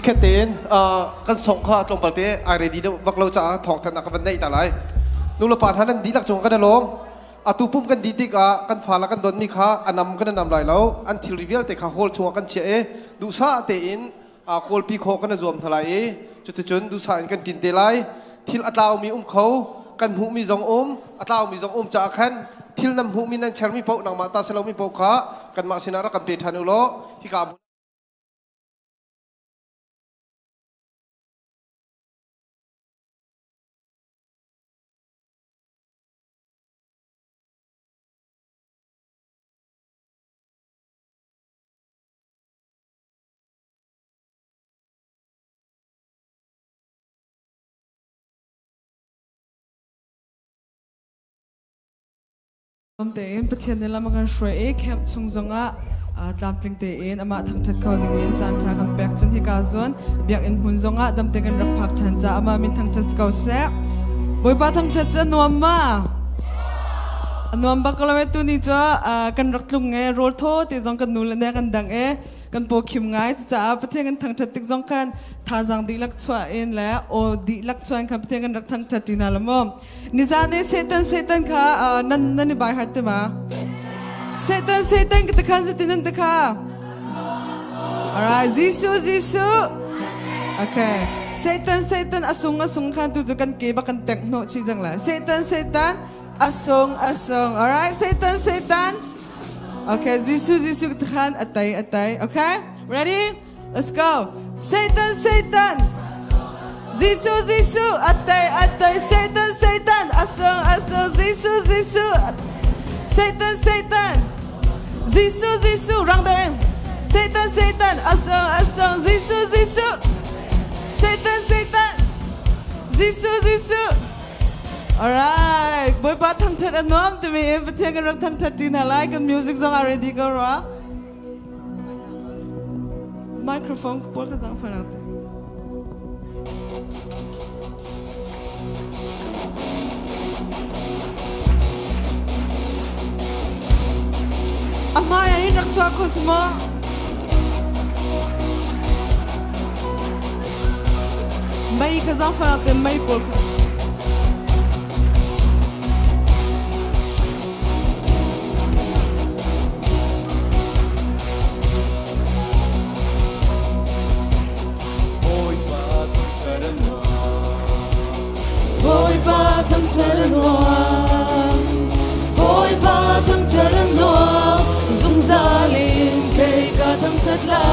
แค่เต้นกันส่งข้าตรงประเทศไอเรดีเดวักเราจะถอกธนาคารได้แต่ไรนู่นละปานท่านั้นดีหลักจงกันนะลงตูปุ่มกันดีดิกกันฟ้าละกันโดนมีข้านำกันนำลายแล้วอันที่รีวิวแต่ข้าโฮลชัวกันเชะดูซาเต้นโคลปีโคกันนะรวมทลายจนดูซากันกินเตลัยที่อัตลาวมีเขากันหูมีจงอัตลาวมีจงจากขันที่นำหูมีนันเชอร์มีโปนังมาตาเซลมีโปข้ากันมาสินารักกันเปทันุโลที่กาผมเตอินประเทศนี้ละมันกันช่วยแคมป์ชงจงตามติงเตอินอามาทั้งทัดเขาหนึ่งอินจานทากันแบกจนที่กาส่วนเบียกอินหุ่นจงดำเตกันรักพักทันจ้าอามามินทั้งทัดเขาเสะบอยป้าทั้งทัดจะนวมมาบักเราไม่ตุนี่จ้ากันรักลุงไงโรลโทที่จงกันนูเลนเดกันดังกันโปคิมไงจ้าประเทศกันทั้งทัดติกจงกันท่าจังดีลักชัวอินแล้วโอดีลักชัวอินกันประเทศกันรักทั้งทัดที่นั่นละมั้งนิจานี่เซตันค่ะนั่นนี่บายฮัตเตมา Satan kita kan setinan teka. Alright, Zisu. Okay. Satan asung kan tujukan kebakan tekno cijang lah. Satan asung. Alright, Satan. Okay, Zisu kita kan atai. Okay, ready? Let's go. Satan. Zisu atai. Satan asung. Zisu. Satan. Zisu, rang den. Satan, asong. Zisu. Satan. Zisu. Alright, boy pa thang chat anom to me. Everything kan rak thang chat din halai kan music song already go ra. Microphone ko pol ka sang fanat. Amaya ini nak cuak kau semua. Mai kezang fanat dan mai pol. Boy ba thang charan noa. Dung zalin kay ka thang chat la.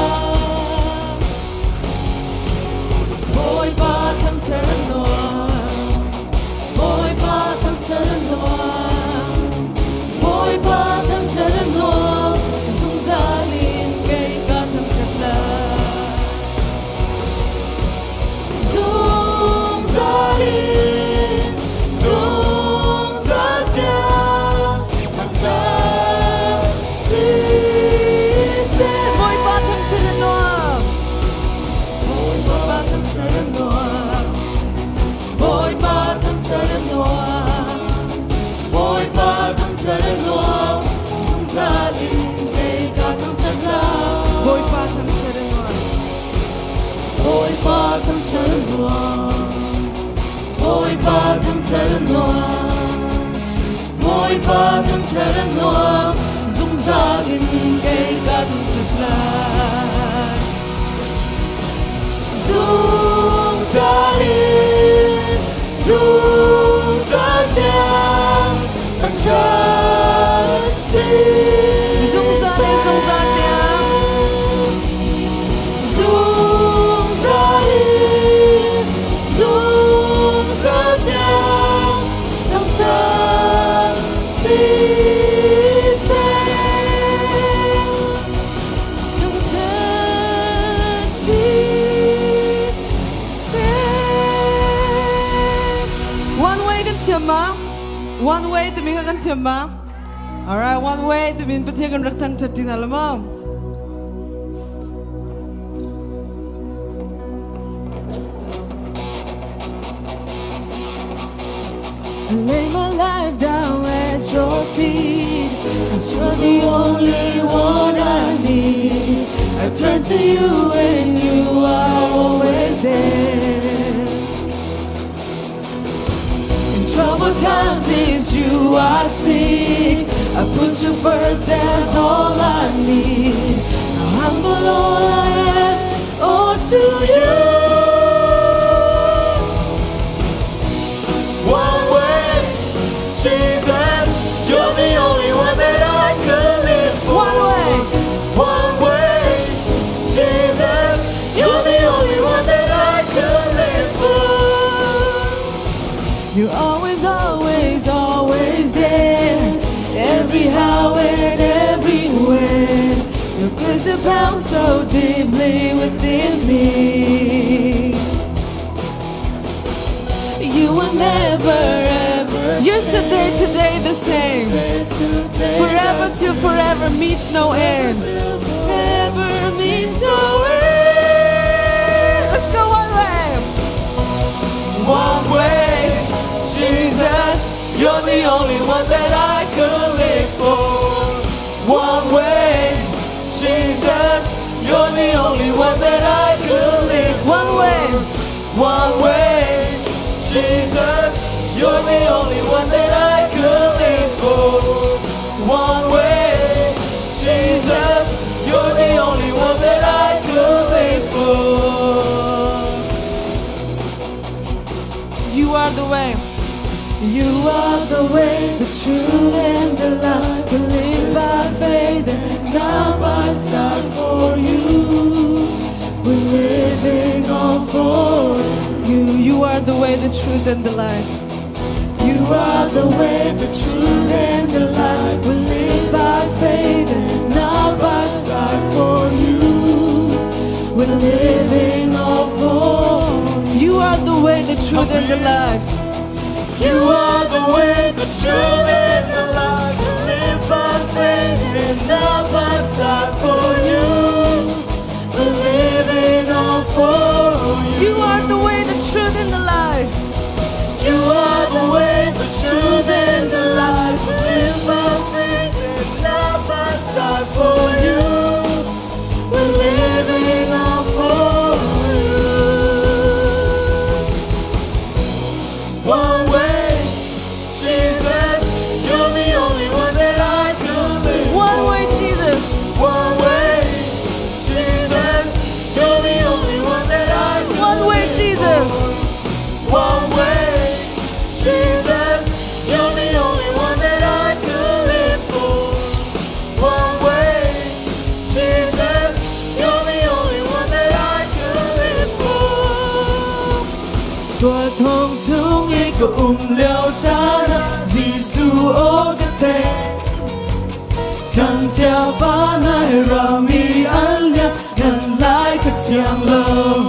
Boy ba thang charan noa. Boy ba thang charan noa. Dung zalin kay ka thang chat la. Dung zalin. Boy ba thang charan noa. Dung zalin kay ka thang chat la. Dung zalin thang chat si. Dung zalin thang chat One way to me kan tiamba. Alright, one way to me petikan raktang chatin alamam. I lay my life down at your feet, 'cause you're the only one I need. I I turn to you and you are always there. In troubled times is you I seek. I put you first, that's all I need. I humble all I am, all to you. One way, Jesus, you're the only one that I could live for. One way, Jesus, you're the only one that I could live for. You're always, always, always there. Every how and everywhere. Your grace abounds so deeply within me. You will never ever yesterday, today the same. Forever till forever meets no end. Forever meets no end. Let's go one way. One way, Jesus, you're the only one that I could live for. One way, Jesus, you're the only one that I could live for. One way. One way, Jesus, you're the only one that I could live for. One way, Jesus, you're the only one that I could live for. You are the way. You are the way, the truth and the life. We live by faith and not by sight for you. We're living on for you. You are the way, the truth and the life. You are the way, the truth and the life. We live by faith and not by sight for you. We're living on for you. Are the way, the truth and the life. You are the way, the truth, and the life. We live by faith and not by sight for you. We're living on for you. You are the way, the truth, and the life. You are the way, the truth, and the life. We live by faith and not by sight for you. We're living on for you. One way, Jesus, you're the only one that I could live for. One way, Jesus. One way, Jesus, you're the only one that I could One way, live Jesus. for. One way, Jesus, you're the only one that I could live for. One way, Jesus, you're the only one that I could live for. Xóa thông chúng ý có liao cha na Giêsu ô cái thế khăn cha phá nai ra mi ăn lia ngăn lại cái xiang lâu.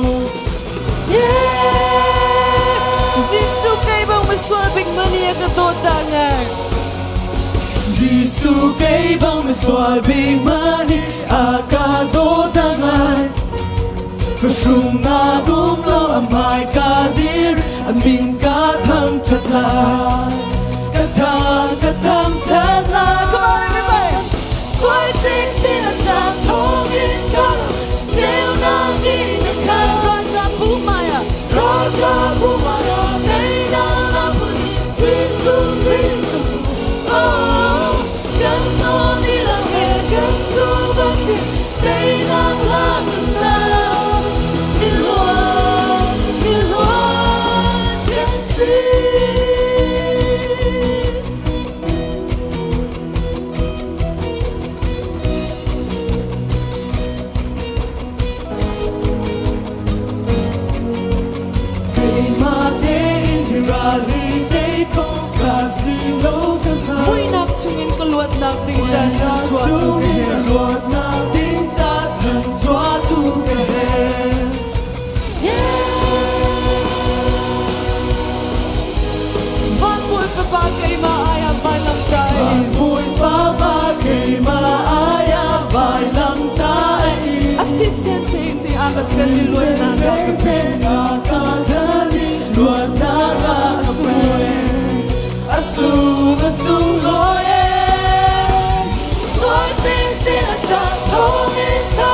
Giêsu cây bông mới xóa bình mani cái tô ta ngài. Giêsu cây bông mới xóa bình mani ka tô ta ngài. Kasung na lo amai ka dir amin ka thang chatla ka thang chatla. Come on everybody. Xoay tin tin là ta thong in ka theo na đi na ka ron ka pumaya đây na la pun Giêsu Christ. Oh kan no ni la he kan tu ba ki đây na la kan sa. Mui nak chungin kaluat nak ting cha chan chua tu ke kaluat nak ting cha chan chua tu ke Van bui fa ba kai ma aya vai lam tai Van bui fa ba kai ma aya vai lam tai Ati sen ting ting akat ka ni luat na ka pe na ka thani luat na ka asue Asung asung loe Xoay tin tin là ta thong in ta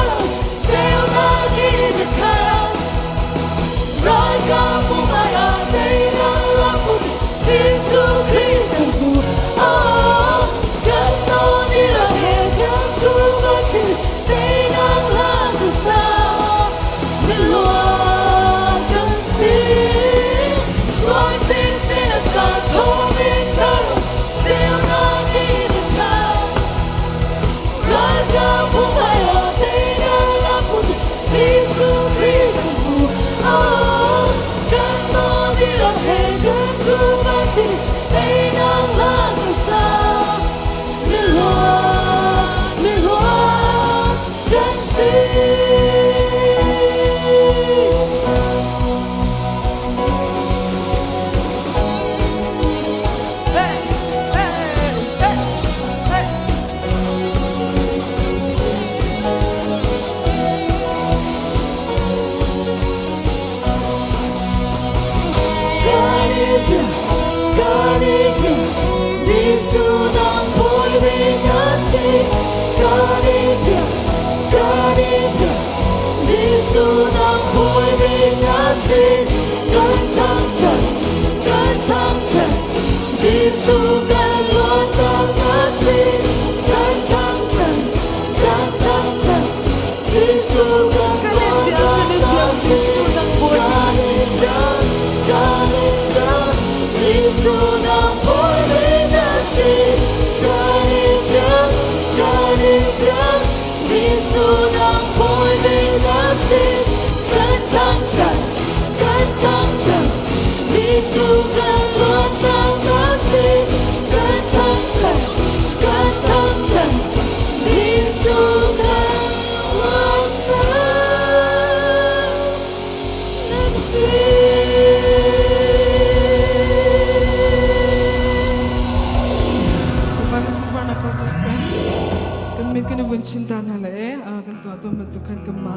Cinta nale, kan tua tua bentukan kema,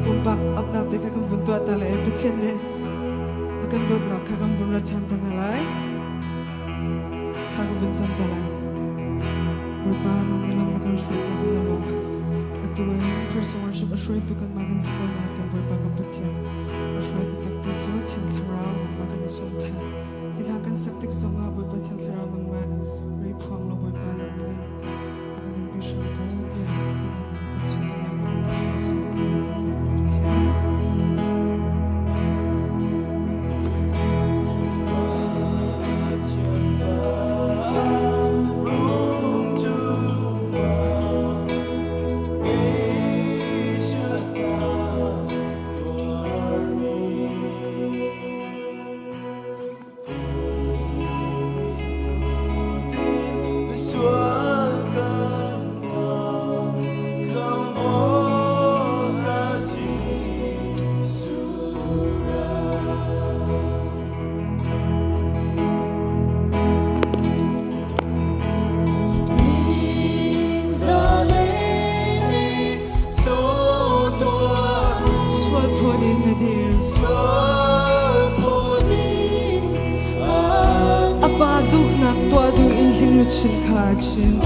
kumpak apna teka kan buntu atale, petien le, kan dot nak kan bunra cinta nalai, kag bun cinta nalai, berpa nongelam kan shui cinta nalo, atu person worship ashui tu kan makan sekolah natin berpa kan petien, ashui titak tu tu cing sarau makan sultan, hilakan saktik songa berpa cing sarau nangma, ripuang lo berpa namne, akan ambisyon ko. Chin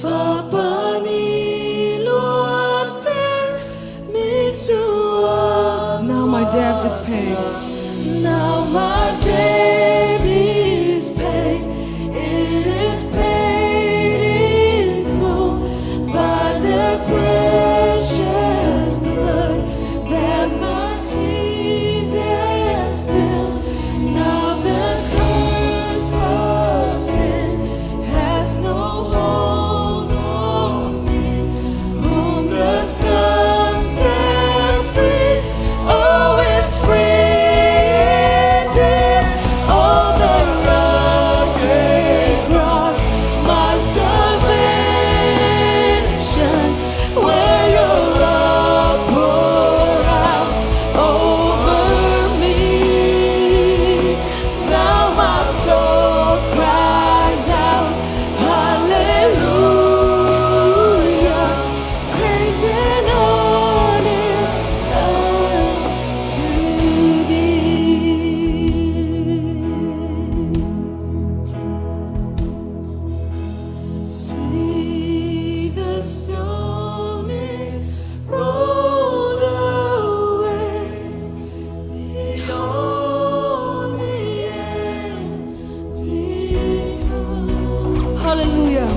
Fa pani luat ter mi is paid. Now my debt is paid. It is paid in full by the precious blood that my Jesus spilled. Now the curse of sin has no hold on me. Whom the Son sets free, oh, it's free indeed. Oh, the rugged cross, my salvation, where your love poured out over me. Now my soul cries out, hallelujah, praise and honor unto thee. See, the stone is rolled away. Behold the empty tomb. Hallelujah.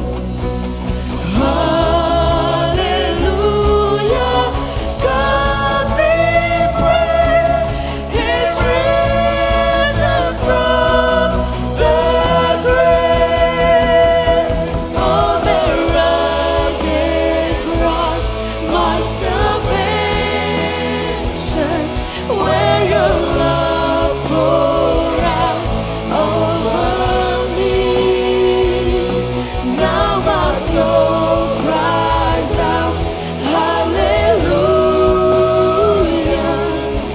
Hallelujah, God be praised. He's risen from the grave. On the rugged cross, my salvation, where your love poured out over me. Now my soul cries out, hallelujah,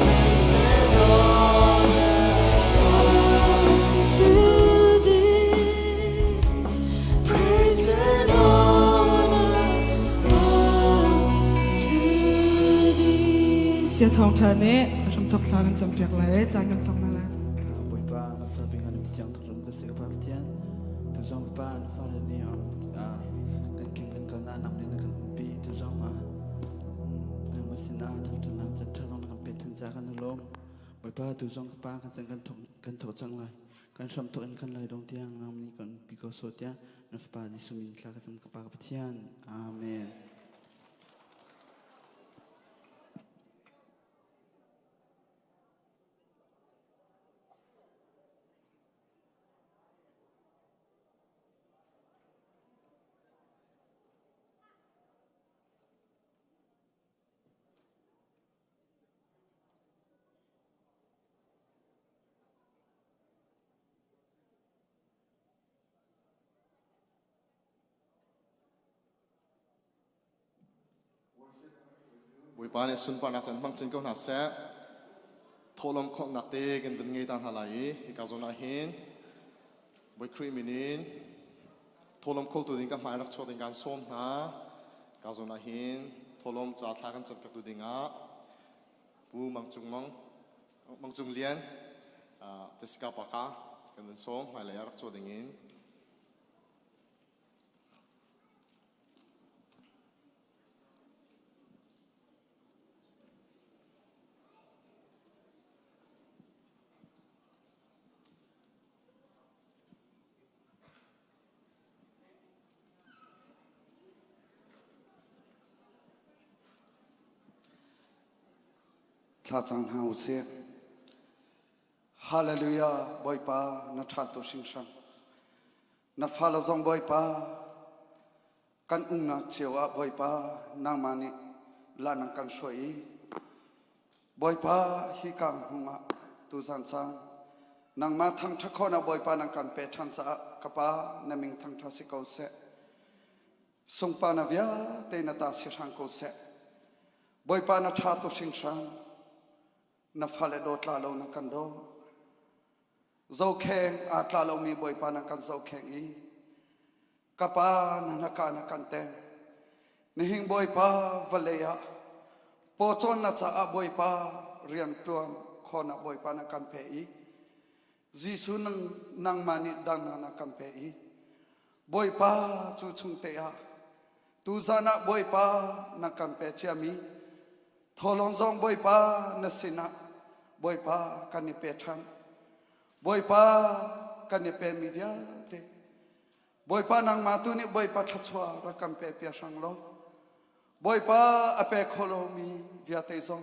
praise and honor unto thee. Praise and honor unto thee. Sia thong thane ram thok thlagan champiak lai changam thong na la. Bồi ba mà sao bên anh chẳng thực dụng cái sự pháp thiên từ trong ba anh pha lên đi ở cái kinh bên cần anh nằm lên cái bị từ trong mà mà xin anh thằng thằng anh chân trong cái bên thân giá cái lốm bồi ba từ trong ba cái chân cái thổ chẳng lại cái sầm thổ anh cái lại đông tiếng nằm đi còn bị có số tiếng nó phải đi xuống mình là cái chân cái ba cái thiên amen. buổi ban sun pan asan bang chen ko na se tholom khok nak te gen dun ngai tan halai ka zona hin buổi kri minin tholom khol tu ding ka mai rak choding kan som na ka zona hin tholom cha thla kan chap tu dinga bu mang chung lian teska paka kan som mai la rak choding in Tha chang hau se hallelujah boy pa na tha to sing sang na phala zong boy pa kan ung na chewa boy pa na mani la nang kan soi boy pa hi kang hunga tu san chang nang ma thang tha khona boy pa nang kan pe than cha ka pa na ming thang tha se ko se song pa na vya te na ta se sang ko se boy pa na tha to sing sang na phale do tla lo na kan do zo kheng a tla lo mi boy pa na kan zo kheng i kapa na kan te ni hing boy pa valeya po chon na cha a boy pa rian tuam khona boy pa na kan pe i jisu nang mani dan na kan pe i boy pa chu chung te a tu zana boy pa na kan pe chami tholong zong boy pa na sina bồi pa kan ni pe thang bồi pa kan ni pe mi via te bồi pa nang ma tu ni bồi pa thachwa ra kam pe pe sang lo bồi pa a pe kholo mi via te zong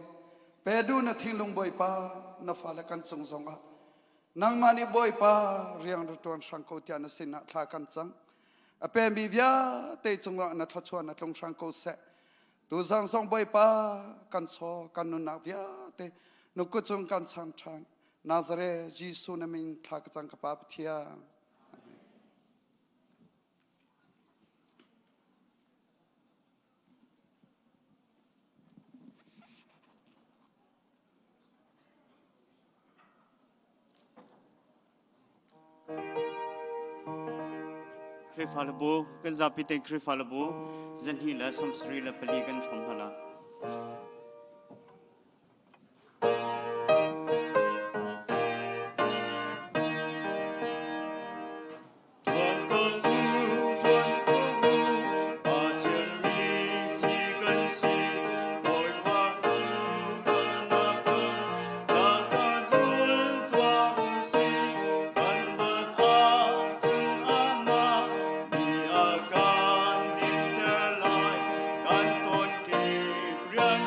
pe du na thing lung bồi pa na fa la kan chung zong a nang ma ni bồi pa riang ru ton sang ko tia na sin na tha kan chang a pe mi via te chung la na thachwa na tlong sang ko se tu zang song bồi pa kan so kan nu na via te nu ku chung kan chan chan Nazare Jisu na min tha ka chang ka pa thia Krifalabu, kan zapite krifalabu, zanhila samsri la paligan from hala. Run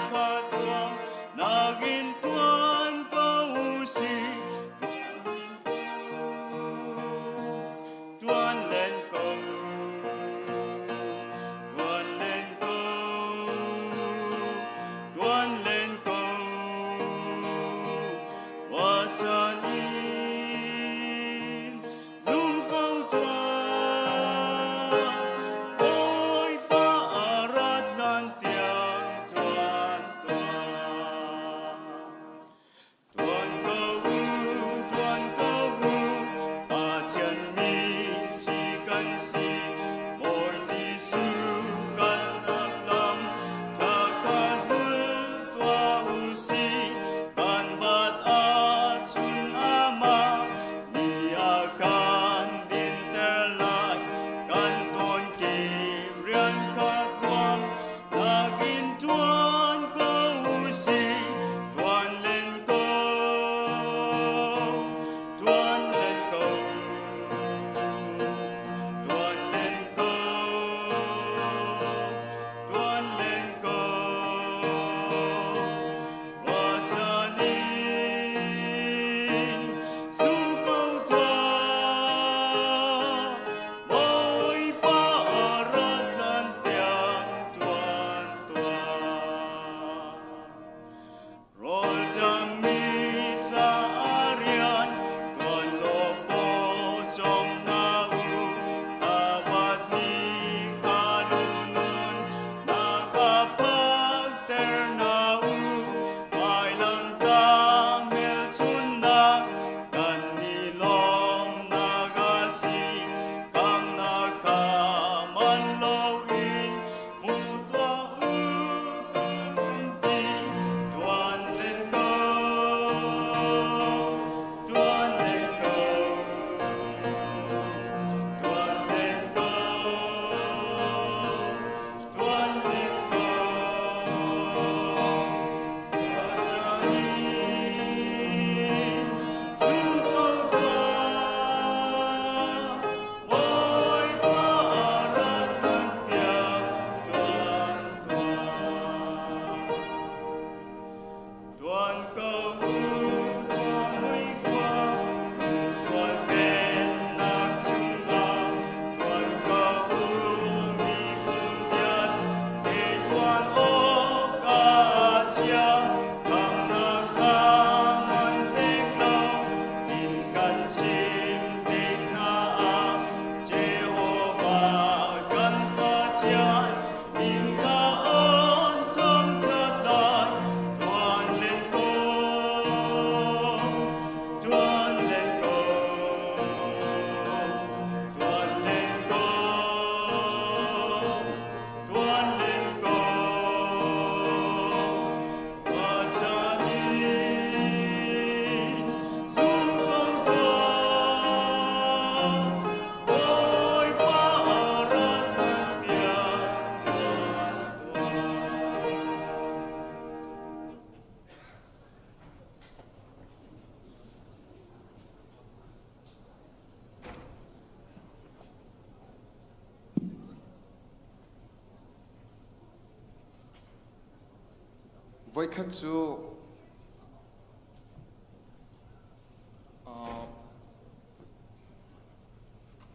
voi khat chu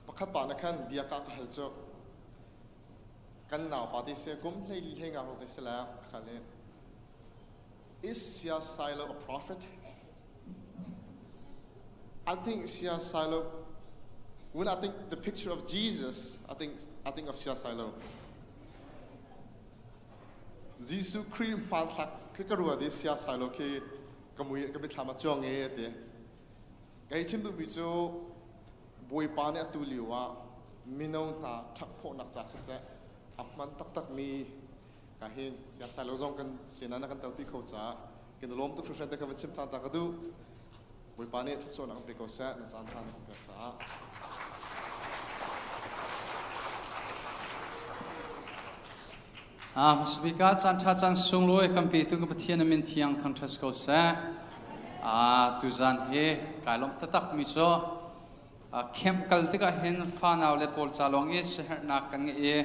pakhat pa na khan dia ka hal chu kan naw pa ti se kum hlei nga ho te sela khale is sia silo a prophet I think sia silo when I think the picture of Jesus I think of sia silo Jesus cream pan thak ke karua de sia silo ke kamui ke bithama chong e te gai chim du bi chu boi pa ne tu liwa minau na thak pho nak cha se apman tak mi ka hin sia silo zong kan sina na kan tal pi kho cha kin lom tu khrusan te ka chim ta ta ka du boi pa ne chu na pe ko sa na chan than ka cha Speaker chan tha chan sung loi kampi tu ka pathian min thiang thang thas ko sa tu zan he kailom tatak mi cho kem kal te ka hen fa naw le pol chalong e shehar na kan e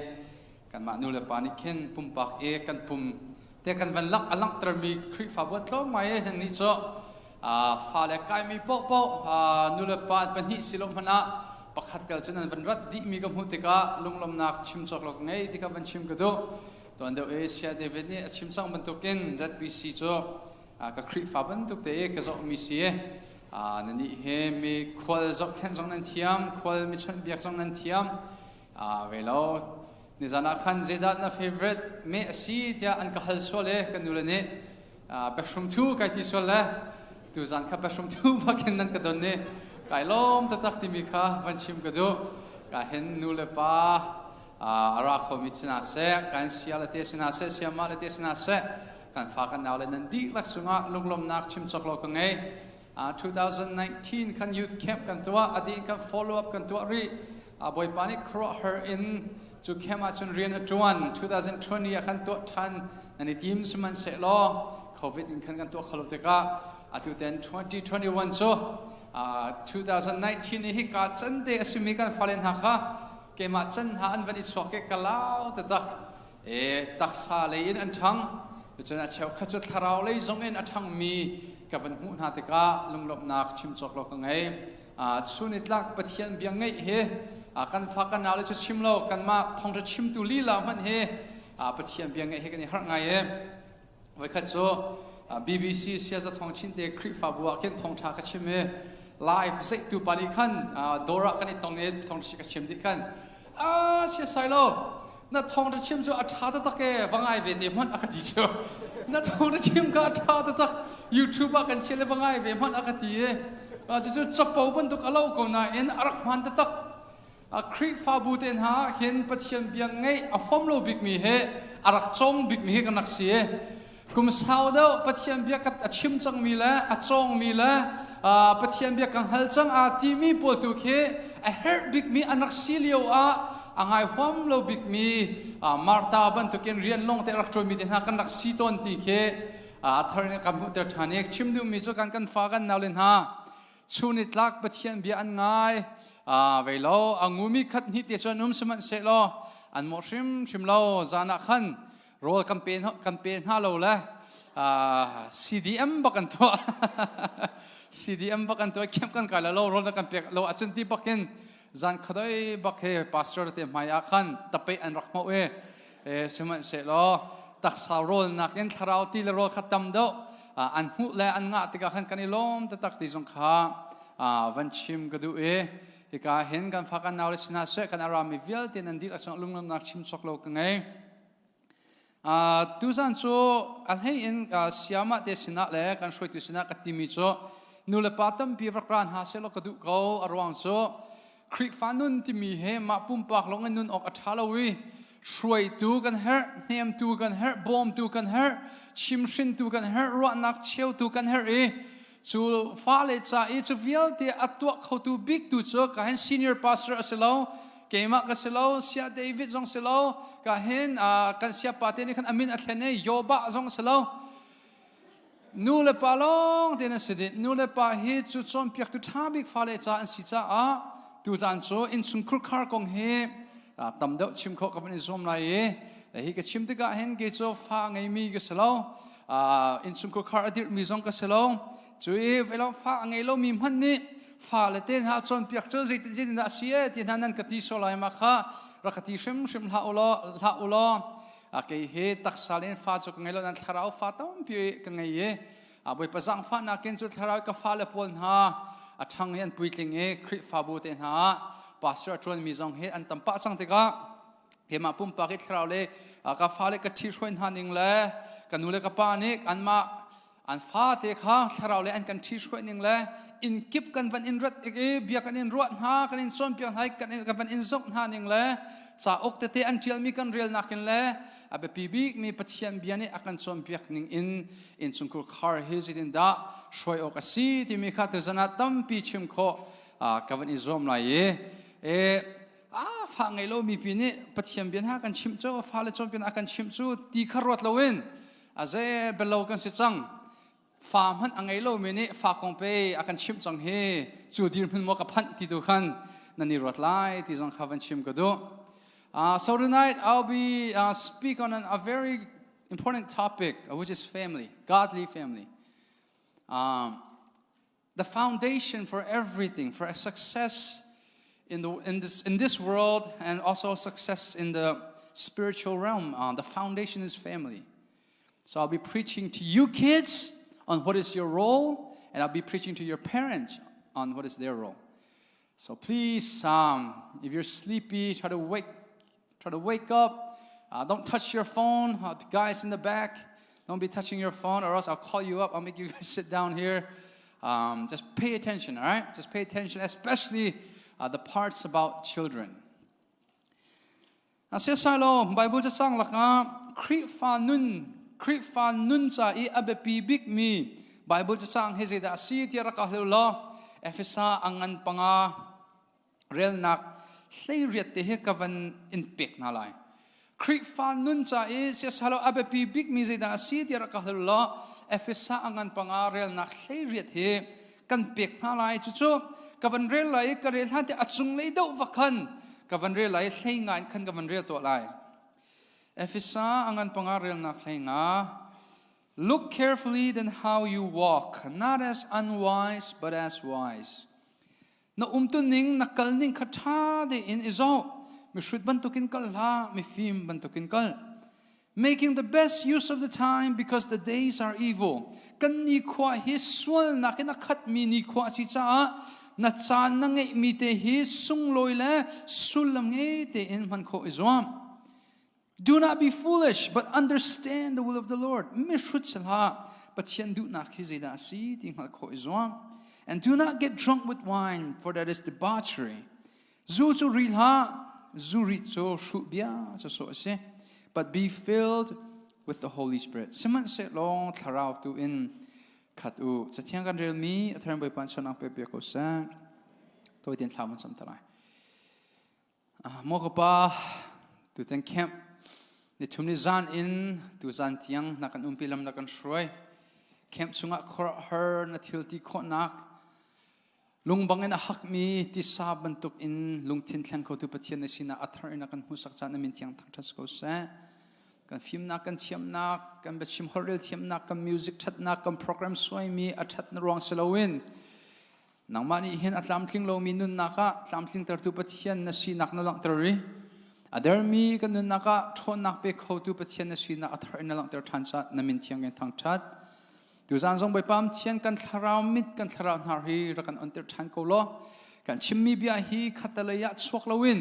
kan ma nu le pani khen pum pak e kan pum te kan van lak alang ter mi khri fa bot lo mai e ni cho fa le kai mi po po nu le pa pan hi silom hana pakhat kal chen van rat di mi ka mu te ka lunglom nak chim chok lok nei ti ka van chim ka do tuan do Asia David ni chim sang bentukin ZBC cho ka khri fa bentuk te ka zo mi si nani he mi khol zok khen jong nan thiam khol mi chon biak jong nan thiam velo ni zana khan zedat na favorite me si tia an ka hal so le kan nu le ne bashum thu ka ti so le tu zan ka bashum thu bakin nan ka don ne kai lom ta tak ti mi kha van chim ka do ka hen nu le pa ara khomi china se kan sia la te sina se sia ma la te sina se kan fa kan naw le nan di lak sunga lunglom nak chim chok lo ka ngai 2019 kan youth camp kan tua adi kan follow up kan tua ri boy pani cro her in to camp a chun rian atwan 2020 kan tua than nani team suman se lo covid in kan tua khalo te ka atu ten 2021 so 2019 hi ka chan de asumi kan falen ha kha ke ma chan ha an vani soke kalau te tak tak sa le in an thang chana cheu kha chu tharau le zong en athang mi ka van hu na te ka lunglop nak chim chok lo ka ngai chunit lak pathian biang ngai he kan fa kan naw le chu chim lo kan ma thong ra chim tu li la man he pathian biang ngai he kan har ngai e wai kha chu BBC sia za thong chin te khri fa bua ken thong tha ka chim e live zai tu pali khan dora kan tong ne thong chi ka chim di khan sia sai lo na thong ra chim chu atha ta ta ke wangai ve ne man akati chu na thong ra chim ka atha ta ta YouTube kan chele wangai ve man akati e chu chapo ban tu ka lo ko na en arak man ta tak khri fa bu ten ha hen pathian biang ngai a fom lo big mi he arak chong big mi he kan nak si e kum sao do pathian bia kat achim chang mi la a chong mi la pathian bia kang hal chang a ti mi pol tu khe a her big mi anak silio angai hom lo big mi marta ban tu ken rian long te rak choi mi den ha kan rak si ton ti khe tharne computer thane chim du mi chu kan fa kan naulin ha chunit lak pathian bia an ngai velo angumi khat ni te chon saman se lo an mo shim lo zana khan role campaign ha lo la CDM bakan to CDM bakan to kem kan kala lo role campaign lo achun ti bakin zan khadai bakhe pastor te maya khan tapai an rakhmo e seman se lo tak sa role na ken tharau ti le role khatam do an hu la an nga ti ka khan kan lom ta tak ti jong kha van chim gadu e ka hen kan fa kan naw le sina se kan arami vial tin an di asong lungnam nak chim chok lo ka ngai tu zan chu al hei in siama te sina le kan shoi tu sina ka timi chu nu le patam pi vakran ha se lo ka du ko arwang chu khri fanun ti mi he ma pum pak long nun ok athalawi shoi tu kan her nem tu kan her bom tu kan her chim shin tu kan her ro nak cheu tu kan her e chu fa le cha e chu vial te atwa kho tu big tu chu ka hen senior pastor aselo keima ka selo sia David jong selo ka hen kan sia pateni kan amin athlene yoba jong selo nu le palong den sedit nu le pa he chu chom piak tu thabik fa le cha an si cha tu zan cho in chung khur khar kong he tam do chim kho ka ban zom lai e hi ka chim te ka hen ge cho fa ngai mi ge selo in chung ko khar adir mi zong ka selo chui velo fa angai lo mi man ni fa le ten ha chon piak chol jit na sie ti nan ka ti so lai ma kha ra ka ti shim ha ulo a ke he tak salen fa chu ngai lo nan tharau fa tom pi ka ngai ye a boi pasang fa na ken chu tharau ka fa le pol ha a thang hen puitling e khri fa bu ten ha pastor chon mi zong he an tam pa sang te ka ke ma pum pa ke tharau le ka fa le ka thi shwen ha ning le ka nu le ka pa ni an ma an fa te kha tharau le an kan thi shwen ning le in kip kan van in rat e bia kan in ruat ha kan in som piang hai kan van in zok ha ning le cha ok te an tial mi kan real nakin le abe pibik mi pathian biani akan som piak ning in chungkur khar his in da shoi ok asi ti mi kha te zana tam pi chim kho kavan izom la ye fa ngai lo mi pi ni pathian bian ha kan chim cho fa le chom pian akan chim chu ti kharot lowin aze belo kan si chang fa man angai lo mi ni fa kong pe akan chim chang he chu dir mun mo ka phan ti tu khan nani rot lai ti jong khavan chim ko do. So tonight I'll be speak on a very important topic, which is family, godly family. The foundation for everything, for a success in this world, and also success in the spiritual realm. The foundation is family. So I'll be preaching to you kids on what is your role, and I'll be preaching to your parents on what is their role. So please, if you're sleepy, try to wake up. Don't touch your phone. Guys in the back, don't be touching your phone, or else I'll call you up. I'll make you guys sit down here. Just pay attention, all right? Just pay attention, especially the parts about children. Now, silo Bibleจะสร้างหลักคริฟานุนจะอีอเบปีบิกมี Bible จะสร้างให้เจดาซีที่รักเขาเลวเอฟเอซ่าอังันปังเรียลนักเสียเรียดเตะกับวันอินเปกนั่นแหละคริฟานุนจะอีเสียสาลอเบปีบิกมีเจดาซีที่รักเขาเลวเอฟเอซ่าอังันปังเรียลนักเสียเรียดเตะกันเปกนั่นแหละจู่ๆกับวันเรียลไหลกับเรียลท่านที่อัดซุงเลยดูวักขันกับวันเรียลไหลเสียงานขันกับวันเรียลตัวไหลเอฟเอซ่าอังันปังเรียลนักเสียงา Look carefully then how you walk, not as unwise but as wise. Na umtuning nakalning kata de in izo, mi shud bantukin kal ha, mi fim bantukin kal. Making the best use of the time because the days are evil. Kan ni kwa hiswal na kinakat mi ni kwa si cha, na chan na ngay mi te hisung loyle, sulam ngay te in man ko izwam. Do not be foolish, but understand the will of the Lord. And do not get drunk with wine, for that is debauchery. But be filled with the Holy Spirit. Camp ni thumni Zaan in tu Zaan tiang nakan umpilam nakan shroi camp chunga khor her na thilti khonak lungbangena hakmi ti sa bantuk in lungthin thlang ko tu pathian sina athar na kan husak cha na min tiang thas ko sa kan film na kan thiam na kan bechim horel thiam na kan music that na kan program soi mi athat na rong selowin nangmani hin atlam thling lo mi nun na ka tlam thling tar tu pathian na si nak na lang tari Adar mi kan naka thon nak pe khotu pathian na sina athar na lang ter thancha namin thiang gen thang chat tu Zaan zong bai pam thian kan tharau mit kan tharau nar hi ra kan onter thang ko lo kan chimmi bia hi khatalaya chwak lawin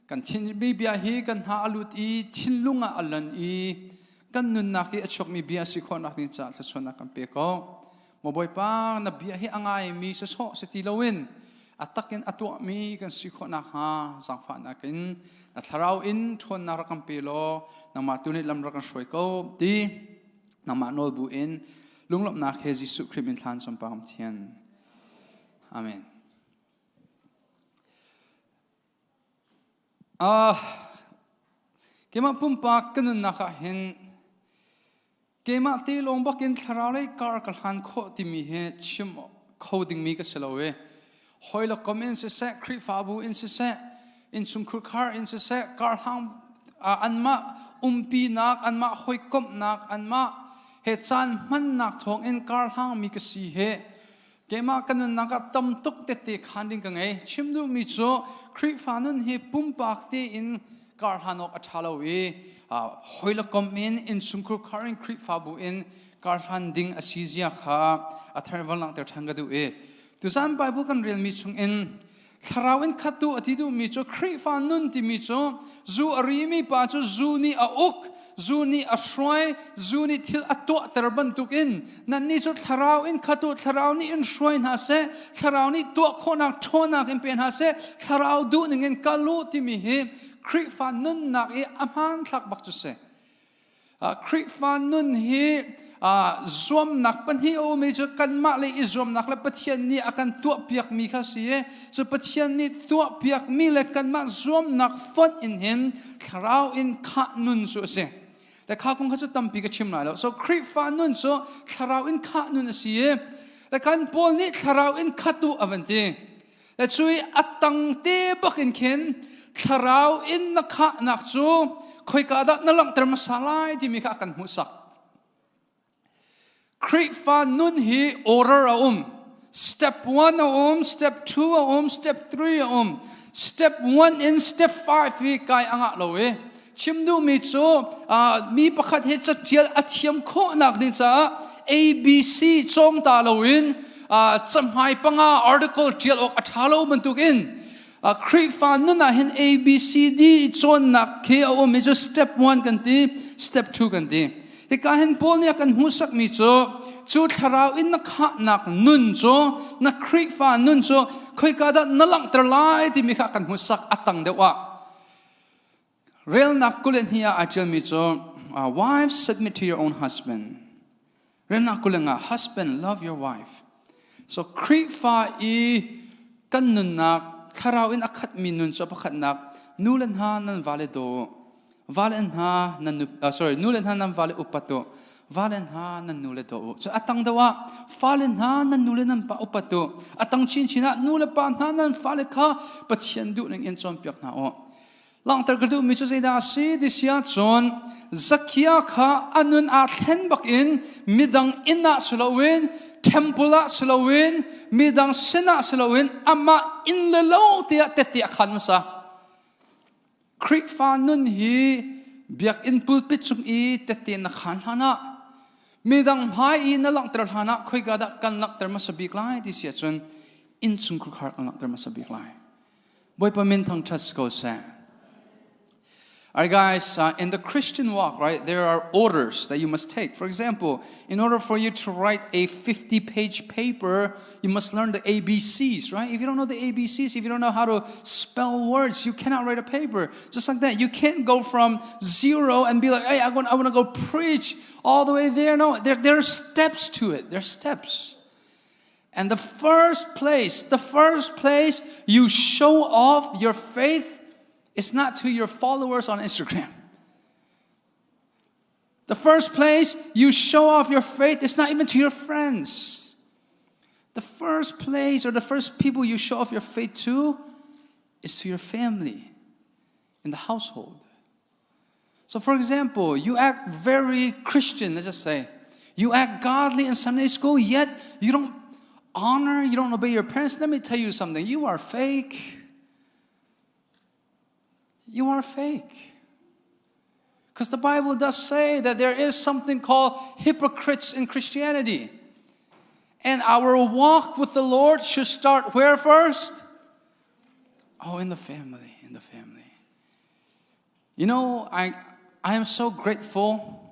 kan chimmi bia hi kan ha alut I chinlunga alan I kan nun nak hi achok mi bia si khon nak ni cha sa sona kan pe ko mo boy pa na bia hi angai mi sa so sa ti lawin atakin atu mi kan si khon nak ha sang fa nakin na tharau in thon na rakam pelo na matuni lam rakam shoi ko ti na manol bu in lunglop na khe Jesu Christ in than som pam thian amen kema pumpa kanun na kha hen kema ti long bakin tharau le kar kal han kho ti mi he chim coding mi ka selowe hoila comments se kri fabu in se in sungkur kar in se kar ham anma umpi nak anma hoikom nak anma he chan man nak thong in kar hang mi ka si he kema kanun naka tam tuk te te khanding ka ngai chimdu mi cho khri fanun he pum pak te in kar hanok athalawi hoila kom in sungkur karing khri fabu in kar handing asizia kha atharwal lang ter thanga du e tu san bible kan real mi chung in tharawin khatu atidu mi cho khri fanun ti mi cho zu arimi pa cho zu ni a ok zuni ashroi zuni til atwa terban tukin nanni so tharau in khatu tharau ni in shroi na se tharau ni to khonak thona in pen ha se tharau du ningen kalu ti mi he khri fan nun nak e aman thak bak chu se khri fan nun he zom nak pan hi o me chu kan ma le i zom nak le pathian ni akan to piak mi kha si e so pathian ni to piak mi le kan ma zom nak fon in hin tharau in kha nun so seแต่ข้าคงเขาจะตั้มปีกชิมหน่อยแล้ว so คริฟานุน so ทาราวอินข้านุนสิเอแต่การปนนี้ทาราวอินข้าตัวอวันตีแต่ช่วยอัตตังเตบักอินเข็นทาราวอินนักข้านักจูคอยกาดักนั่งหลังเติมสลายที่มีข้ากันมุสักคริฟานุนฮี order อาstep 1 อาstep 2 อาstep 3 อาstep 1 in step 5ฮีกายอ่างเราเอชิมดูมีโจมีประคัดเหตุเจียลอัธยมโคนักนี่จ้า ABC จงตาลวินจำหายปังarticle เจียลออกอัธาโลมันตุกินคริฟานุนเห็น ABCD จนนักเคเอามีโจ step 1 กันที step 2 กันทีที่การเห็นพวกนี้กันหูสักมีโจจูทาราวอินนักขะนักนุนโจนักคริฟานุนโจคอยกาดันนลังตรลายที่มีข้ากันหูสักอัตังเดวะReal nakulen hiya ajal mi cho wives submit to your own husband. Real nakulen husband love your wife. So kri fa I kanun nak tharau in akhat minun so pakhat nak nulen ha nan valido valen ha nan nulen ha nan vale upato valen ha nan nuledo. So atang dawa falen ha nan nulenan pa upato atang chin china nule pa ha nan fale kha pathian du ning en chom pyak na o lang tar gadu mi chu sei da si disya chon zakia kha anun a thlen bak in midang inna sulawin tempula sulawin midang sena sulawin ama in le lo tia tetia khan sa krik fa nun hi biak in pulpit chung I tetia na khan hana midang hai in lang tar hana khoi ga da kan lak tar ma sabik lai disya chon in chung khu khar lak tar ma sabik lai boy pa min thang chas ko sa. Alright guys, in the Christian walk, right, there are orders that you must take. For example, in order for you to write a 50-page paper, you must learn the ABCs, right? If you don't know the ABCs, if you don't know how to spell words, you cannot write a paper. Just like that, you can't go from 0 and be like, hey, I want to go preach all the way there. No, there are steps to it. There are steps. And the first place you show off your faith, it's not to your followers on Instagram. The first place you show off your faith, it's not even to your friends. The first place or the first people you show off your faith to is to your family, in the household. So for example, you act very Christian, let's just say. You act godly in Sunday school, yet you don't honor, you don't obey your parents. Let me tell you something, you are fake. You are fake. Because the Bible does say that there is something called hypocrites in Christianity. And our walk with the Lord should start where first? Oh, in the family, in the family. You know, I am so grateful.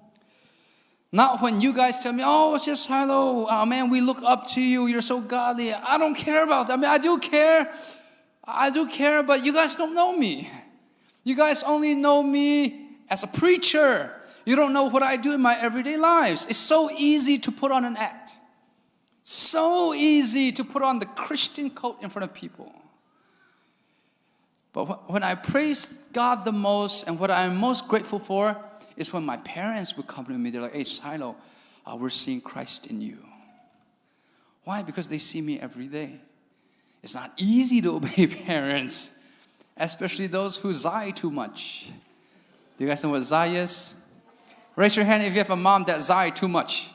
Not when you guys tell me, oh, it's just hello, oh, man, we look up to you, you're so godly. I don't care about that. I mean, I do care, but you guys don't know me. You guys only know me as a preacher. You don't know what I do in my everyday lives. It's so easy to put on an act. So easy to put on the Christian coat in front of people. But when I praise God the most and what I'm most grateful for is when my parents would come to me. They're like, hey, Shiloh, we're seeing Christ in you. Why? Because they see me every day. It's not easy to obey parents. Especially those who zai too much. Do you guys know what zai is? Raise your hand if you have a mom that zai too much.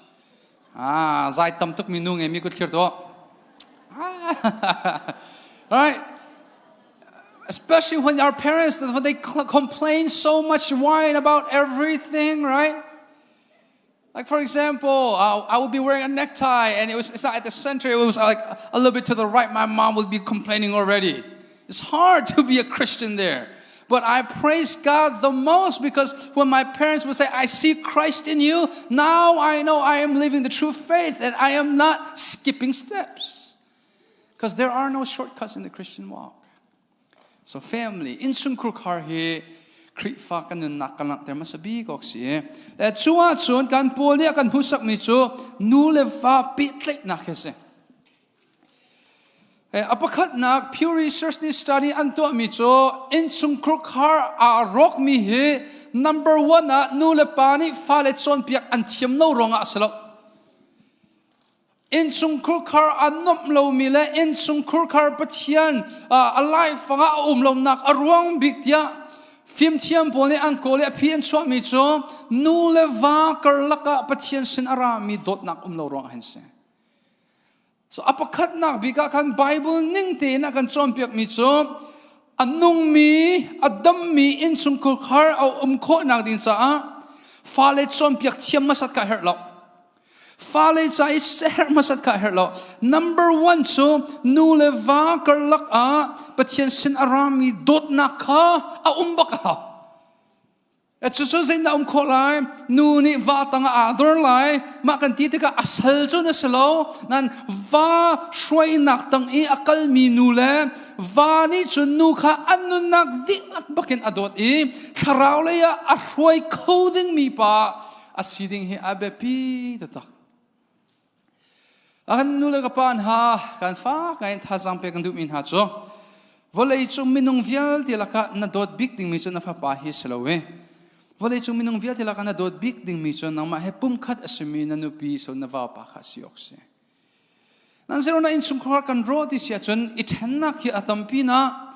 Zai tam tuk minung e mi kut clear to. Right? Especially when our parents, when they complain so much, whine about everything, right? Like for example, I would be wearing a necktie and it's not at the center, it was like a little bit to the right, my mom would be complaining already. It's hard to be a Christian there. But I praise God the most because when my parents would say, I see Christ in you, now I know I am living the true faith and I am not skipping steps. Because there are no shortcuts in the Christian walk. So family, in sun krukar he, kri fa kan nak kan ter masabi kok si. Chua chun kan polia kan husak mi chu nu le fa pitlek nak hese. Apakat nak Pew Research this study anto mi chu in sun krukar a rock mi he number 1 na nu le pani fa le chon piak an thiam no ronga salo. In chung kurkar anop lo mile in chung kurkar pathian alive fanga lo nak arwang biktia phim thiam pole an kole phian chwa mi cho nu le va karlaka pathian sin ara mi dot nak lo rong hanse. So apakat nak bika kan Bible ning te na kan chom piak mi cho anung mi adam mi in chung kurkar au kho nak din sa fa le chom piak thiam masat ka her lo. Fale zai ser masat ka herlo. Number 1 so nu le va karlak pathian sin arami dot nakha a umbaka. At so zai na kolai nu ni va tanga ador lai makan ti ka asal cho na selo nan va shwai nak tang e akal mi nu le va ni chu nu kha anu nak di nak bakin adot e tharau le ya a shwai coding mi pa asiding he abepi tatak. Akan nula kapan ha kan fa kain thazang pe kan du min ha cho volei chu minung vial ti laka na dot big ding mi chu na fa pa hi slowe volei chu minung vial ti laka na dot big ding mi chu na ma he pum khat asmi na nu pi so na va pa kha siok se nan zero na in chung khar kan ro ti sia chun I then na ki atam pi na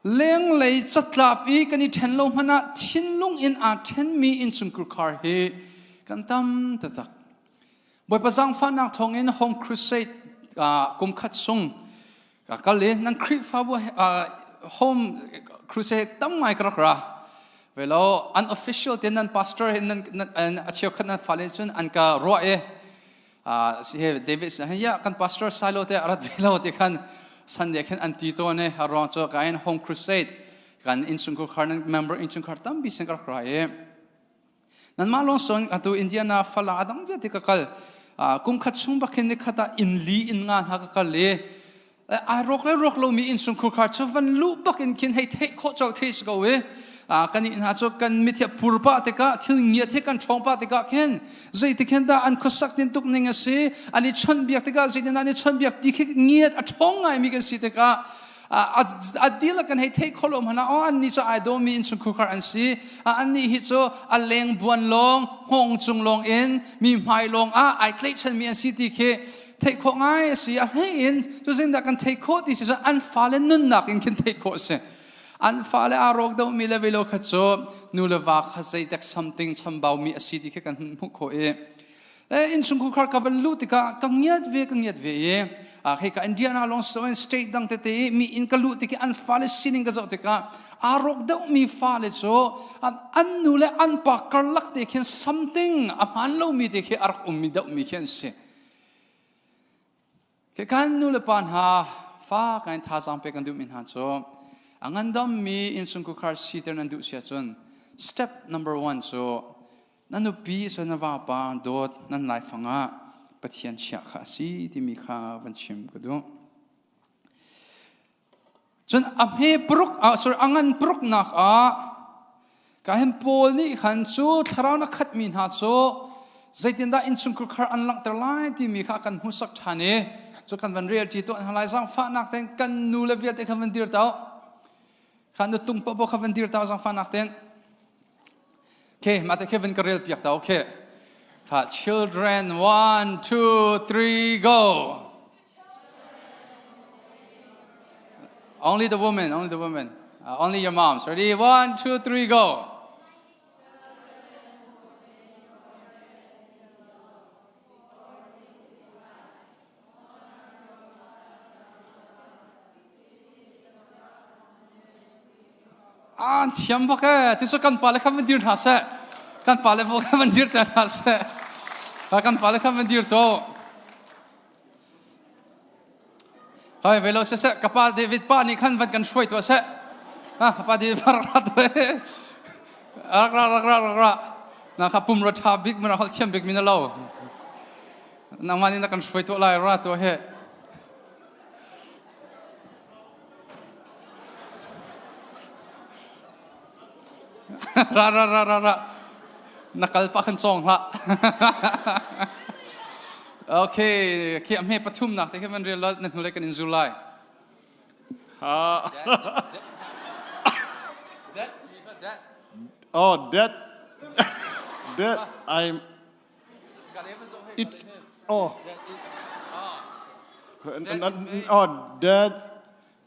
leng lei chatlap I kan I then lo hana thin lung in a then mi in chung khar he kan tam ta tak Boy pasang fanak thongin home crusade kum khat sung kale nan kri fa bo home crusade tam mai kra velo unofficial tenan pastor nan achio khan falen chun an ka ro e si David ya kan pastor salo te arat velo te khan Sunday khan anti to ne ro cho kain home crusade kan insungkur khan member insungkur tam bi seng kra e nan malong son atu Indiana fala adang vi te kakal kum khat sung bakin ne khata in li in nga ha ka le a rok lo mi in sung khu khat so van lu bakin kin hei the kho chol case go we kan in ha cho kan mithya purpa te ka thil ngia the kan chongpa te ka ken zai te ken da an khosak tin tuk ning ase ani chon biak te ka zai na ni chon biak ti khik ngiat a thong ngai mi ka si te ka adila kan hei the kholom hana an ni so I do mi in sung khu khat an si an ni hi cho a leng buan long hong chung long in mi mai long I klei chen mi an si ti ke take ko ngai si a hei in to zin da kan take ko this is an falen nun nak in kin take ko se an fale a rok do mi le velo kha cho nu le wa kha sei tak something chambau mi a si ti ke kan mu ko e in sung khu khat ka van lu ti ka kangiat ve e hei ka Indiana long so state dang te mi in ka lu ti ki an fale sining ka zo te ka arok da mi fale so an nu le an pa karlak te ken something aman lo mi te ki ark mi da mi ken se ke kan nu le pan ha fa kan tha sang pe kan du min ha cho angan dam mi in sung ku khar si ter nan du sia chon step number 1 so nanu pi so na va pa dot nan lai fanga pathian chia kha si ti mi kha van chim ko do chon amhe pruk sorry angan pruk nak ka hem pol ni khan chu tharau na khat min ha cho zaitin da in chung khar an lang ter lai ti mi kha kan hu sak thane cho kan van real ti to halai sang fa nak ten kan nu le viat e khan van dir tao khan no tung pa bo khan van dir tao sang fa nak ten okay mate kevin ka real piak tao okay children 1 2 3 go only the women only your moms ready 1 2 3 go thiam bak ti so kan pale khan dir tha se kan pale bo khan dir ta tha se kan pale khan dir to Hoi velo se kapa David pa ni khan van kan shoi to se pa David par ra to ra na kha pum ro tha big man hol thiam big min lo na mani na kan shoi to lai ra to he ra nakal pa kan song la okay ki am he pathum nak te man real na thule kan in July Oh, that I'm. It. Oh. That.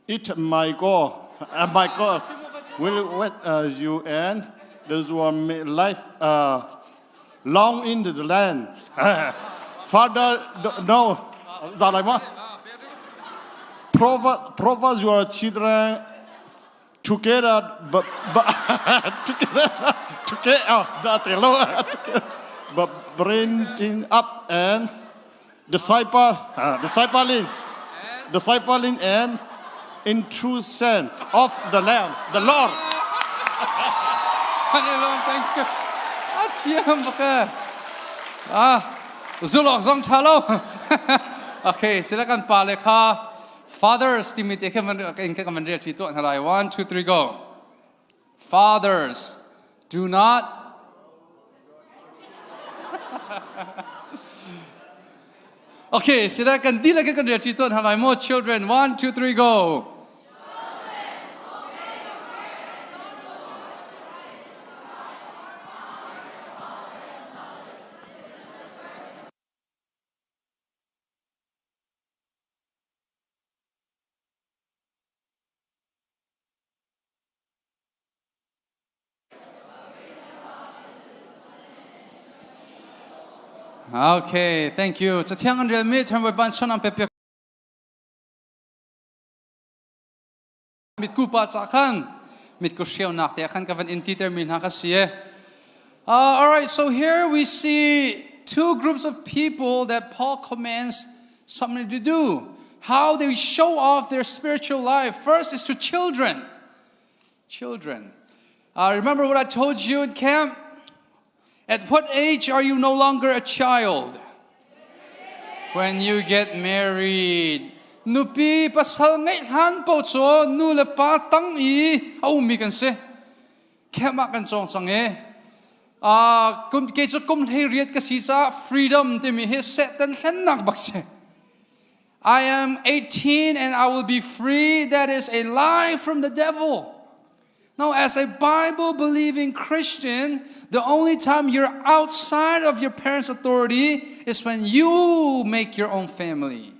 It my God. My God. Will what you and those one life long into the land. Father, no. Provide your children together, but but bringing up and discipling and in true sense of the Lamb, the Lord. Thank you. Chiam baka. Zulok zong thalo. Okay, silakan pale kha. Fathers, Timothy, in Commander Tito, and 1, 2, 3, go. Fathers, do not. Okay, silakan di lagi Commander Tito, and more children. 1, 2, 3, go. Okay, thank you. So, tiang andel mit turn we ban sonam pepe mit kupa chakan mit ko sheu nak te khan ka van in determine ha ka sie. All right, so here we see two groups of people that Paul commands something to do. How they show off their spiritual life. First is to children. Children. Remember what I told you in camp? At what age are you no longer a child? When you get married. Nupi pasal ngay han po so nu le pa tang I au mi kan se. Kema kan chong sang e. Kum ke chu kum hei riat ka si sa freedom te mi he set tan hlan nak bak se. I am 18 and I will be free. That is a lie from the devil. Now, as a Bible-believing Christian, the only time you're outside of your parents' authority is when you make your own family.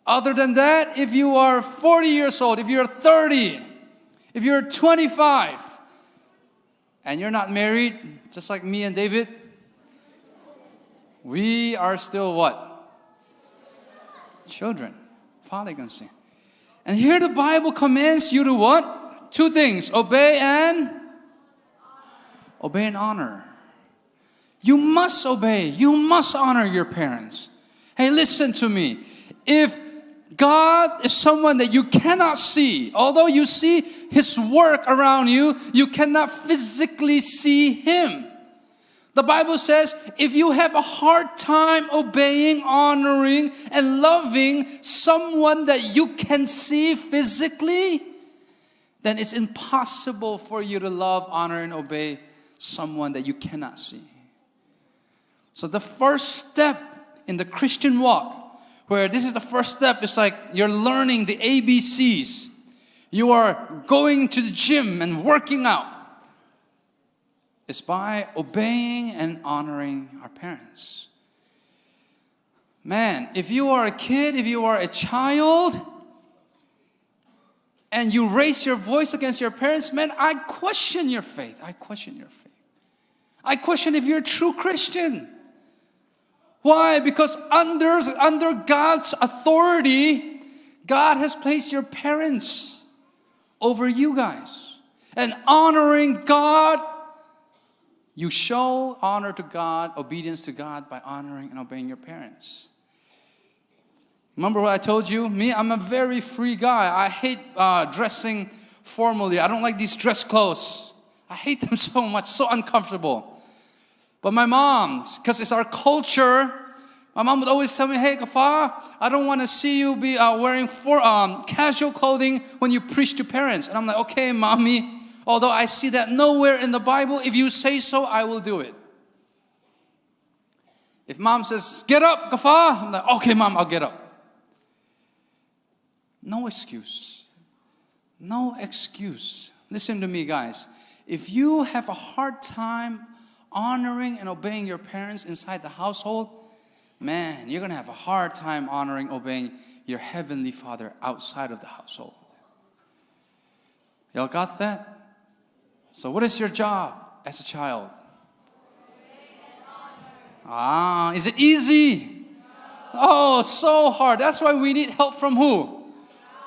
Other than that, if you are 40 years old, if you're 30, if you're 25, and you're not married, just like me and David, we are still what? Children. And here the Bible commands you to what? Two things, obey and honor. You must obey. You must honor your parents. Hey, listen to me. If God is someone that you cannot see, although you see His work around you, you cannot physically see Him. The Bible says, if you have a hard time obeying, honoring, and loving someone that you can see physically, then it's impossible for you to love, honor, and obey someone that you cannot see. So the first step in the Christian walk, where this is the first step, it's like you're learning the ABCs. You are going to the gym and working out. It's by obeying and honoring our parents. Man, if you are a kid, if you are a child, and you raise your voice against your parents, man, I question your faith. I question your faith. I question if you're a true Christian. Why? Because under God's authority, God has placed your parents over you guys. and honoring God. You show honor to God, obedience to God by honoring and obeying your parents. Remember what I told you? Me, I'm a very free guy. I hate dressing formally. I don't like these dress clothes. I hate them so much, so uncomfortable. But my mom, because it's our culture, my mom would always tell me, hey, Kafa, I don't want to see you be wearing casual clothing when you preach to parents. And I'm like, okay, mommy, although I see that nowhere in the Bible, if you say so, I will do it. If mom says, get up, Kafa, I'm like, okay, mom, I'll get up. No excuse. No excuse. Listen to me, guys. If you have a hard time honoring and obeying your parents inside the household, man, you're going to have a hard time honoring, obeying your heavenly Father outside of the household. Y'all got that? So what is your job as a child? Is it easy? Oh, so hard. That's why we need help from who?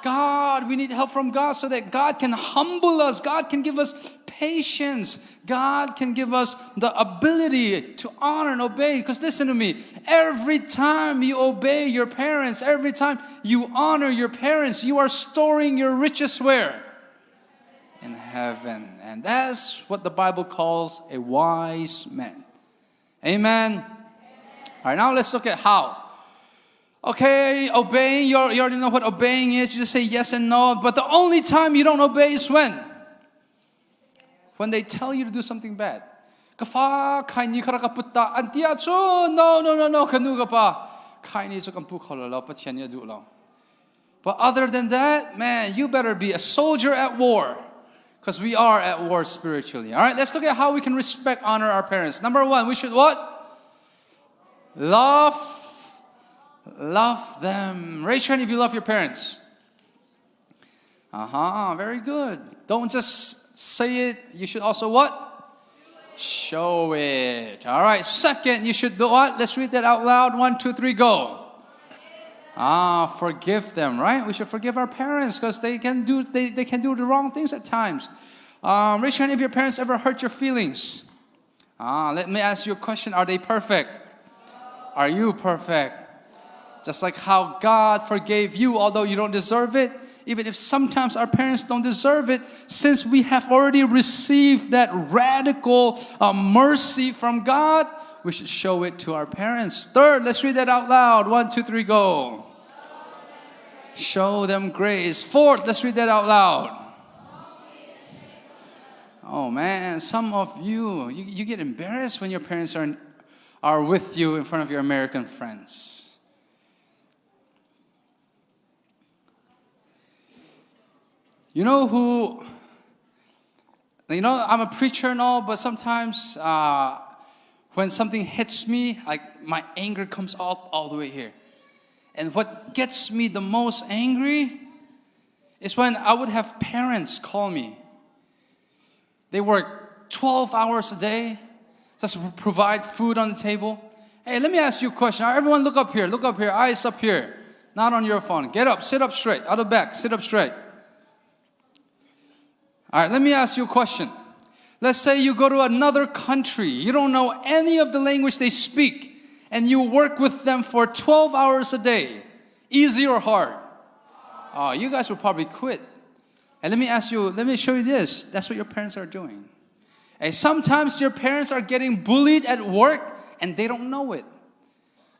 God. We need help from God so that God can humble us. God can give us patience. God can give us the ability to honor and obey. Because listen to me, every time you obey your parents, every time you honor your parents, you are storing your riches where? In heaven. And that's what the Bible calls a wise man. Amen? All right, now let's look at how. Okay, obeying, you already know what obeying is. You just say yes and no. But the only time you don't obey is when? When they tell you to do something bad. Kafa, kaini karakaputta, antia cho, no, kanuga pa. Kaini cho kampu kololo, patianya du lo. But other than that, man, you better be a soldier at war. Because we are at war spiritually. All right, let's look at how we can respect, honor our parents. Number one, we should what? Love them. Raise your hand if you love your parents. Very good. Don't just say it. You should also what? Show it. All right. Second, you should do what? Let's read that out loud. 1, 2, 3, go. Forgive them, right? We should forgive our parents because they can do the wrong things at times. Raise your hand if your parents ever hurt your feelings. Let me ask you a question. Are they perfect? Are you perfect? Just like how God forgave you, although you don't deserve it, even if sometimes our parents don't deserve it, since we have already received that radical mercy from God, we should show it to our parents. Third, let's read that out loud. 1, 2, 3, go. Show them grace. Fourth, let's read that out loud. Oh man, some of you get embarrassed when your parents are with you in front of your American friends. You know, I'm a preacher and all, but sometimes when something hits me, like my anger comes all the way here. And what gets me the most angry is when I would have parents call me. They work 12 hours a day just to provide food on the table. Hey, let me ask you a question. Everyone look up here, eyes up here. Not on your phone. Get up, sit up straight. Out of back, sit up straight. All right, let me ask you a question. Let's say you go to another country. You don't know any of the language they speak. And you work with them for 12 hours a day. Easy or hard? You guys will probably quit. And let me show you this. That's what your parents are doing. And sometimes your parents are getting bullied at work and they don't know it.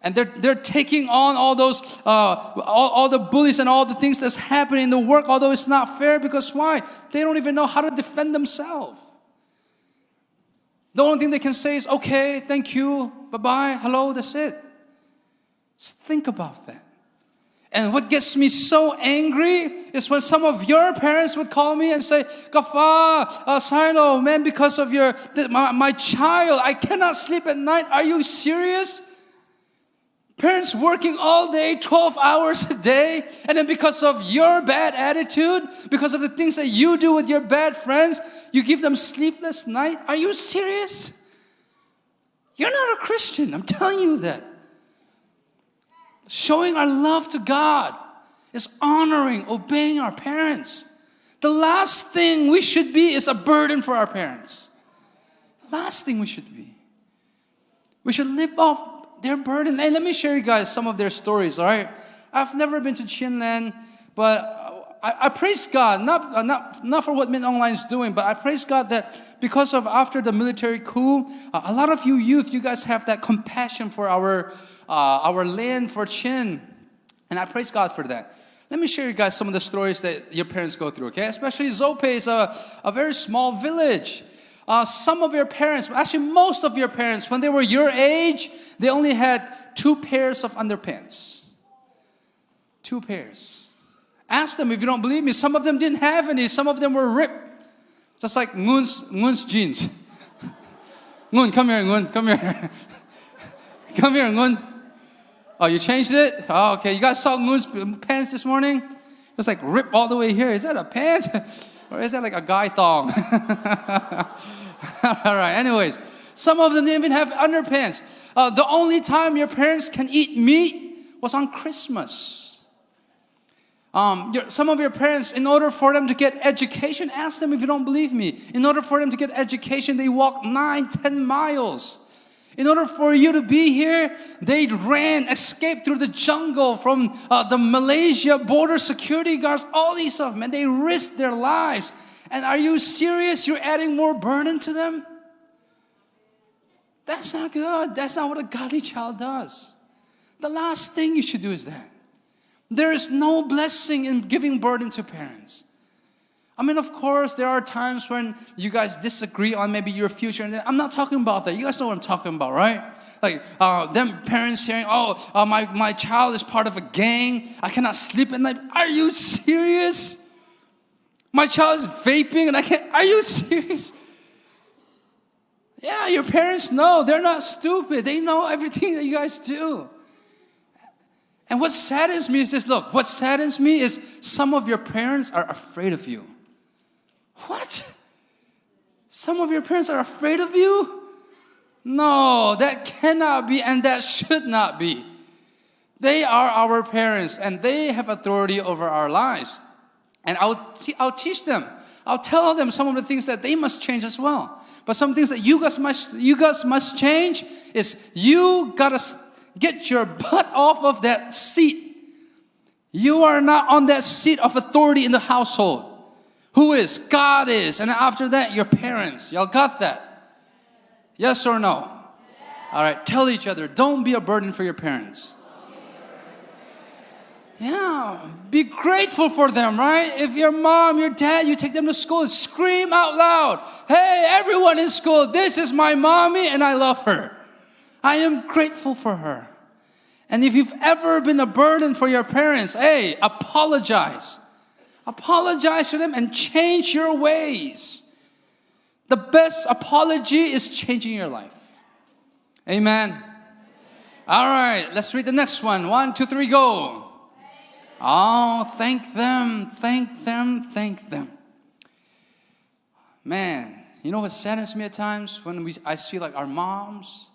And they're taking on all those, all the bullies and all the things that's happening in the work, although it's not fair, because why? They don't even know how to defend themselves. The only thing they can say is, okay, thank you, bye-bye, hello, that's it. Just think about that. And what gets me so angry is when some of your parents would call me and say, Kafa, Silo, man, because of my child, I cannot sleep at night. Are you serious? Parents working all day, 12 hours a day, and then because of your bad attitude, because of the things that you do with your bad friends, you give them sleepless night? Are you serious? You're not a Christian, I'm telling you that. Showing our love to God is honoring, obeying our parents. The last thing we should be is a burden for our parents. Last thing we should be. We should live off their burden. And let me share you guys some of their stories, all right? I've never been to Chinland, but I praise God, not for what Min Online is doing, but I praise God that because of after the military coup, a lot of you youth, you guys have that compassion for our land, for Chin. And I praise God for that. Let me share you guys some of the stories that your parents go through, okay? Especially Zope is a very small village. Some of your parents, actually most of your parents, when they were your age, they only had 2 pairs of underpants. 2 pairs. Ask them if you don't believe me. Some of them didn't have any. Some of them were ripped. Just like Ngun's jeans. Ngun, come here, Ngun, come here. Come here, Ngun. Oh, you changed it? Oh, okay. You guys saw Ngun's pants this morning? It was like ripped all the way here. Is that a pant? Or is that like a guy thong? All right, anyways. Some of them didn't even have underpants. The only time your parents can eat meat was on Christmas. Some of your parents, in order for them to get education, ask them if you don't believe me. In order for them to get education, they walked 9-10 miles. In order for you to be here, they ran, escaped through the jungle from the Malaysia border security guards, all these stuff, man. They risked their lives. And are you serious? You're adding more burden to them? That's not good. That's not what a godly child does. The last thing you should do is that. There is no blessing in giving burden to parents. I mean, of course, there are times when you guys disagree on maybe your future. And I'm not talking about that. You guys know what I'm talking about, right? Like, them parents hearing, my child is part of a gang. I cannot sleep at night. Are you serious? My child is vaping and I can't. Are you serious? Yeah, your parents know. They're not stupid. They know everything that you guys do. And what saddens me is this. Look, what saddens me is some of your parents are afraid of you. What? Some of your parents are afraid of you? No, that cannot be and that should not be. They are our parents and they have authority over our lives. And I'll teach them. I'll tell them some of the things that they must change as well. But some things that you guys must change is you gotta get your butt off of that seat. You are not on that seat of authority in the household. Who is? God is. And after that, your parents. Y'all got that? Yes or no? All right, tell each other, don't be a burden for your parents. Yeah, be grateful for them, right? If your mom, your dad, you take them to school and scream out loud, hey, everyone in school, this is my mommy and I love her. I am grateful for her. And if you've ever been a burden for your parents, hey, apologize. Apologize to them and change your ways. The best apology is changing your life. Amen. All right, let's read the next one. 1, 2, 3, go. Oh, thank them, thank them, thank them. Man, you know what saddens me at times? When I see like our moms,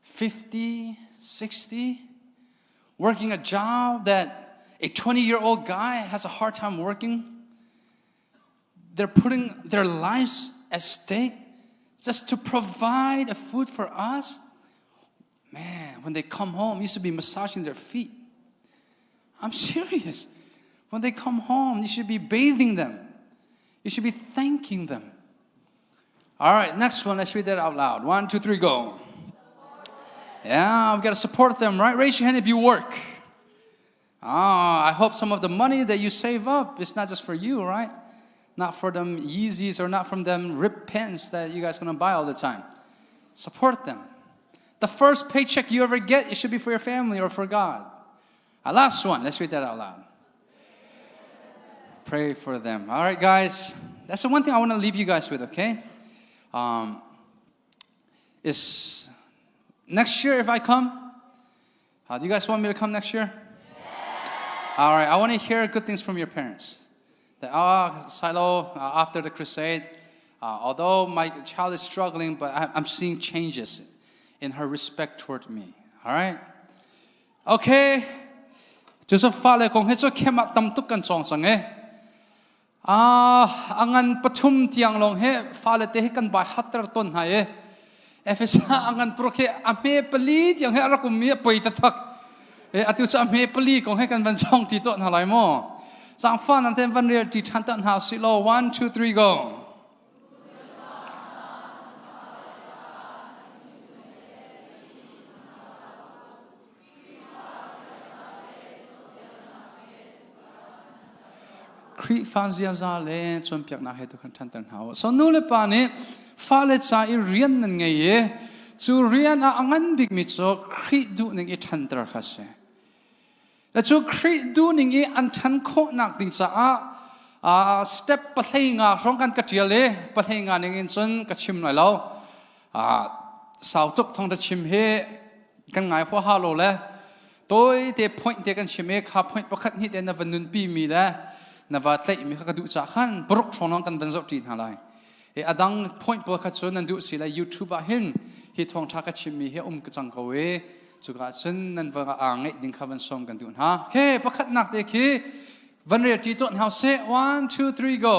50, 60, working a job that a 20-year-old guy has a hard time working. They're putting their lives at stake just to provide a food for us. Man, when they come home, used to be massaging their feet. I'm serious. When they come home, you should be bathing them. You should be thanking them. All right, next one. Let's read that out loud. 1, 2, 3, go. Yeah, we've got to support them, right? Raise your hand if you work. I hope some of the money that you save up is not just for you, right? Not for them Yeezys or not from them ripped pants that you guys are going to buy all the time. Support them. The first paycheck you ever get, it should be for your family or for God. Last one. Let's read that out loud. Pray for them. All right, guys. That's the one thing I want to leave you guys with, okay? Is next year if I come, do you guys want me to come next year? All right, I want to hear good things from your parents. That, Silo, after the crusade, although my child is struggling, but I'm seeing changes in her respect toward me. All right? Okay. Joseph Fale kung hecho kemat tam tukan song sange. angan pathum tiang long he falate he kan ba hatar ton ha e efesa angan proke ame pali tiang he arakum mi poi ta thak e atu sa ame pali kong he kan ban chong ti ton halai mo sang fan an ten van ria ti than tan ha si lo 1 2 3 goครีฟานเซียซาเลจนเปียกนักเหตุกันทันตันหาวสนุเลปานีฟ้าเลจ่าเรียนนั่นไงเย่จูเรียนอังันบิกมิโซครีดูนึงอีทันตระคัสเซและจูครีดูนึงอีอันทันโคนักดิ่งจ้าสเต็ปปัทยงาร้องกันกัดเจียเลปัทยงานึงอินจนกัดชิมหน่อยแล้วสาวตุกทองตะชิมเฮกันไงพวกฮาโลเลตัวเดพอยต์เดกันชิมเฮข้าพอยต์ประคัดนี่เดนวันนุนปีมีแล้วนวัดเล่มีข้าดูจากขันปลุกชนองกันเป็นสุดที่อะไรอดัง point ประคัดชนนั้นดูสิเลย YouTube เห็นที่ทองทักชิมมีเฮกจังเขาเวจุกชนนั้นว่าอ่างเงิดิ้งข้าวันส่งกันดูฮะโอเคประคัดนักเด็กที่วันเรียนที่ต้นเฮาเซ 1 2 3 go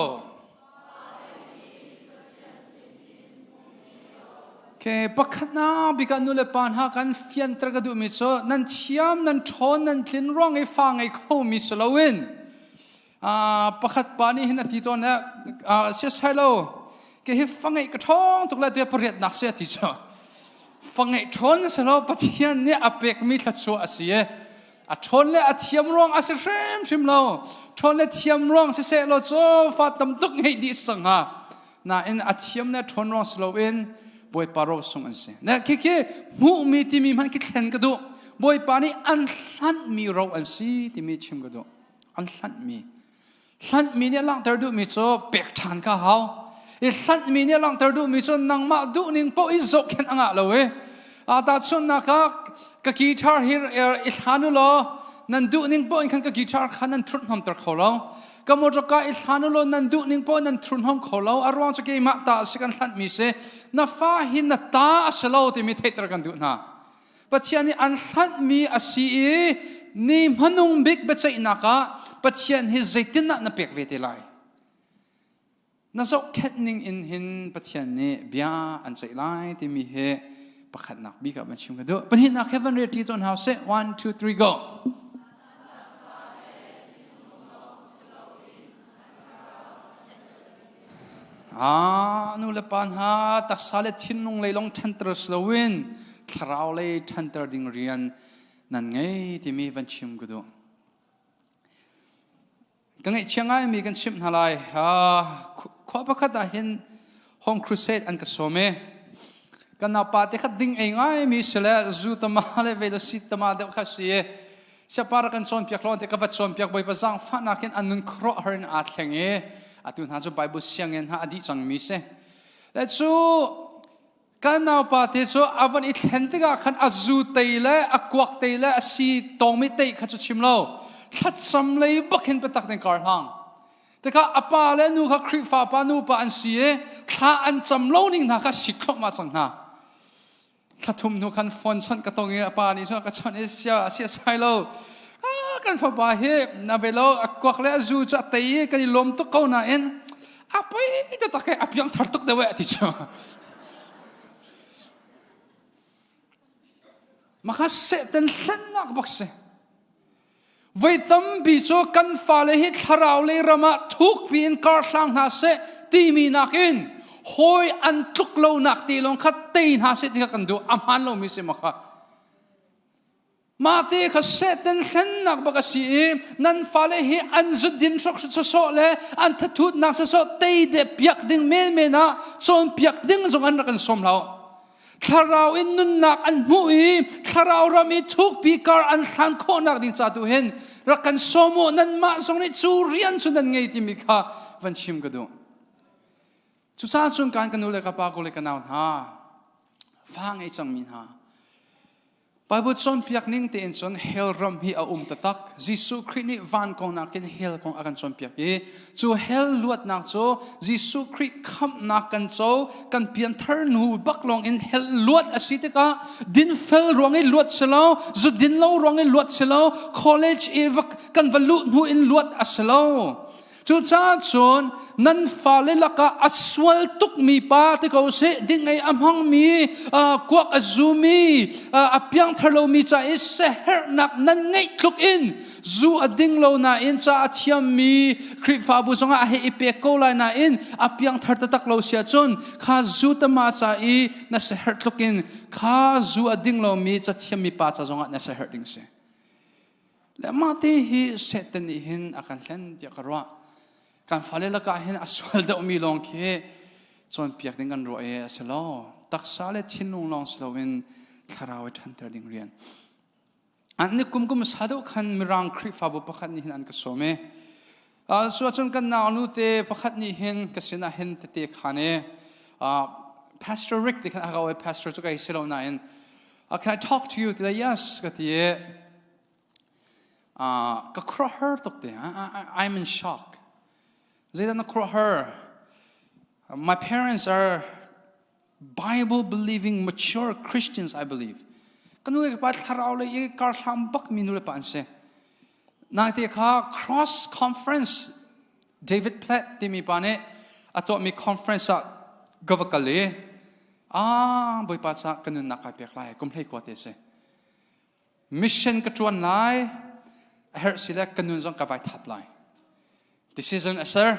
โอเคประคัดนักบิการนุเลปานหากันเฟียนตระกดูมิโซนั่นเทียมนั่นทอนนั่นทิ้งร่องไอ้ฟังไอ้เขามิโซลาวินประคัดปานี่เห็นที่ตอนนี้เสียใจแล้วแกเห็นฟังไอ้กระท้องตุกแล้วตัวประเดี๋ยวนักเสียที่จ้ะฟังไอ้ทอนเสร็จแล้วปะเทียนเนี่ยอเปกมีทัดชัวเสียทอนเลยเทียมร้องเสียชิมแล้วทอนเลยเทียมร้องเสียแล้วจ้าฟาดตำตุกให้ดีสังหาน่ะเอ็นเทียมเนี่ยทอนร้องสโลเวนบอยปาร์โรส่งอันเสียเนี่ยแค่มูมีที่มีมันคิดเห็นกระดูบอยปานี่อันสั้นมีเราอันสีที่มีชิมกระดูอันสั้นมีสันมีเนี่ยลังเตอร์ดูมิโซเปียกทานข้าวอีสันมีเนี่ยลังเตอร์ดูมิโซนังมาดูนิ่งพออิโซเข็นอ่างเลยตาชนนักกับกีตาร์ฮิร์อิสานุโลนันดูนิ่งพออินขันกับกีตาร์ขันนันทรุนหอมตะเขาแล้วกับมรดกอิสานุโลนันดูนิ่งพอนันทรุนหอมเขาแล้วอารวงจะเกี่ยมาตาสิกันสันมีเสนับฟ้าหินนัตตาอัสโลที่มีเทตระกันดูนะปัจจัยนี้อันสันมีอาศัยนี่มนุงบิ๊กปัจจัยนักปัจจัยนี้ใจตินนับเปียกเวทีไลนั่นจะแค่นิ่งอินหินปัจจัยนี้เบียอันใจไลที่มีเหตุประคัดนักบิ๊กกับมันชิมกันดูปัจจัยนักเฮฟเว่นเรียที่ต้นเฮาส์1 2 3 go นู่นละปัญหาตักสาเลทิ้งลงเลยลงทันตรสลวินคราวเลยทันตรดิ่งเรียนนั่นไงที่มีวันชิมกันดูกังไงเชียงไงมีกันชิมอะไรขอประคัดเห็นห้องครูเซดอันกษเมกันนับปาเตขัดดิ่งเองไงมีเสลจูตมาเลเวลสิตมาเด็กข้าศึกเสียปารักันชนเปียกล้อนเด็กกับชนเปียกใบประจังฟันนักเห็นอันนึงครอเฮินอาจแข่งอาตุนหาจูไบบุษเสียงเงินหาอดีตจังมีเสและจูกันนับปาเตจูอวันอิทเห็นติกาขันอาจูเตยเลอควักเตยเลอสีตองมิเตยขัดจูชิมโลทัดสำเลยบักเห็นเป็นตักในการห้างแต่ข้าอปาเลนูข้าคริฟ้าปานูปาอันเสียข้าอันจำโลนิ่งนะข้าสิครบมาจังนะข้าทุ่มนูขันฟอนชันกระตงเงอปานี่ชันกระชันเสียไซโลกันฟ้าปาเฮนาเวโลกวักเลจูจะเตยกันลมตุกเขาหน้าเอ็นไปจะตักให้อภิยังทัดตุกเดวะที่จ้ามาข้าเสพเป็นเส้นนักบักเสไว้ตั้มบิโจกันฟ้าเลยฮิตฮาราวเลยรามาทุกปีนการสร้างหาเสตีมีนักอินหอยอันทุกโลนักตีลงขัดตีนหาเสที่กันดูอามันโลมิเสมาค่ะมาตีข้าเสเป็นเส้นนักบักสีนั่นฟ้าเลยฮิอันจุดดินชกสุดโซเลยอันทัดทุดนักโซตีเด็บเปียกดึงเมนะจนเปียกดึงจงอันรักันสมเราข้าเราอินนุนนักอันมุยข้าเรารามีทุกปีการอันขันโคนักดิ่งจัตุเห็นรักกันสมุนันมาส่งในจูเรียนสุนันไงที่มีข้าวันชิมกันดูจุดสาจุนการกันดูเลยกับปากกูเลยกันเอาหาฟังไอ้จังมินหาไปบุตรชนเปียกนิ่งเตียนชนเฮลรำฮีอาตะตักจิสุคริสต์วันกองนักกันเฮลกองอากันชนเปียกจูเฮลลวดนักโจจิสุคริสต์คำนักกันโจกันเปลี่ยนเทิร์นหูบักลงอินเฮลลวดอาศิติกาดินเฟลรวงไอ้ลวดเสลาจุดดินเล่ารวงไอ้ลวดเสลาคอลเลจเอวักกันวัลุหูอินลวดอาเสลา chu cha chon nan fale laka aswal tuk mi pa te ko se ding ai amhang mi kwak azumi apyang tharlo mi cha is se her nak nan ngai tluk in zu ading lo na in cha athiam mi krip fa bu zonga he ipe ko lai na in apyang thar ta tak lo sia chon kha zu ta ma cha I na se her tluk in kha zu ading lo mi cha thiam mi pa cha zonga na se her ding se le ma te hi setan hin akan hlen ya karwa kan fale la ka hin aswal da mi long ke chon piak ding kan ro e aslo tak sale thinung long slowin kharawe than ter ding rian an ni kum sadu khan mirang khri fa bu pakhat ni hin an ka some so chon kan na nu te pakhat ni hin ka sina hin te khane Pastor Rick they can agawe pastor to kai silo na in can I talk to you today yes ka tie ka kro her tok te I'm in shock zaidan na kro her my parents are Bible believing mature Christians I believe kanu le pa tharau le ye kar tham bak minu le pan se na te kha cross conference David Platt ti mi pane ato mi conference gavakale boy pa sa kanun na ka pek lai komplei ko te se mission ka chuan lai her sila kanun jong ka vai thap lai decision sir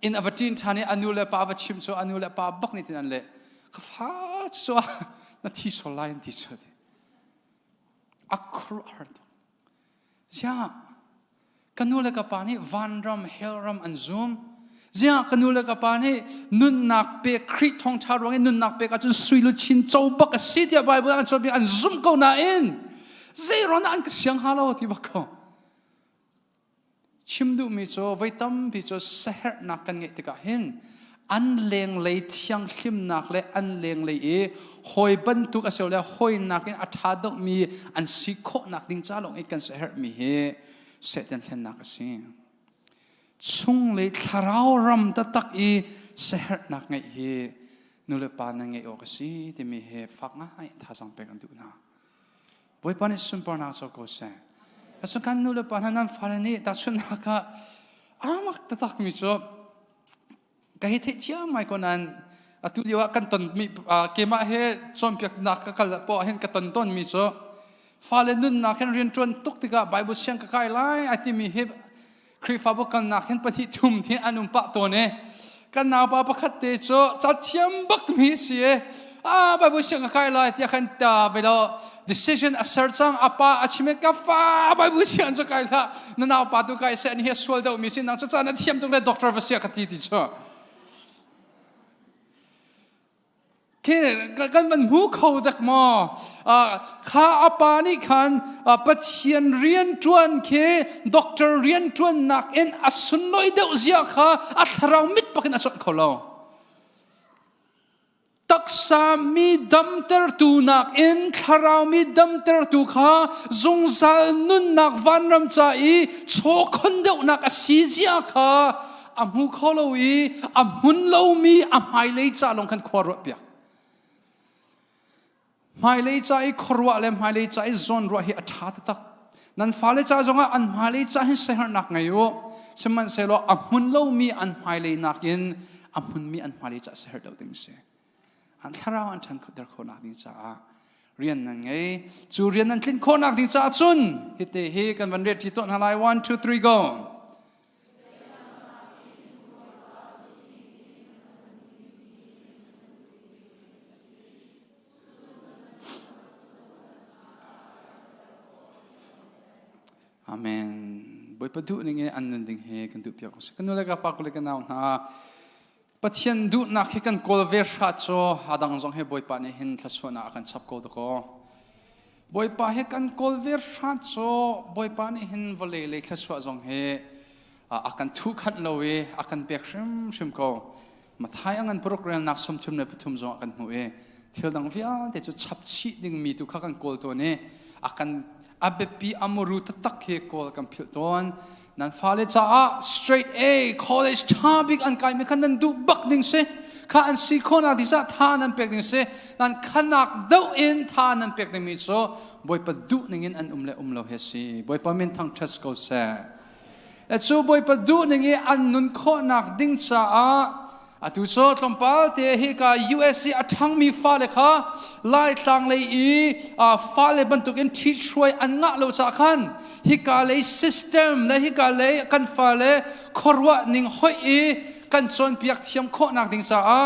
in avatin thani anule pa va chim so anule pa bak ni tin le ka fa so na thi so lai ti so de akro art ja kanule ka pani vanram helram an zoom ja kanule ka pani nun nak pe krit thong tharong nun nak pe ka chun suilu chin chau bak a sitia bible an chobi an zoom ko na in zero na an ka siang halo ti bak ko chimdu mi cho vaitam bi cho seher nak kan nge te ka hin an leng lei thiang hlim nak le an leng lei e hoi ban tu ka sele hoi nak in atha dok mi an si kho nak ding cha long e kan seher mi he seten hlen nak si chung le tharau ram ta tak I seher nak ngai he nule pa na ngai o ka si ti mi he fak nga ai tha sang pe kan du na boy pa ni sun pa na so ko se aso kan nule pa na nan farani ta sun na ka amak ta tak mi so kahit chia mai ko nan atu liwa kan ton mi kema he chom pyak na ka kal po hen ka ton ton mi so fale nun na khen rian tron tuk tika bible siang ka kai lai ati mi he khri fa bo kan na khen pathi thum thi anum pa to ne kan na pa pakhat te cho cha thiam bak mi si bible siang ka kai lai ti khan ta velo decision assert sang apa achime ka fa bible siang cho kai la na na pa tu kai se ni he swal da mi sin na cha na thiam tung le doctor va sia ka ti cho ke kan man mu khau dak mo kha apa ni khan pathian rian tuan ke doctor rian tuan nak en asunoi de uzia kha atharau mit pakin achot kholo taksa mi damter tu nak en tharau mi damter tu kha zungzal nun nak vanram cha I chokhon de nak asizia kha amu kholo I amun lo mi amai lei cha long kan khwaro pya mai lei cha I khorwa le mai lei cha I zon ro hi atha tak nan fa le cha zonga an mai lei cha hi seher nak ngayo seman selo amun lo mi an mai lei nak in amun mi an mai lei cha seher do ding se an tharaw an than khoder kho nak ding cha rian na ngai chu rian nan thlin kho nak ding cha chun hite he kan van re ti ton halai 1 2 3 go Amen. Boy pa du ninge an ding he kan du pia ko se kan le ka pa ko le kan na pathian du na he kan kol ver kha cho adang jong he boy pa ne hin thlasona kan chap ko do ko boy pa he kan kol ver kha cho boy pa ne hin vole le thlaswa jong he akan thu khat lowe akan pek shim ko mathai angan program nak som thum ne pathum jong akan hu e thil dang via te chu chap chi ding mi tu kha kan kol to ne akan abepi amuru tatak he kol kan phil ton nan fale cha straight A college topic an kai me kan nan du bak ding se kha an si khona di za tha nan pek ding se nan khanak do in tha nan pek ding mi so boy pa du ning in an umlo he si boy pa min thang thas ko se และชูบอยประดูนึงอันนุนข้อนักดิ้งจ้าอาตุโซตลมปาลเตฮิกา USC อัทั้งมีฟ้าเลยค่ะไล่ทางเลยฟ้าเลยบรรทุกอินที่ช่วยอันงะเราจากขันฮิกาเลย system และฮิกาเลยกันฟ้าเลยขรวะนิ่งห้อยกันส่วนเปียกเทียมข้อนักดิ้งจ้า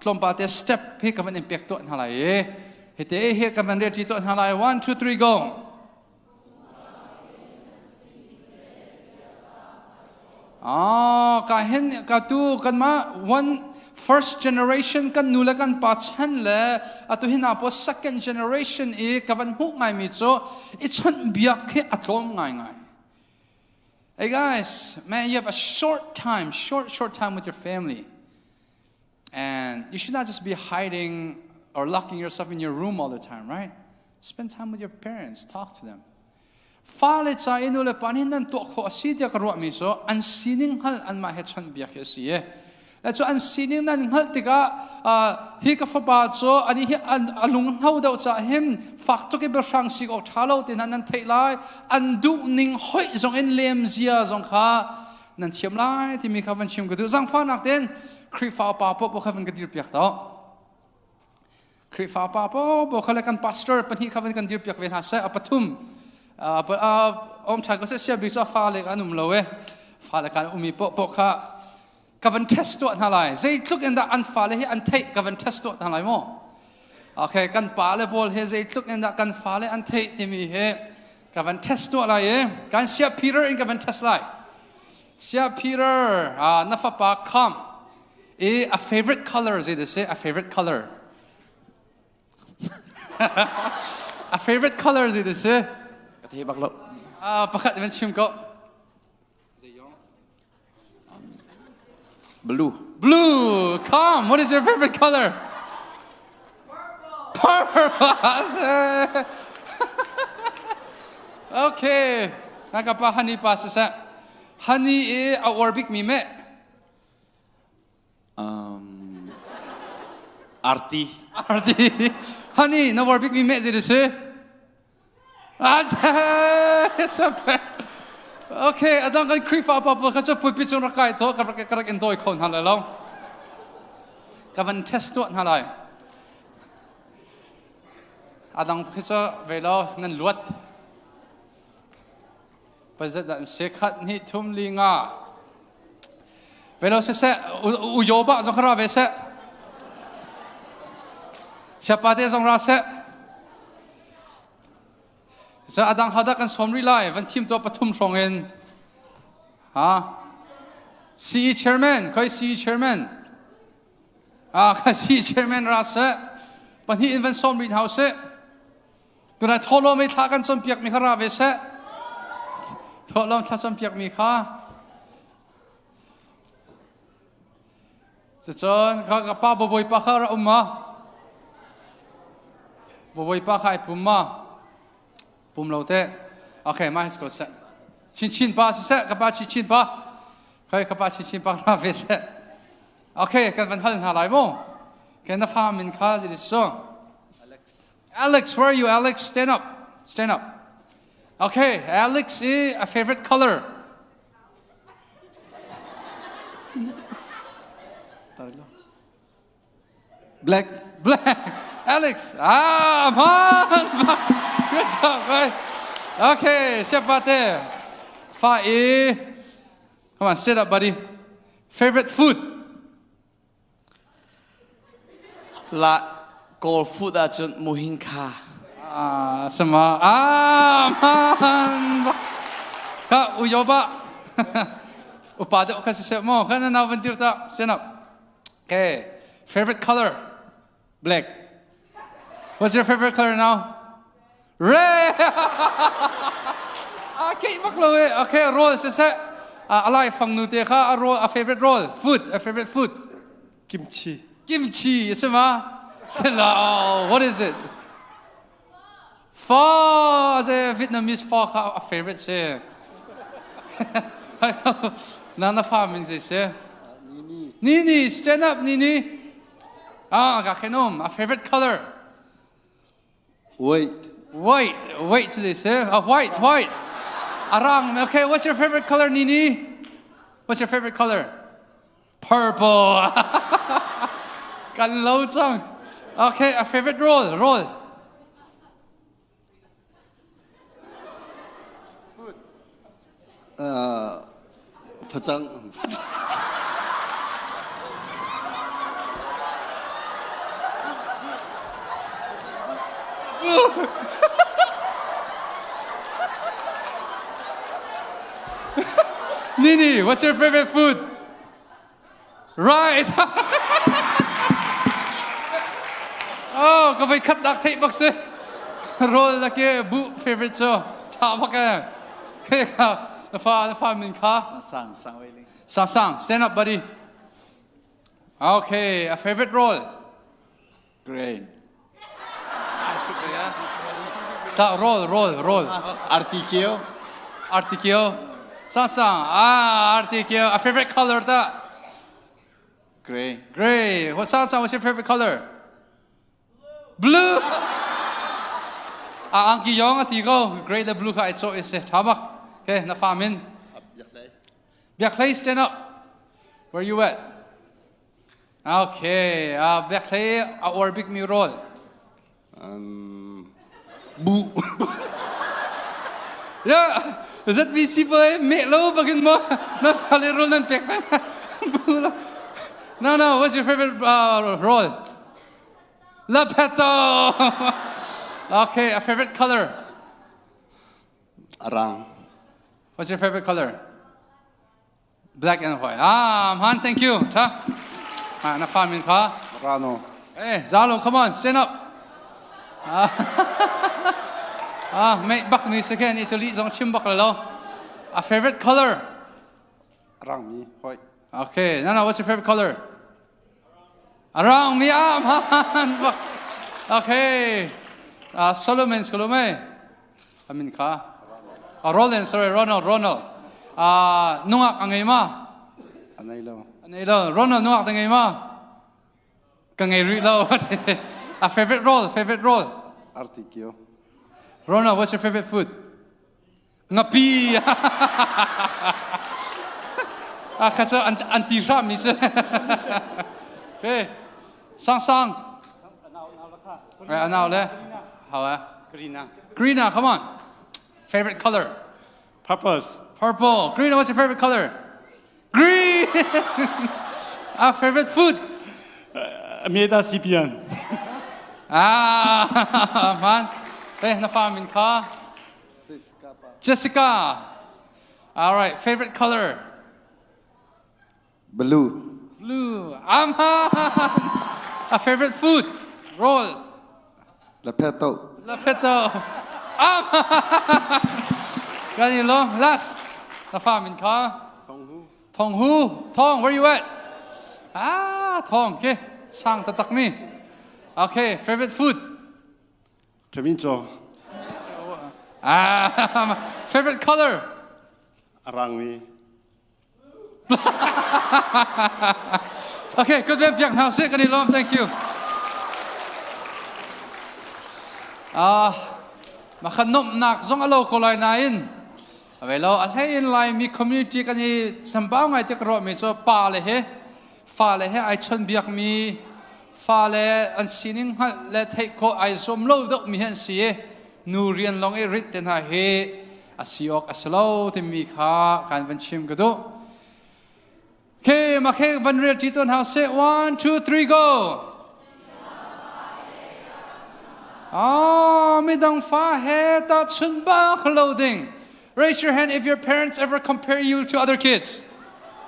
ตลมปาลเต step ฮิกามันอินเปียกตัวนั่นแหละฮิตฮิกามันเรียกที่ตัวนั่นแหละ 1 2 3 goก็เห็นก็ดูกันมา first generation กันนู่นละกันปัจจันเลยตัวเห็นอ่ะพอ second generationก็วันหุกไงมิโซฉันเบียกให้อัตลงไง Hey guys man you have a short time with your family and you should not just be hiding or locking yourself in your room all the time right spend time with your parents talk to themฟ้าเลยใจอินุเลปันหินนั่นตัวขอสีเดียกรัวมิโซอันซีนิงฮัลอันมาเฮชันเบียกเสียและจอันซีนิงนั่นฮัลติกาฮิกาฟบาโซอันนี้อันลุงเฮาเดาจะเห็นฝักตุกเบอร์ชังสิกออกทาโลตินันนั่นเทไลอันดุนิงห้อยจงเอ็นเลมเซียจงข้านั่นเทียมไลที่มีข้าวันชิมกระดูจังฟ้านักเด่นครีฟ้าป่าพบข้าวันกระดิบเปียกต่อครีฟ้าป่าพบข้าเลยกันพาสเตอร์ปัญหาข้าวันกันดิบเปียกเวทาเสอปทุมชายก็เสียบิสฟ้าเลยกันเลวฟ้าเลยกันมีปกค่ะกับวันเทสตัวนั่นแหละใจลุกอินดาอันฟ้าเลยอันเทกับวันเทสตัวนั่นแหละมั้งโอเคกันป่าเลยบอลเฮใจลุกอินดากันฟ้าเลยอันเทที่มีเฮกับวันเทสตัวอะไรกันเสียพีเตอร์อินกับวันเทสอะไรเสียพีเตอร์นับปากคำa favorite color is it say a favorite color a favorite color is it sayที่บักลบประกาศเป็นชิมก็ blue come what is your favorite color purple okay นักปะฮันนี่ปัสสะฮันนี่อวอร์บิกมีไหมarti ฮันนี่นวอร์บิกมีไหมสิเดชsuper okay อาดังกันครีฟ้าปั๊บเขาจะพูดพิจารณาใครตัวกระรักอินโดยคนฮัลโหลกับวันเทสตัวฮัลโหลอาดังเขาจะเวลาเงินลวดไปจะดันเสกขัดนี่ทุ่มลิงอ่ะเวลาเสะอุโยบะสงครามเวสะชาปาเตสงราเสะจะอาดังฮัดกันสมรีไลวันทีมตัวปฐุมส่งเงินCE chairman ใคร CE chairman ใคร CE chairman รัสปัญหาอินเวนสมรีเฮาส์ตัวนั้นทอลไม่ทักกันสมเปียกมีข้าราเวสทอลทักสมเปียกมีข้าจะจนข้ากับป้าบ่อยป้าข้าเรามาบ่อยป้าข้าปุ่มมาปุ่มเราเตะโอเคมาให้สกอตเซชินป้าเซกับป้าชินป้าใครกับป้าชินป้าเราเวสโอเคกันวันฮัลหาอะไรมั้งแค่นับฟามินข้าจะได้ส่ง Alex where are you Alex stand up okay Alex is a favorite color black Alex man good job right okay chef Pate Fa come on sit up buddy favorite food ละโกลฟูดอาจนมูฮินคา什么man ข้าอุยบะอุปาเดอคัสเซมอข้านาวันดิร์ตา stand up okay favorite color black what's your favorite color now red okay มักเลย okay roll เสะอะไรฟังนูเตะข้า roll a favorite roll a favorite food กิมชี kimchi ใช่ไหมใช่แล้ว what is it pho Vietnamese pho a favorite ใช่นั่นน่ะฟาร์มิงใช่นี่ stand up นี่กับขนม a favorite color Wait. white to this white Arang. Okay, what's your favorite color, Nini? What's your favorite color? Purple. Kan lo chang. Okay, a favorite roll. Roll. Pajang. Nini, what's your favorite food? Rice. Oh, có phải cắt đặc thị bác sĩ. Roll là cái bu favorite cho. Thả bác cái. Cái nó pha mình khá. Sang way ling. Sang, stand up, buddy. Okay, a favorite roll. Grain. Sa roll. Artichio. Artichio. Sang. Artichio. A favorite color ta. Gray. Gray. What's your favorite color? Blue. Ang kiyong at ikaw. Gray the blue ka. It's so is it. Hamak. Okay, na famin. Biaklay, stand up. Where you at? Okay. Biaklay, or big me roll. Bu. Yeah. ZBC po eh. May low bagin mo. Nafali roll ng pekpan. No. What's your favorite roll? Lapeto. Okay, a favorite color. Arang. What's your favorite color? Black and white. Han, thank you. Ta. Na-famin ka? Rano. Hey, Zalo, come on, stand up. Mate, back me second. It's a lead song chimbak lalo. A favorite color? Arang mi. White. Okay, no, what's your favorite color? Arang mi man. Okay. Solomon, Amin ka? Ronald. Nungak angay ma. Anaylo. Ronald, nungak angay ma. Kangay rilo. A favorite roll. Artichio. Ronald, what's your favorite food? Ngapi. Katso anti-ram is. Okay. Sang. Right, now le. How? Green, come on. Favorite color? Purple. Green, what's your favorite color? Green. Our favorite food? Man. Eh, na-famin ka? Jessica. All right, favorite color? Blue. A favorite food? Roll. Lapeto. Ganilo. Last. Na-famin ka? Tong, where you at? Tong. Okay. Sang tatak mi. Okay, favorite food? Tremincho. Favorite color? Arang mi. Okay, good man, Piang. Now, sit, Ganilo. Thank you. Makanop nak zong alo kolay nain. Avelo alhayin lai mi community kani sambao ngai tikro mi so fa le he ai chon biak mi fa le an sining ha le thei ko ai som lo dok mi han si nu rian long e rit ten ha he asiok aslo te mi kha kan van chim gado. Okay, makhe van real titon house 1 2 3 go. Midang fa he ta chun ba clothing. Raise your hand if your parents ever compare you to other kids.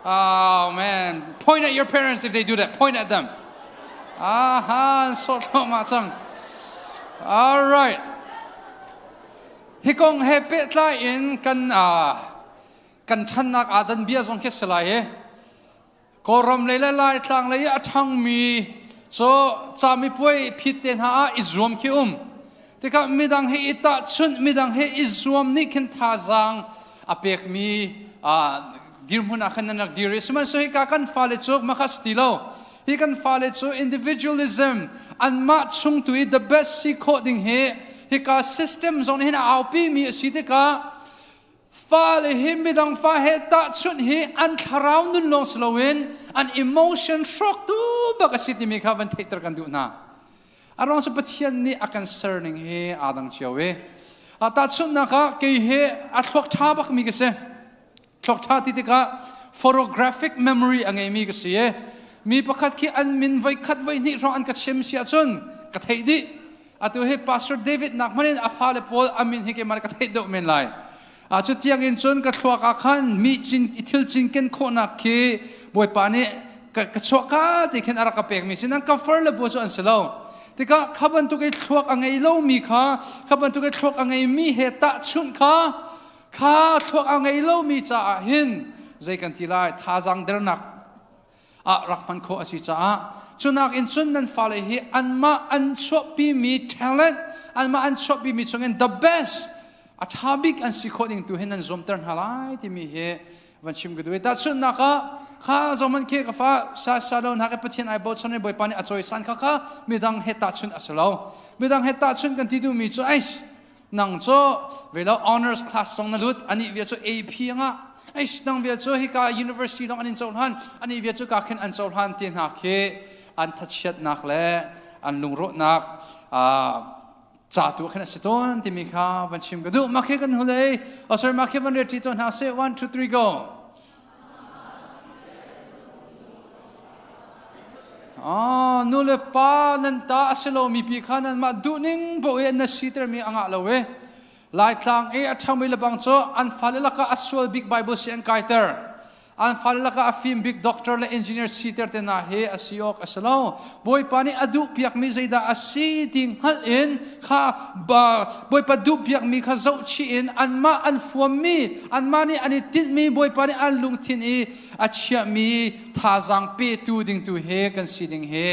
Oh man, point at your parents if they do that. Point at them. So macang. All right. Hikong hepet la in kan chanak adan bia zong keselai he. Koram lai tlang lai atang mi. So chami poi piten ha izrom ki Tika midang he ita chun midang he izrom ni ken thazang apek mi dirmuna khanak diris man so he ka kan fale chok makastilo. He can follow so individualism and matchung to it the best si coding he ka systems on hina aupi mi si tika fa le hi mi dang fa he ta chun hi an tharau nun long slowin an emotion shock tu ba ka siti mi kha van theater kan du na arong sa pathian ni a concerning he adang chiawe ta chun na ka ke he a thlok tha bak mi ka se thlok tha ti ka photographic memory angai mi ka se mi pakhat ki an min vai khat vai ni ro an ka chem sia chun ka thei di atu he pastor David nakmanin afale pol amin hi ke mar ka thei do men lai a chu tiang in chun ka thwa ka khan mi chin ithil chin ken kho na ke boy pa ni ka chwa ka ti khen ara ka pek mi sin an ka fer le bo so an selo tika khaban tu ke thwak angai lo mi kha khaban tu ke thwak angai mi he ta chun kha thwak angai lo mi cha hin zai kan ti lai tha jang der nak a rakman kho asi cha chunak in chun nan fale hi anma an chop pi mi talent anma an chop pi mi chungen the best a thabik an sikhoding tu hin an zom tern halai ti mi he van chim gdu ta chun na kha zoman ke ka fa sa don ha ka pathian ai bot chone boy pani a choi san kha midang heta chun asalo midang heta chun kan ti du mi chu ais nang cho velo honors class song na lut ani vi chu ap nga ais nang vi chu hi ka university dong anin chol han ani vi chu ka khen an chol han tin ha ke an thachet nak le an lungro nak cha tu khen seton ti mi kha van chim gdu ma khe kan hule asar ma khe van re ti ton ha say 1 2 3 go nule pa nan ta aselo mi pi khanan ma duning bo e na siter mi anga lowe lai tlang e athami labang cho an falelaka aswal big bible sian kaiter an falelaka afim big doctor le engineer siter te na he asiok aselo boy pani adu piak mi zaida asi ding hal in kha ba boy pa du piak mi kha zau chi in an ma an fuam mi an mani ani tit mi boy pani an lung thin e achia mi thazang pe tu ding tu he kan siding he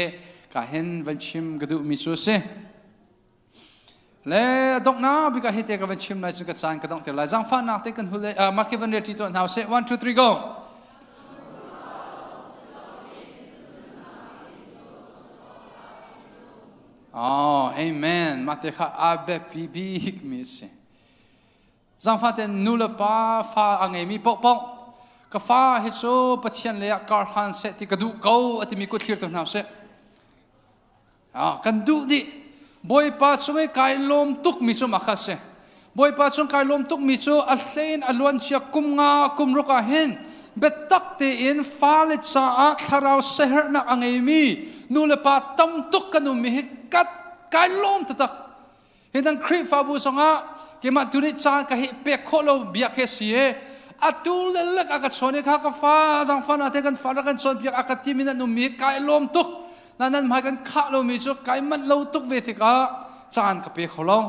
ka hen van chim gadu mi chu se le dok na bi ka hete ka van chim lai chu ka chan ka dong te lai jang fa na te kan hule ma ke van re ti to now say 1 2 3 go amen ma te kha abe pi bi mi se jang fa te nula pa fa angai mi pok pok ka fa he so pathian le kar han se ti ka du ko ati mi ko thlir to now se kan du di boy pa chungai kai lom tuk mi chu makha se boy pa chung kai lom tuk mi chu a hlein alwan chia kumnga kumruka hen betak te in fa le cha a tharau seher na angai mi nule pa tam tuk kanu mi kat kai lom tatak hedang kri fa bu songa ke ma tu ni cha ka he pe kholo bia khe sie atul lek aka chone kha ka fa jang fa na te kan fa kan chon bia aka ti min nu mi kai lom tuk nan ma kan kha lo mi chu kai man lo tuk ve thi ka chan ka pe kholo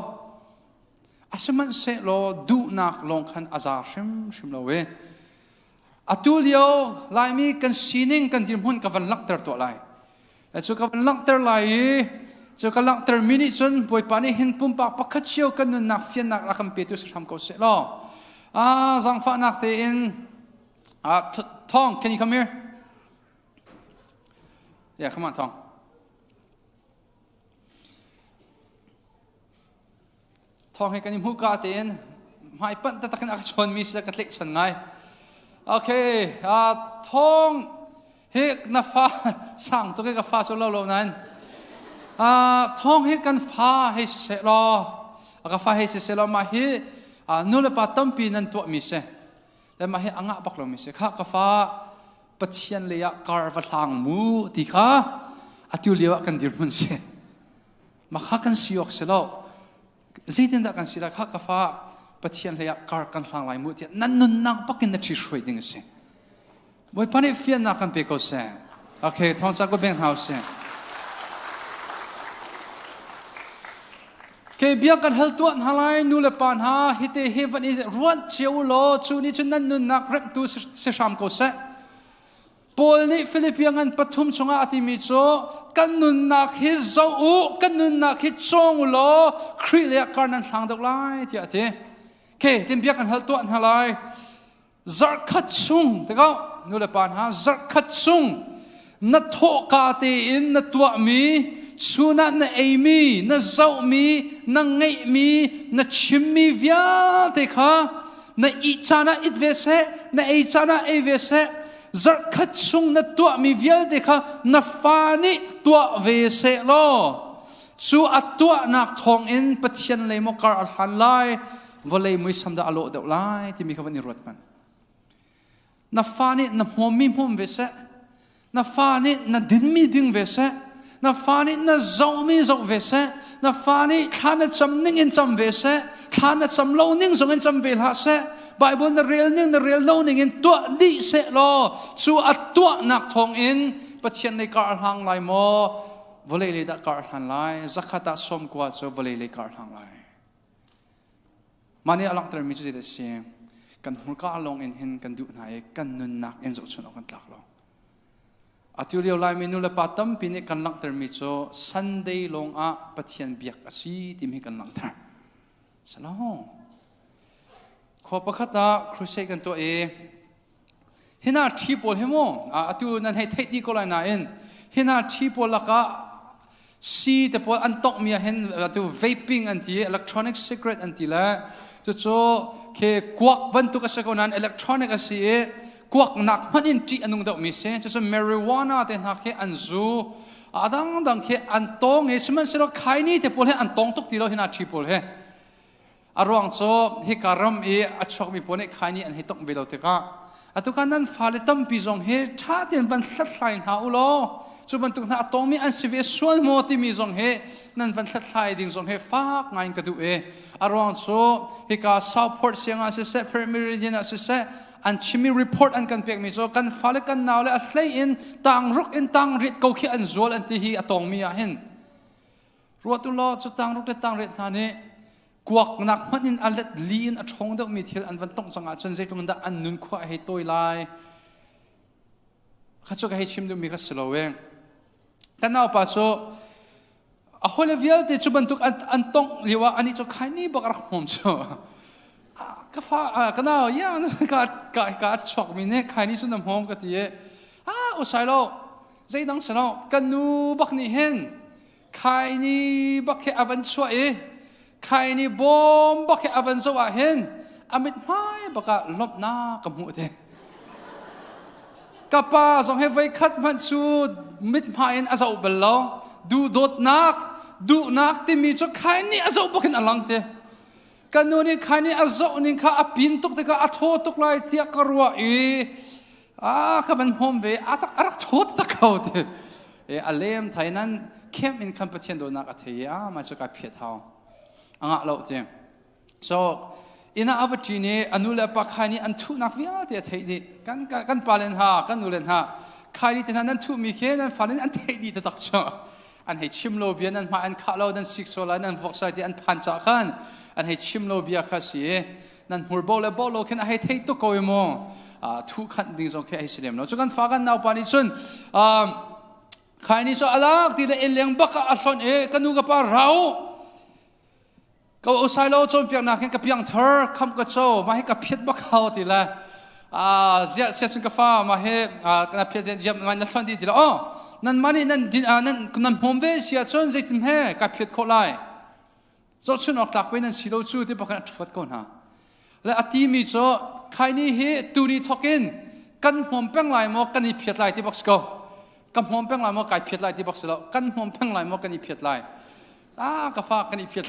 asman se lo du nak long khan azar shim lo we atul yo lai mi kan sining kan dim hun ka van lak ter to lai chu ka van lak ter lai chu ka lak ter mini chun boy pani hin pum pa pakhat chiu kan nu na fian nak rakam pe tu sam ko se lo zang fa nak te in Tong, can you come here? Yeah, come on, Tong. Tong, hey, can you move ka te in? Mai pan ta takin akachon mi sila katlik chan ngai. Okay, Tong, hey, na fa sang to ke ka fa so lo nan. Tong hey kan fa hey se lo. Ka fa hey se lo ma hi nula pa tampi nan to mi se. Le ma hi anga bak lo mi se kha ka fa pathian le ya kar va thang mu ti kha atiu lewa kan dir mun se. Ma kha kan siok se lo. Zaitin da kan sila kha ka fa pathian le ya kar kan thang lai mu ti nan nun nak pakin na chi shwai ding se. Boy pani fian na kan pe ko se. Okay, thong sa ko ben house se. Ke bia kan hal tuan halai nu le pan ha hite heaven is ruat chiu lo chu ni chun nan nun nak rep tu se sham ko se pol ni philippian pathum chunga ati mi cho kan nun nak hi zo u kan nun nak hi chong lo khri le karnan thang dok lai ti ati ke tim bia kan hal tuan halai zar khat chung te ga nu le pan ha zar khat chung na tho ka te in na tua mi suna na amy na zau mi na ngai mi na chimmi via te kha na i chana it ve se na ei chana ei ve se zar khat sung na tua mi vial de kha na fani tua ve se lo chu atua nak thong in pathian le mo kar al han lai volei mui samda alo de lai ti mi khavani rot man na fani na momi mom ve se na fani na din mi ding ve se na fani na zau mi zau ve se na fani khana cham ning in cham ve se khana cham lo ning zong in cham ve ha se Bible na real ning na real lo ning in tua di se lo chu atua nak thong in pathian le kar hang lai mo volei le da kar han lai zakata som kwa chu volei le kar hang lai mani alang ter mi chu de se kan hur ka long in hin kan du na e kan nun nak en zo chun kan tlak lo atuliau lai menu le patam pini kan lang ter mi chu Sunday long a pathian biak asi ti mi kan lang ter salong kho pakhata crusade kan to e hina thi pol hemo atu nan hai thei di ko lai na en hina thi pol laka si te pol an tok mi hen atu vaping anti electronic cigarette anti la chu ke kwak ban tu ka sakonan electronic asi e kwak nak manin ti anung dau mi se chu marijuana te na ke anzu adang ke antong e siman sero khaini te pol he antong tok ti lo hina thi pol he arwang cho hi karam e achok mi pone khaini an hitok velo te ka atukan nan faletam pi jong he tha ten ban thlat thlain ha ulo chu ban tuk na atomi an sive sual mo ti mi jong he nan ban thlat thlai ding jong he fak ngain ka du e arwang cho hi ka southport sianga se meridian se an chimi report an kan pek mi cho kan fale kan naw le a thlei in tang ruk in tang rit ko khi an zol an ti hi atong mi a hen ruatu lo chu tang ruk te tang rit thani kwak nak manin alet lin a thong deuh mi thil an van tong changa chun zaitung da an nun khwa he toi lai khachu ka he chim du mi ka slowe kanaw pa so a hole vial te chu bantuk an tong liwa ani chu khaini bakar hom cho ka fa kanaw ya ka chok mi ne khaini chu nam hom ka ti e usai lo zaidang salo kanu bak ni hen khaini bak he avan chwa e khaini bom bakhe avan zo a hen amit mai baka lop na kamu te kapa zong he vai khat man chu mit main azau bello du nak ti mi chu khaini azau bakin alang te kanuni khaini azau ni kha apin tok te ka atho tok lai tia karwa e ka ban hom ve atak arak thot ta kau te e alem thainan kem in competition do nak atheya ma chu ka phet hao anga lo te so ina avachini anula pa khani an thu nak via te thei ni kan palen ha kan nulen ha khani te nan thu mi khe nan falin an thei ni ta tak cha an hei chim lo bian an ma an kha lo dan sik so la nan vok sai te an phan cha khan an hei chim lo bia kha si nan hur bo lo khen a hei thei to ko mo thu khan ding zo khe ai silem lo chu kan fa kan naw pa ni chun khani so alak ti le eleng baka ason e kanu ka pa rauก็อุสัยเราจนเพียงนักกับเพียงเธอคำก็โจมาให้กับเพียรบักเขาทีละเสียสุนกฟ้ามาให้กับเพียรเยี่ยมมันนั่นส่วนดีทีละนั่นมันนี่นั่นผมเวเสียจนใจถึงให้กับเพียรโคไลโจชุนออกจากไปนั่นสิเราชูที่บักนั้นชุดก่อนฮะและอธิมีโจใครนี่เฮตูนี่ทอกินกันผมแป้งลายมอกันนี่เพียรลายที่บักสกอกันผมแป้งลายมอไก่เพียรลายที่บักสละกันผมแป้งลายมอกันนี่เพียรลายกฟ้ากันอีเพียร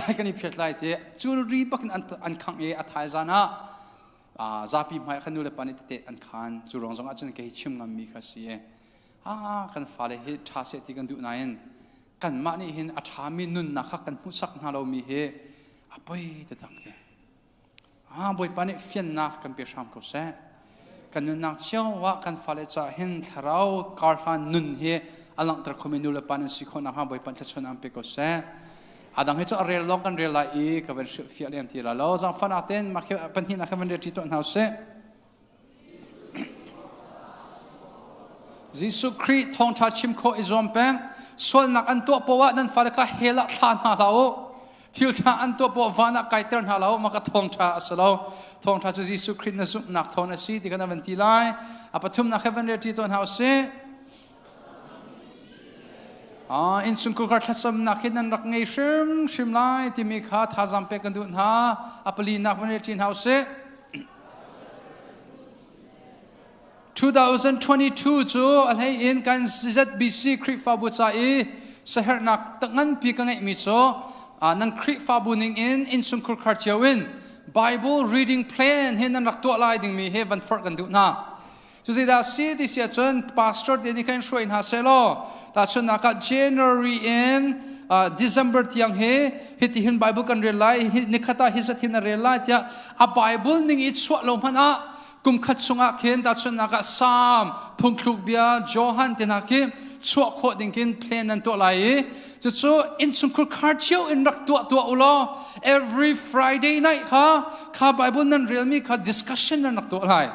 ไล่เตะจูรีบักอันขังเออัฐายจานะซาปีไม่ขันูเลปานิเตะอันขันจูรองจงอาจจะเกี่ยชิมงามีข้าเสียกันฟ้าเลยเฮท่าเสติกันดูนายนกันมานี่เห็นอัฐามีนุนนักกันมุสักนาเรามีเฮไปจะตักเตะบ่อยปานิเฟียนนักกันเปียชามก็เสกันนุนนักเชี่ยวว่ากันฟ้าเลยจะเห็นทาราวการหันนุนเฮอลังตระคมินูเลปานิสิคนนักบ่อยปันจะชวนอันเปก็เสadang hecho real long kan real lai ka ver fial em ti la lo zang fan aten ma ke pan hin a khavan de ti to na se jisu kri thong tha chim kho izom peng sol nak an to powa nan fa ka hela than ha lao thil tha an to po vana kai tern ha lao ma ka thong tha asalo thong tha jisu kri na zum nak thon na si ti kana van ti lai apathum na khavan de ti to na se in sungkul kar thasam nakhin nan rak ngei shim lai ti mi kha thazam pe kan du na apali nak van tin house 2022 chu alhei in kan ZBC Kri Fabu cha I Sahar nak tangan pi ka ngai mi cho nang Kri Fabu ning in sung kur khar chiawin Bible reading plan hin nan rak to lai ding mi heaven for kan du na chu si da si this ya chun pastor de ni kan shoi in ha selo ta chun naka January in December tiang he hiti hin Bible kan relai ni khata hisat hin relai tia a Bible ning it swat lo mana kum khat sunga khen ta chun naka Psalm phungkluk bia Johan tenaki chua kho ding kin plan an to lai chu in sung kur khar chiu in rak to ulo every Friday night kha Bible nan real mi kha discussion nan rak to lai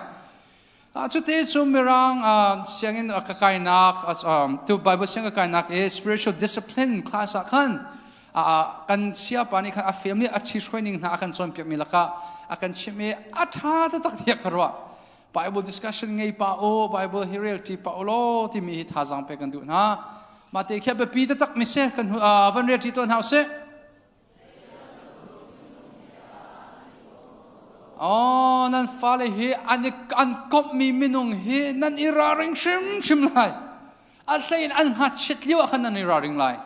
chu te chu mirang siangin ka kainak to Bible siang ka kainak is spiritual discipline class kan kan sia pani kha family achi training na kan chon pya milaka akan chime atha ta tak thia karwa Bible discussion ngei pa o Bible reality pa lo ti mi thazang pe kan du na ma te kha be pi ta tak mi se kan van re ti ton house nan fale hi an kop mi minung hi nan iraring shim lai al sain an hat chit liwa kan nan iraring lai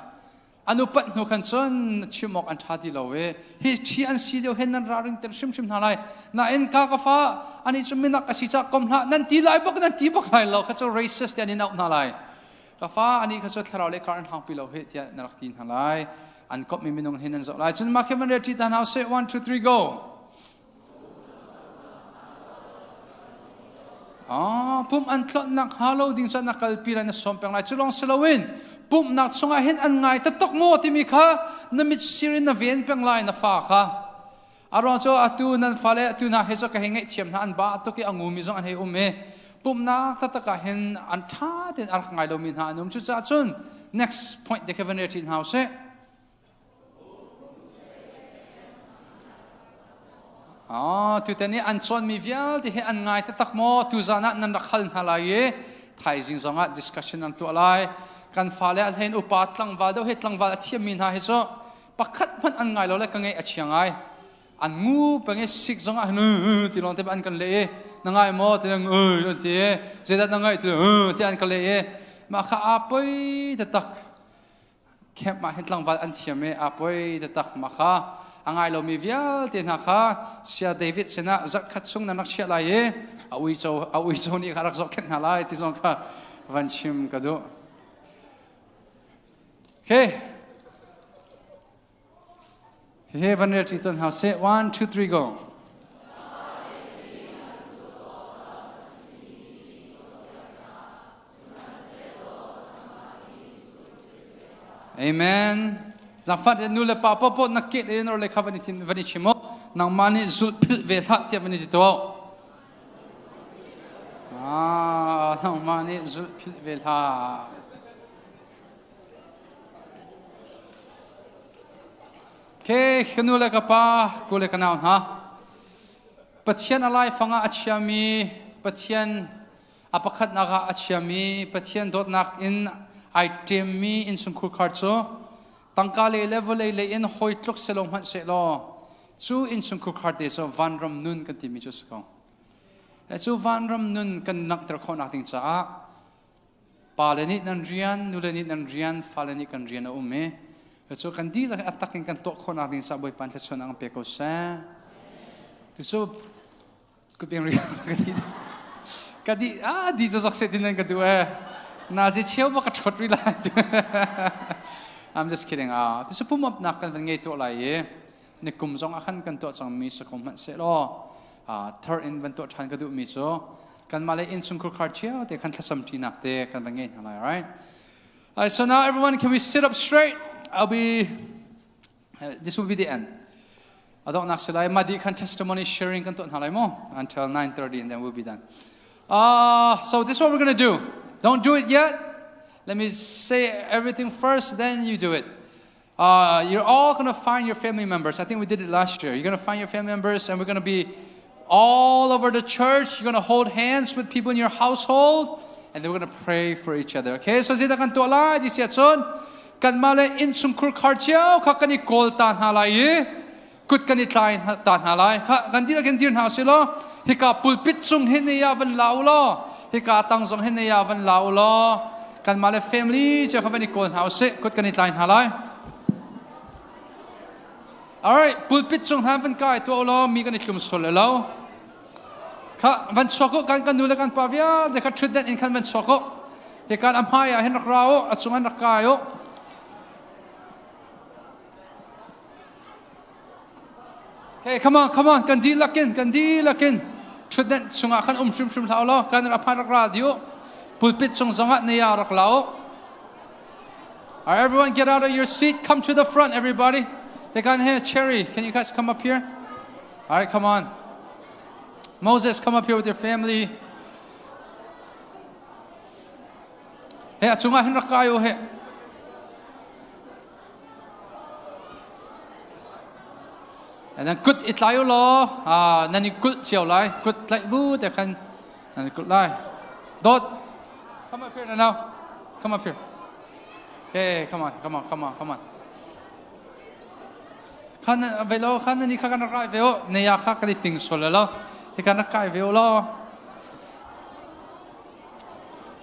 anu pat no kan chon chimok an thati lowe hi chi an si lo hen nan raring ter shim na lai na en ka fa ani chumina ka si cha kom na nan ti lai bok nan ti bok lai lo ka cho racist ani na na lai ka fa ani ka cho tharau le kar an hang pi lo he tia narak tin na lai an kop mi minung hen nan zo lai chun ma kheman re ti tan how say 1 2 3 go pum an tlot nak halo ding sa nakalpira na sompeng lai chulong silawin pum nak sunga hen an ngai ta tok mo ti mi kha namit sirin na ven peng lai na fa kha aro cho atu nan fale atu na he so ka hengai chiam na an ba to ki angumi zong an he ume pum na ta ka hen an tha den ar ngai lo min ha num chu cha chun next point the covenant in house tu tani an chon mi vial ti he an ngai ta tak mo tu zana nan rakhal halai thai jing zonga discussion an to lai kan fale al hen upat tlang wal do hetlang wal thiam min ha he so pakhat man an ngai lo le ka ngai achiangai an ngu pange sik zonga nu ti lon te ban kan le nangai mo te nang ti zeda nangai ti an kan le ma kha apoi ta tak khep ma hetlang wal an thiam me apoi ta tak ma kha angai lo mi vial te na kha sia David sena zak khat sung nanak sia lai awi cho ni kharak zok khet na lai ti zong kha van chim ka do okay he van re ti ton how say 1 2 3 go amen zafat nu le pa po nakit le no le khavani tin vani chimo nang mani zut phil ve tha ti vani ti to nang mani zut phil ve tha ke khnu le ka pa ko le kana ha pathian alai fanga achiami pathian apakhat naga achiami pathian dot nak in item mi in sungkur kharcho tangka level le in hoitlok selong han se lo chu in sungkur kharte so vanram nun kan ti mi chu sko chu vanram nun kan nak ter khona ting cha paleni nan rian nuleni nan rian faleni kan rian umme chu kan di la attacking kan to khona ting sa boy pan sa sonang pe ko sa tu so ku peng rian kadi di zo sak se tin kan du na ji cheu ba ka thot ri la I'm just kidding. This is pum up nak kan ngay to lai ni kum zong akan kan to chang mi sa kum man se lo third in ban to than ka du mi so kan malay in sung kur khar chia te kan thasam ti nak te kan ngay halai right. So now everyone, can we sit up straight? This will be the end. Adok nak silai madi kan testimony sharing kan to halai mo until 9:30 and then we'll be done. So this is what we're going to do. Don't do it yet. Let me say everything first, then you do it. You're all going to find your family members. I think we did it last year. You're going to find your family members, and we're going to be all over the church. You're going to hold hands with people in your household, and then we're going to pray for each other. Okay? So zita kan tola di siya chon kan male in sungkur kharchiao kha kani kol tan halai kut kani tlain tan halai kan di kan dir ha silo hika pulpit chung henia van laulo hi ka tang zong hen ya van lao lo kan ma le family che khavani kon house kut kan it line halai all right pulpit chung han van kai to lo mi kan itlum sol lo kha van soko kan nula kan pavia de ka thuden in kan van soko he kan am haya hen rao achungan rakayo okay come on kan di lakin thuden sunga kan shrim thao lo kan ra phan radio pulpit chung zonga ne ya rak lao all right, everyone get out of your seat come to the front everybody they can hear Cherry can you guys come up here all right come on Moses come up here with your family hey achunga hin rakayo he and then good it lai lo nani good chiao lai good like bu they can nani good lai dot come up here now come up here okay come on kan velo kan ni ka kan rai veo ne ya kha ka ting sol lo he kan kai veo lo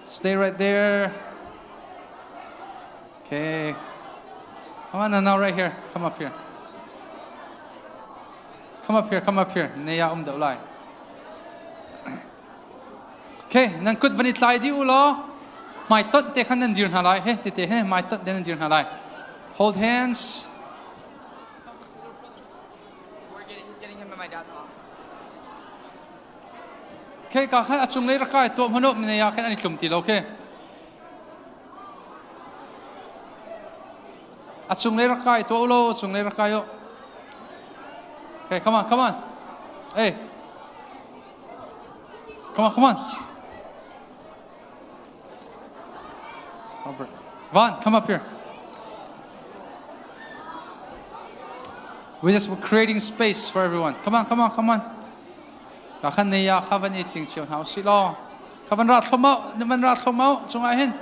stay right there okay come on now right here come up here ne ya do lai okay nan kut vanit lai di u lo mai tot te khan nan dir halai he te he mai tot den dir halai hold hands he's getting him in my dad's office. okay ka kha achung le rakai to mano ne ya khan ani tlum ti lo okay achung le rakai to lo chung le rakai yo okay come on hey come on Robert Vaughn come up here we're just creating space for everyone come on ka khan ne ya khavan eating chion house si lo khavan rat khomau chung ai hen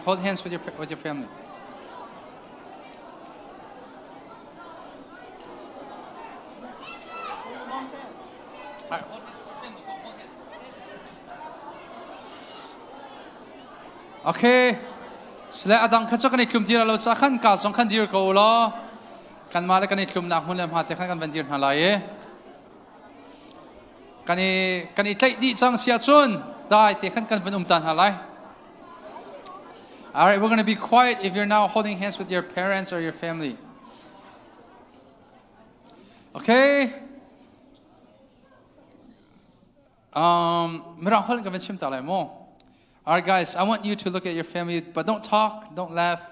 hold hands with your family. All right, hold hands with your family. Hold hands. Okay. Sila adang khatso kan itlum dira lo cha khan ka song khan dir ko lo. Kan mala kan itlum na hun lam ha te khan kan van dir na lai e. Kan itlai di chang sia chun dai te khan kan van tan halai. All right, we're going to be quiet if you're now holding hands with your parents or your family. Okay? All right, guys, I want you to look at your family, but don't talk, don't laugh.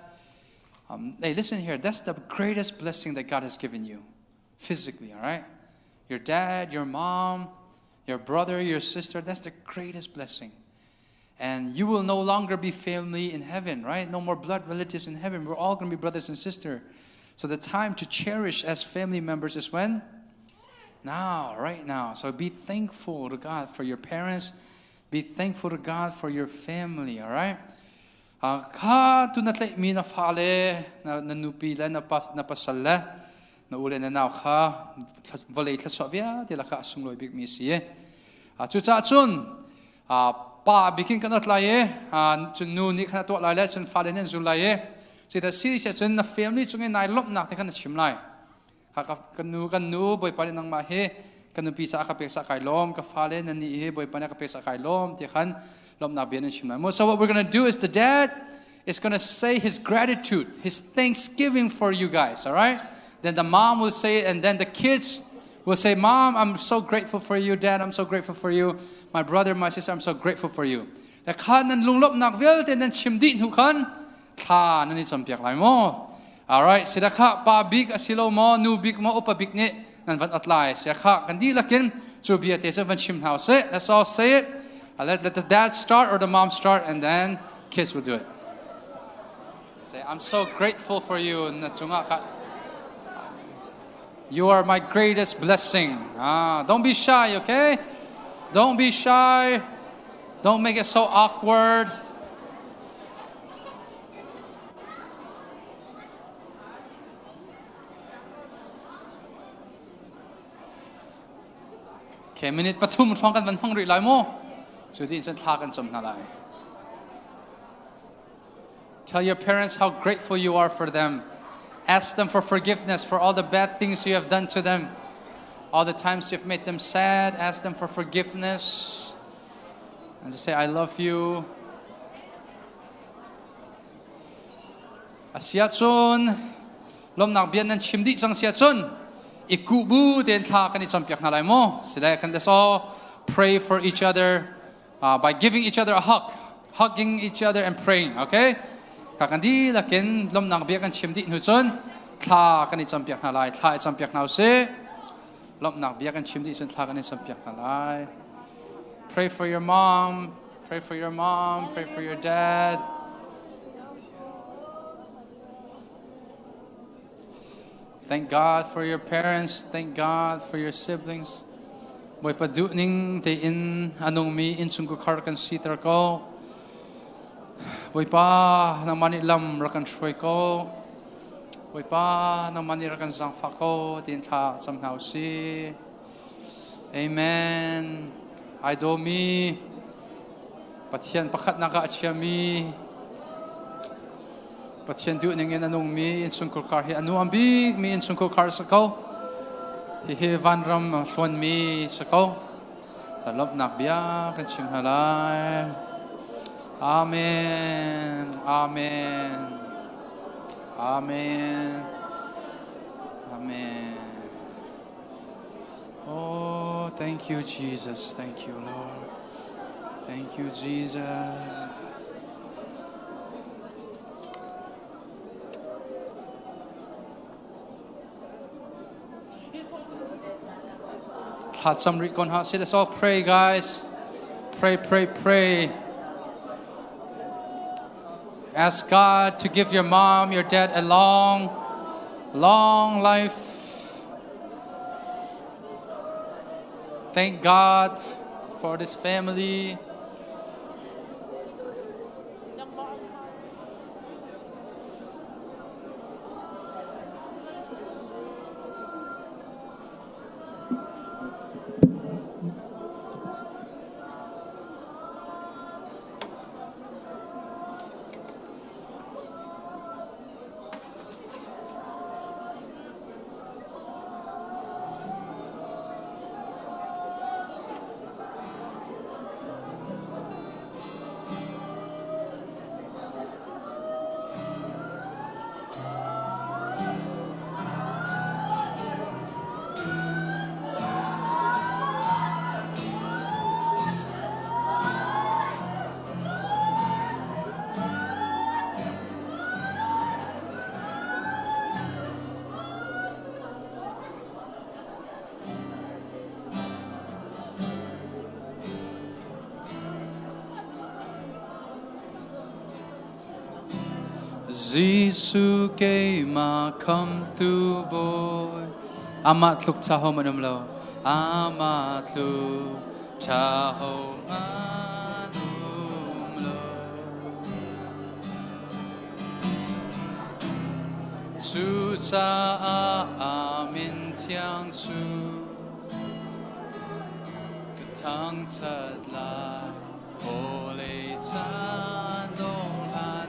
Hey, listen here. That's the greatest blessing that God has given you, physically, all right? Your dad, your mom, your brother, your sister, that's the greatest blessing. And you will no longer be family in heaven, right? No more blood relatives in heaven. We're all going to be brothers and sisters. So the time to cherish as family members is when? Now, right now. So be thankful to God for your parents. Be thankful to God for your family, all right? Ka tu natlay mi na fale na nupila na pasala na ule na naw ka volay tlasovya tila ka asungloy big mi siye. Chucha chun pa bikin kanot laye chun nu ni kana to laye chun fale nen zun laye. Si da si chun na family chun nai lop na te kan chimlai. Ka kanu boy pa nang mahe kanu pisa ka pesa kai lom ka fale na ni he boy pa na ka pesa kai lom te kan lom na bian chimlai. So what we're going to do is the dad is going to say his gratitude, his thanksgiving for you guys, all right? Then the mom will say it, and then the kids will say, Mom, I'm so grateful for you. Dad, I'm so grateful for you. My brother, my sister, I'm so grateful for you. La khan nan lunglop nakvel ten nan chimdin hu khan kha nan ni champiak lai mo. All right, sila kha pa big asilo mo nu big mo upa big ne nan van atlai sia kha kan di lakin chu bia te van chim house. Let's all say it. Let the dad start or the mom start, and then kids will do it. Say, I'm so grateful for you. You are my greatest blessing. Don't be shy, okay? Don't be shy. Don't make it so awkward. แค่มินิทปฐุมช่องกันวันห้องรีไลโม่สุดที่ฉันทากันจำนาไล Tell your parents how grateful you are for them. Ask them for forgiveness for all the bad things you have done to them. All the times you've made them sad, ask them for forgiveness. And just say, I love you. Asiatsun, lom nak bian nan chimdi sang siatsun. Ikubu den tha kan ichampyak na lai mo. Sila kan let's all pray for each other by giving each other a hug, hugging each other and praying. Okay? Kakandi lakin lom nak bian kan chimdi nu chun tha kan ichampyak na lai, tha ichampyak na se. Lom nak bian kan chimdi chun tha kan ichampyak na lai. Pray for your mom. Pray for your mom. Pray for your dad. Thank God for your parents. Thank God for your siblings. Boy paduning te in anong mi in sungku karkan sitar ko. Boy pa nang manilam rakan shroy ko. Boy pa nang mani rakan zangfa ko. Din tha somehow si. Amen. I do mi. Pathian pakat naka achya mi. Pathian du ningen anong mi in sungkul kar hi anu ambi mi in sungkul kar sakau. Hi van ram shon mi sakau. Talop nak bia kan chim halai. Amen. Amen. Amen. Amen. Oh, thank you, Jesus. Thank you, Lord. Thank you, Jesus. Let's all pray, guys. Pray, pray, pray. Ask God to give your mom, your dad a long, long life. Thank God for this family. Jisu ke ma come to boy amat luk cha ho manum lo amat luk cha ho manum lo chu cha amin tiang chu tang chat lai ho le chan dong han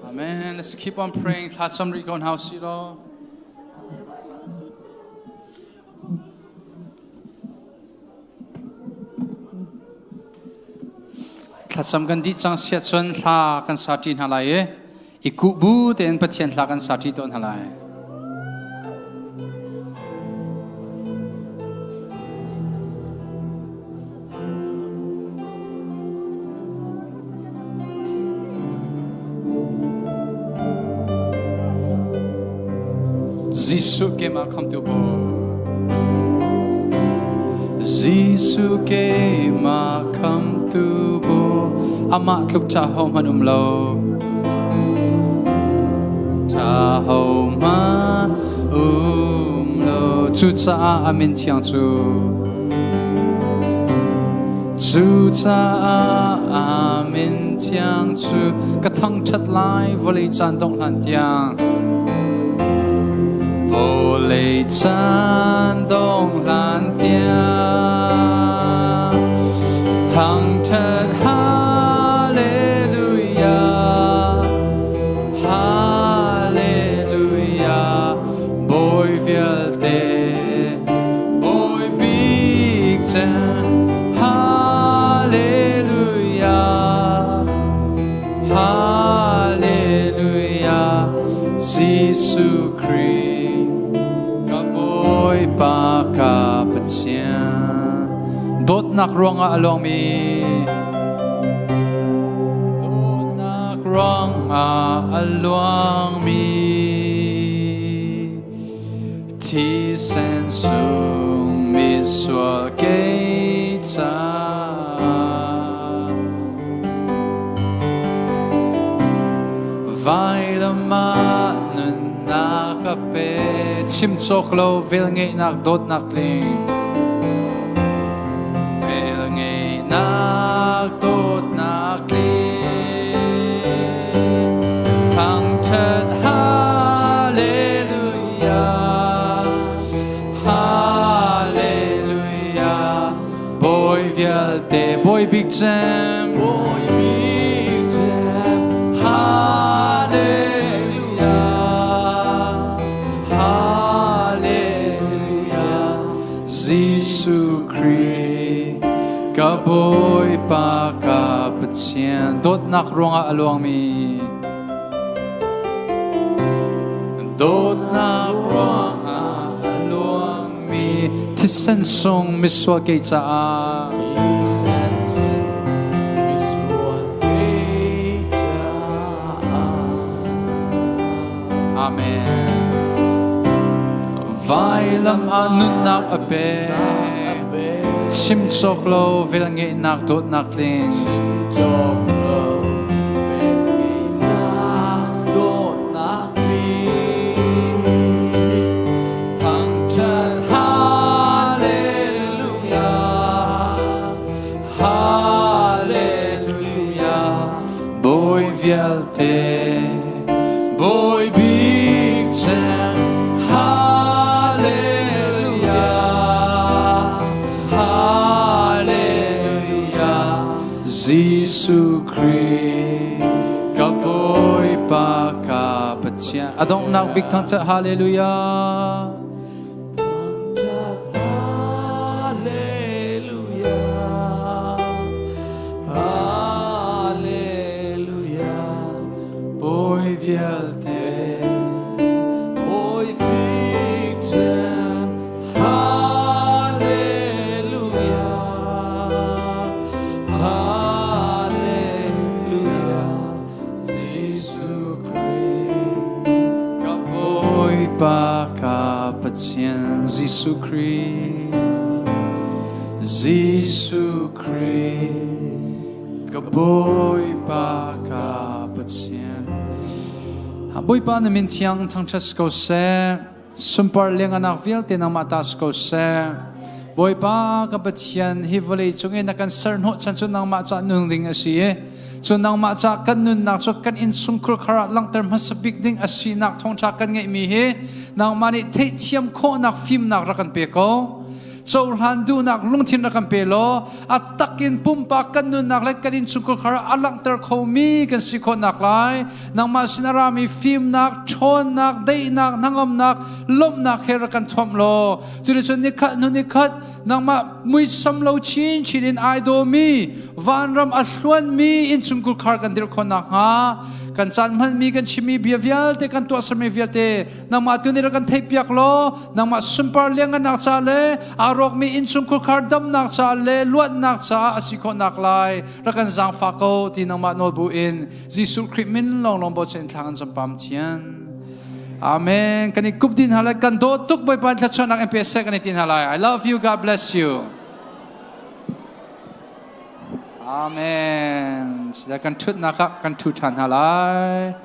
Amen. Let's keep on praying. Let somebody go and house you all. Let some gandhi chang siat chun la kan sati halai ikubu ten pathian la kan sati ton halai. Jisu ke ma come to bo Jisu ke ma come to bo ama kluk cha hom hanum lo cha hom lo chu cha amin chiang chu chu cha amin chiang chu ka thang chat lai volei chan dong han tiang volei chan dong han tiang thang chat Jesus Christ, ka boy pa ka patien, dot nak ruang along mi, dot nak ruang along mi, ti sen sung mi sual kei cha. Vai la ma nakape chim chok lo vel ngei nak dot nak ling vel ngei nak dot nak ling thang thật hallelujah hallelujah boy vial te boy big jam boy big jam Jesus Christ, ka boy pa ka patien, dot nak ruang along mi, dot nak ruang along mi, tisen song miswa kay cha, tisen song miswa kay cha, Amen. Vai lam anun nak ape chim chok lo vel nge nak dot nak ling chim chok lo vel nge nak dot nak ling thang chan hallelujah hallelujah boy vial te boy big jam Jesus Christ, ka boy pa ka patien. Adong nak big thang cha hallelujah. Hallelujah. Hallelujah. Boy vial te. Boy big jam. Pa ka patien Jesus Christ, Jesus Christ, ka boy pa ka patien. Ha boy pa na mintiang thang chas ko se, sumpar leng anak vil tinang matas ko se. Boy pa ka patien hivali chungin na kan sarnho chan chun nang ma cha nung ding asi so nang ma cha kan nun nak so kan in sungkur khara lang term hasabik ding asi nak thong cha kan ngai mi he nang mani the chiam kho nak film nak rakan pe ko so handu nak lungthin rakan pe lo atakin pumpa kan nun nak lai kan in sungkur khara alang ter kho mi kan si kho nak lai nang ma sinarami film nak chon nak dei nak nangam nak lom nak her kan thom lo churi chon ni khat nu ni khat nang ma mui sam lo chin chin idol mi van ram athluan mi in chungkur khar kan dir khona ha kan chan man mi kan chimi biavial te kan to asme vial te nang ma tu ni kan thei piak lo nang ma sumpar leng nak cha le arok mi in chungkur khar dam nak cha le luat nak cha asikho nak lai ra kan jang fa ko ti nang ma nol bu in Jesus Christ min long long bo chen thang cham pam chian Amen. Kani kup din halay kan do tuk boy pan tlatso nak MPS kani tin halay. I love you. God bless you. Amen. Sila kan tut nakak kan tutan halay.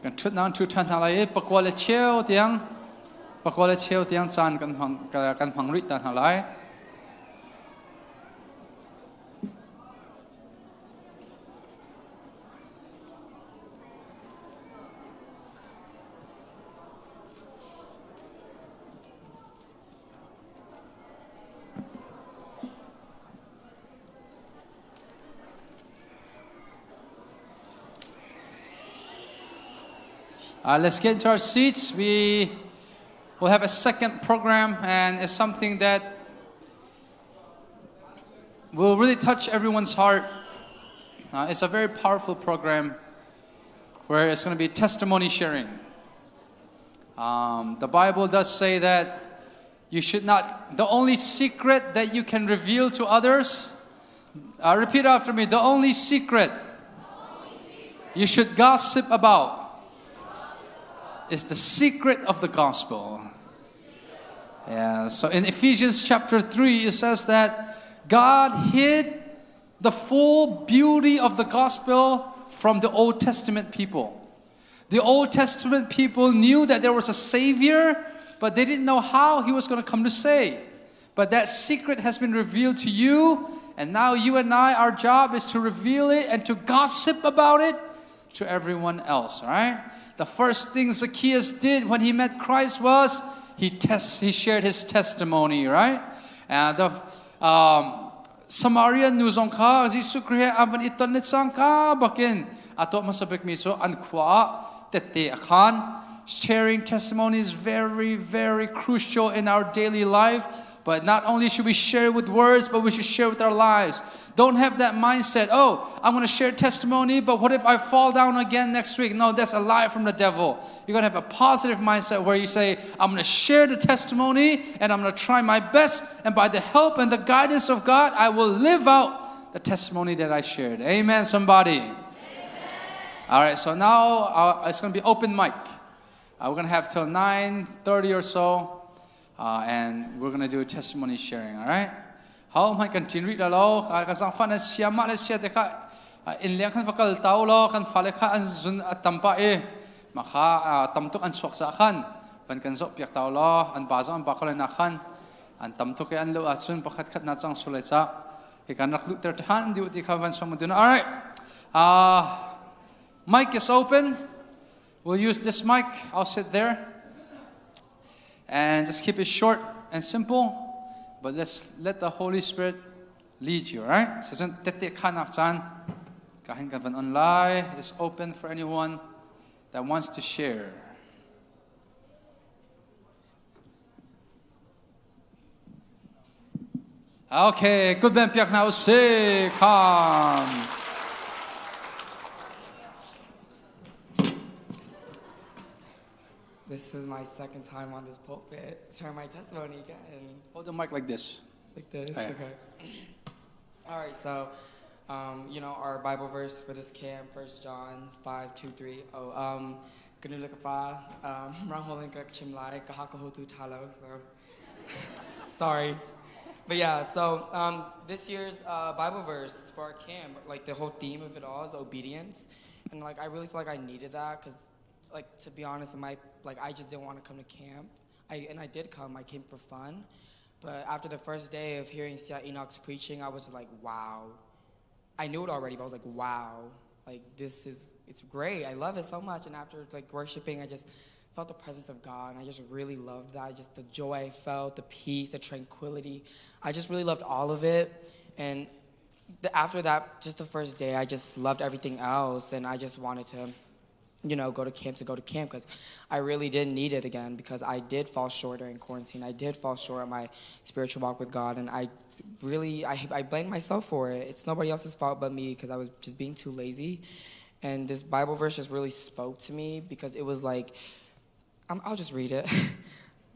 กันชุดนั้นชุดทันอะไรปะกวาเลเชียวเตียงปะกวาเลเชียวเตียงจานกันพังริตันอะไรLet's get into our seats. We will have a second program, and it's something that will really touch everyone's heart. It's a very powerful program where it's going to be testimony sharing. The Bible does say that you should not, the only secret that you can reveal to others, repeat after me, the only secret you should gossip about is the secret of the gospel. Yeah, so in Ephesians chapter 3, it says that God hid the full beauty of the gospel from the Old Testament people. The Old Testament people knew that there was a Savior, but they didn't know how He was going to come to save. But that secret has been revealed to you, and now you and I, our job is to reveal it and to gossip about it to everyone else, right? The first thing Zacchaeus did when he met Christ was he shared his testimony, right? And the Samaritan nuzongka Jesu Christ aban iton nitsangka bakin ato masabek miso ankwa tete akhan. Sharing testimony is very, very crucial in our daily life. But not only should we share with words, but we should share with our lives. Don't have that mindset, oh, I'm going to share testimony, but what if I fall down again next week? No, that's a lie from the devil. You're going to have a positive mindset where you say, I'm going to share the testimony, and I'm going to try my best, and by the help and the guidance of God, I will live out the testimony that I shared. Amen, somebody? Amen. All right, so now it's going to be open mic. We're going to have till 9:30 or so. And we're going to do a testimony sharing, all right? How am I continue to lo? Kasang fan na siya ma le siya teka in liang kan fakal tao lo kan fale ka an zun at tampa maka tamtuk an sok sa kan pan kan sok piak tao lo an baza an bakal na kan an tamtuk an lo at sun pakat kat na chang sulai sa ikan naklut ter tahan di uti kawan samudun. All right. Mic is open. We'll use this mic. I'll sit there. And just keep it short and simple, but let's let the Holy Spirit lead you, right? So tete kanak chan kahin kavan online is open for anyone that wants to share. Okay, good ben piak now say come. This is my second time on this pulpit, sharing my testimony again. Hold the mic like this. Like this? Okay. Okay. All right, so, our Bible verse for this camp, 1 John 5:2-3. Ganula ka pa, mrangholing ka chimlai, kahakahutu talo, so, sorry. But yeah, so, this year's Bible verse for our camp, like the whole theme of it all is obedience. And like, I really feel like I needed that, because like, to be honest, I just didn't want to come to camp. I did come. I came for fun. But after the first day of hearing Sia Enoch's preaching, I was like, wow. I knew it already, but I was like, wow. Like, it's great. I love it so much. And after, like, worshiping, I just felt the presence of God. And I just really loved that. Just the joy I felt, the peace, the tranquility. I just really loved all of it. And after that, just the first day, I just loved everything else. And I just wanted to go to camp because I really didn't need it again, because I did fall short during quarantine. I did fall short on my spiritual walk with God, and I blame myself for it. It's nobody else's fault but me, because I was just being too lazy. And this Bible verse just really spoke to me, because it was like, I'll just read it.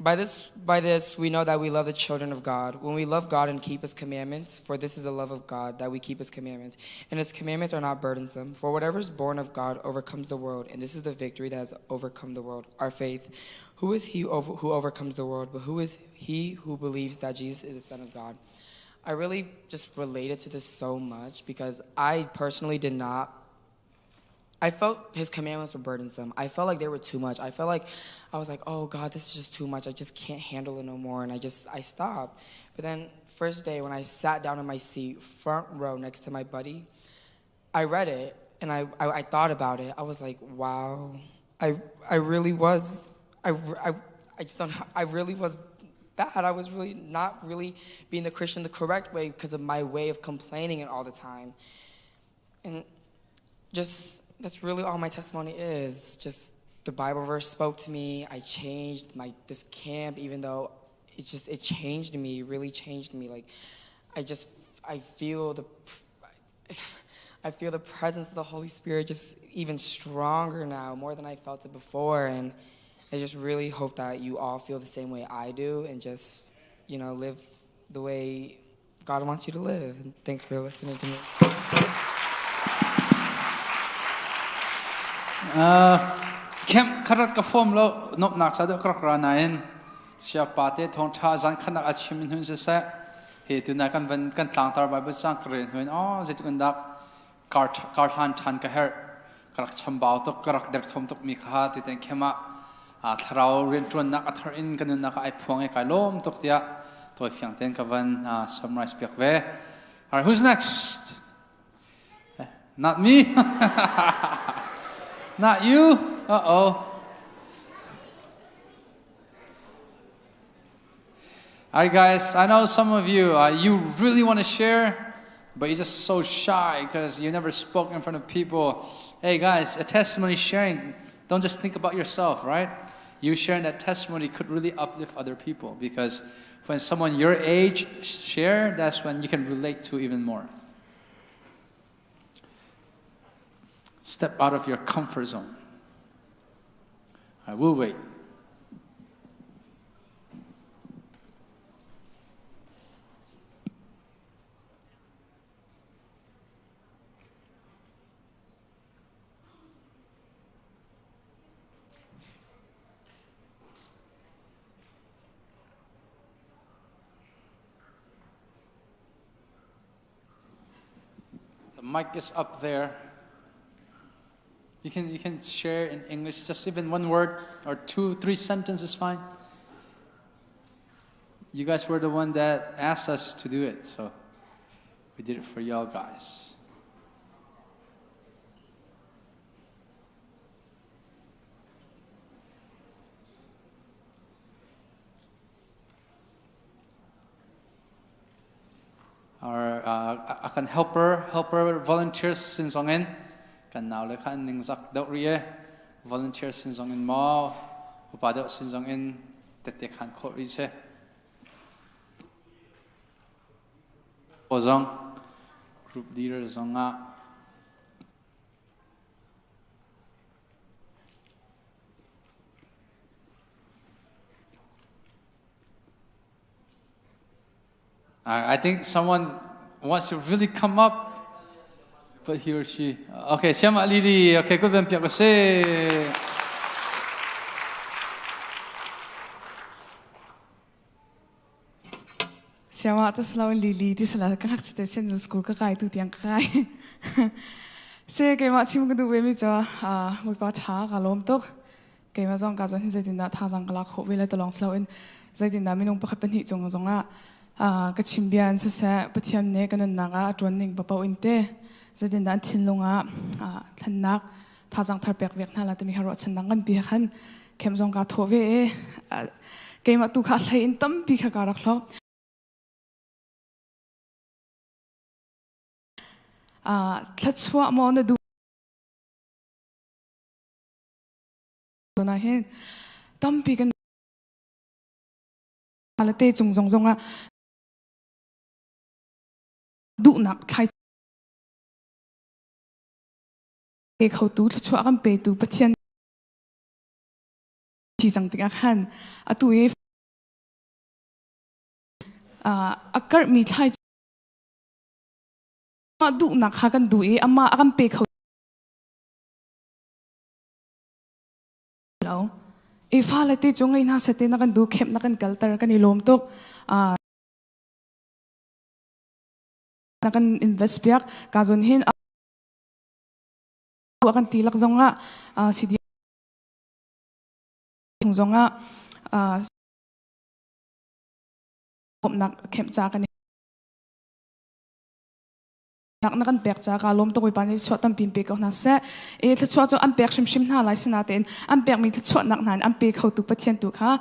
By this, we know that we love the children of God, when we love God and keep His commandments. For this is the love of God, that we keep His commandments. And His commandments are not burdensome. For whatever is born of God overcomes the world. And this is the victory that has overcome the world, our faith. Who is he who overcomes the world? But who is he who believes that Jesus is the Son of God? I really just related to this so much, because I personally did not I felt his commandments were burdensome. I felt like they were too much. I felt like I was like, oh God, this is just too much. I just can't handle it no more. And I stopped. But then first day when I sat down in my seat, front row next to my buddy, I read it and I thought about it. I was like, wow, I really was, I just don't know, I really was bad. I was really not really being the Christian the correct way because of my way of complaining it all the time. And just, that's really all my testimony is. Just the Bible verse spoke to me. I changed this camp, even though it changed me, really changed me. Like, I feel the presence of the Holy Spirit just even stronger now, more than I felt it before. And I just really hope that you all feel the same way I do and just, live the way God wants you to live. And thanks for listening to me. Kem karat ka form lo nop nak sa do krak ranain sia pate thong tha zan khanak achim hun se sa he tu na kan van kan tlang tar bible sang kren hun zet kan dak kar han than ka her krak chambao to krak der thom tok mi kha ti ten khema thrau rin tron nak athar in kan na ka ai phong e ka lom tok tia toy fyang ten ka van summarize piak ve. All right, who's next? Not me. Not you? Uh-oh. All right, guys, I know some of you, you really want to share, but you're just so shy because you never spoke in front of people. Hey, guys, a testimony sharing, don't just think about yourself, right? You sharing that testimony could really uplift other people because when someone your age share, that's when you can relate to even more. Step out of your comfort zone. I will wait. The mic is up there. You can share in English, just even one word or 2-3 sentences is fine. You guys were the one that asked us to do it, so we did it for y'all guys. Our akan helper volunteers sin songin. Kan now le kan ning zak dau rie volunteer sin zong in ma upa dau sin zong in tete kan kho ri che ozong group leader zonga I think someone wants to really come up. But he or she. Okay, siapa Lily? Okay, good ben pihak kese. Siapa atas lawan Lily di salah kakak stesen school kakak itu tiang kakak. Saya kayak macam tu bemi jo, muka cah kalau untuk kayak macam kajian saya tidak thazang kelak hobi le tolong selain saya tidak minum pakai penhit jonga kecimbian saya petiam ne kena naga tuaning bapa inte. Saya tidak tinlunga tenak thazang terpek vek nala temi harus cendangan biarkan kemzong katove kayak tu kalai intam bika karak lo tlatswa mau na du nahin tam bikan alate zonga du nak kaiเขาตู้ช่วยกันไปตู้ประเทศที่จังติกขันตู้อากาศมีไทยมาดูนักหากันดูอามากันไปเขาแล้วฟ้าเลยที่จงไอ้น่าเสด็จนักกันดูเข้มนักกันกัลเตอร์กันอีลมตุกนักกัน invest เปียกการจนเห็น akan tilak zonga sidi zonga nak kem cha kan nak nakan pek cha kalom to koi pani chot tam pim pe ko na se e tla chot am pek shim na lai sina ten am pek mi tla chot nak nan am pe khau tu pathian tu kha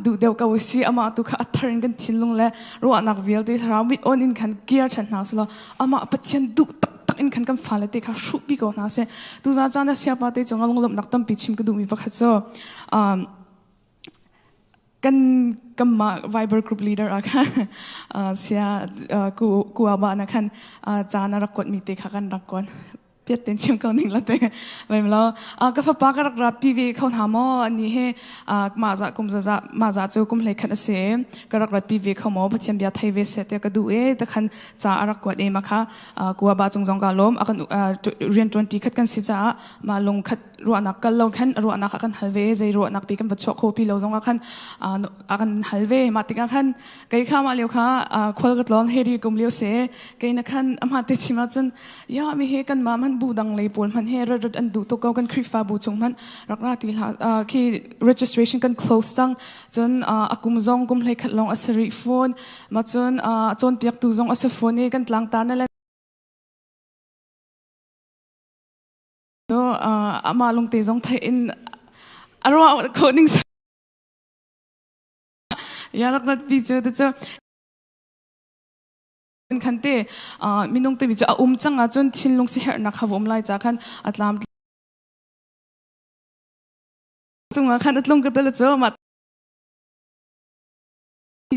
du deu ka usi ama tu kha atharin kan thilung le ro nak vel te thara mit on in kan gear chan na slo ama pathian du tak in kan kam phale te kha shu pi ko na se tu za cha na sia pa te chong along lom nak tam pi chim ka du mi pa kha cho kan ma Viber group leader akan sia ku aba na kan jana rakot mi te khakan rakon piat ten chim ko ning late mai mlo ka fa pa ka rak pi vi khon ha mo ani he ma za kum za ma za chu kum le khan ase ka rak pi vi khomo pathiam bia thai ve se te ka du e ta khan cha arak ko e ma kha ku aba chung jong ka lom akan rian 20 khat kan si cha ma long khat ro anak kal lo khan ro anak akan halve zai ro anak pi kan bachok kho pi lo jong akan halve ma tik khan kai kha ma leo kha khol gat lon heri kum leo se kai na khan ama te chima chun ya mi he kan ma man budang lei pol man he rad an du to ko kan khrifa bu chung man rakra ti ki registration kan close tang chun akum zong kum lei khat long asari phone ma chun piak tu zong asa phone kan tlang tar na so ama long te zong thai in arwa coding ya rakra pi chu te chu kan te minung te bi chu changa chun thinlung si her na khavom lai cha khan atlam chunga khan atlong ka tala chu ma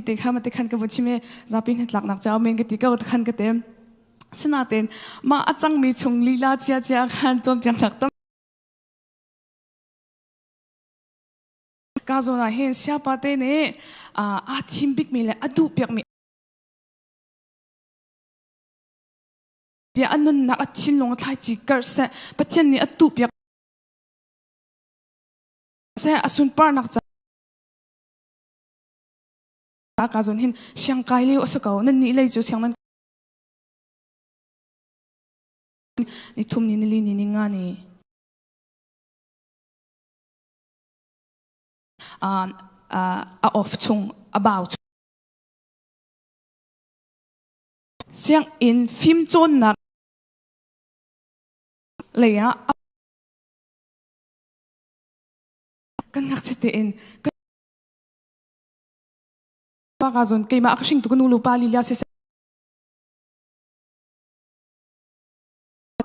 te kha ma te khan ka buchime zapin hetlak nak cha men ka ti ka khan ka te sinaten ma achang mi chung lila chia chia khan chon pyang nak tam ka zo na hen sia pa te ne a thim big mi le adu pyak mi bia anun na achin long thai chi kar se pathian ni atu pyak se asun par nak cha ka zon hin siang kai le osakau nan ni lei chu siang nan ni thum ni li ni nga ni off chung about siang in phim chon na leya kan nak chite in pa ka zon ke ma aksing tu kunu lu pa li lia se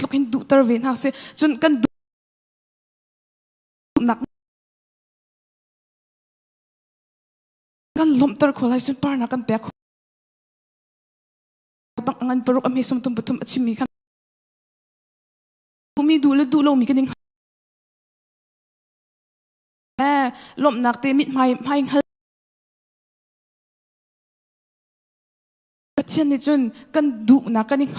lokin du tar ven ha se chun kan du nak kan lom tar kholai sun par na kan pe bang angan paruk am hesom tum patum achimi khan mi du lo mi kaning lom nak te mit mai hal pathian ni chun kan du na kaning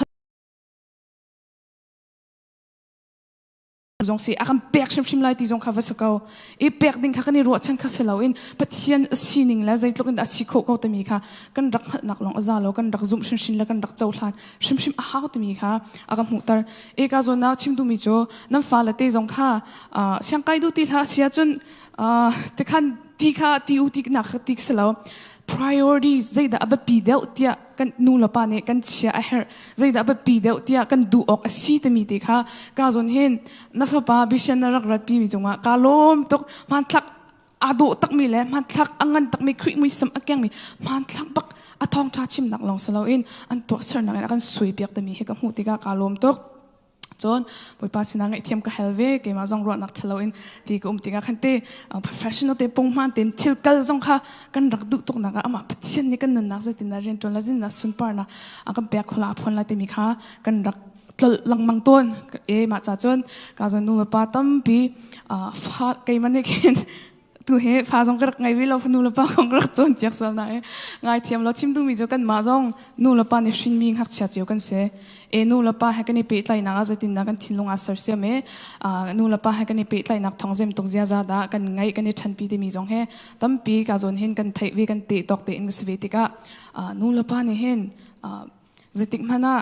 zong si akan pek shim lai ti zong kha vasakau e pek ding kha kani ro chan kha selo in pathian sining la zai tlok in achi kho ko tami kha kan rak nak long azalo kan rak zum shin la kan rak chau thlan shim a haw tami kha aga mutar e ka zo na chim du mi cho nam fa la te zong kha siang kai du ti tha sia chun te khan ti kha ti u ti na kha ti selo priorities zai da aba pi deu tia kan nu la pa ne kan chia a her zai da aba pi deu tia kan du ok a si te mi te kha ka zon hen na fa pa bi shen na rak rat pi mi chunga ka lom tok man thak ado tak mi le man thak angan tak mi khri mi sam akyang mi man thak bak a thong tha chim nak long salo in an to ser na kan sui piak te mi he ka mu te ka lom tok chon poi pa sina ngai thiam ka helve ke ma jong ro nak thalo in ti ko tinga khante professional te pong man tem thil kal jong kha kan rak du tok na ka ama pathian ni kan nak za tin na ren ton la jin na sun par na akam pe khola phon la te mi kha kan rak tlal lang mang ton e ma cha chon ka jong nu pa tam pi fa ke mane ken tu he fa jong ka ngai wi lo nu la pa khong rak chon piak sal na e ngai thiam lo chim du mi jo kan ma jong nu la pa ni shin ming hak cha cheu kan se e nu la pa ha kan ni pe tlai na ga zatin na kan thilung a sar se me nu la pa ha kan ni pe tlai nak thong jem tok zia za da kan ngai kan ni than pi te mi jong he tam pi ka zon hen kan thai wi kan te tok te in se ve ti ka nu la pa ni hen zatik mana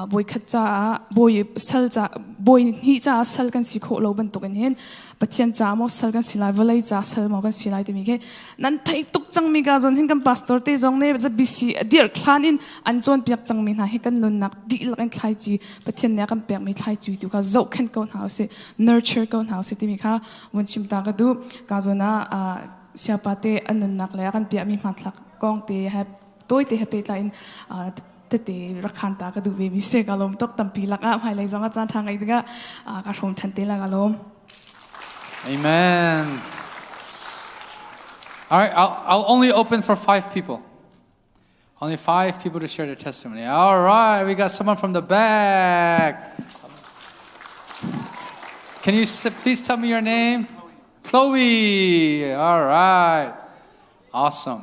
boy khacha boy salcha boy hi cha sal kan sikho lo ban token hen pathian cha mo sal kan silai valai cha sal mo kan silai te mi ke nan thai tuk chang mi ga zon hin kan pastor te jong ne ZBC dear khlanin an chon piak chang mi na he kan nun nak di la kan thlai chi pathian ne kan pek mi thlai chi tu ka zo khan kon house nurture kon house te mi kha won chim ta ka du ka zona siapate anun nak le kan pia mi ma thlak kong te have toy te happy line te rakhan ta ka du be mi se ka lom tok tampi lak a hai lai zonga chan thang ai ga ka thom than te la ga lom. Amen. All right, I'll only open for 5 people. Only 5 people to share their testimony. All right, we got someone from the back. Can you please tell me your name? Chloe. All right. Awesome.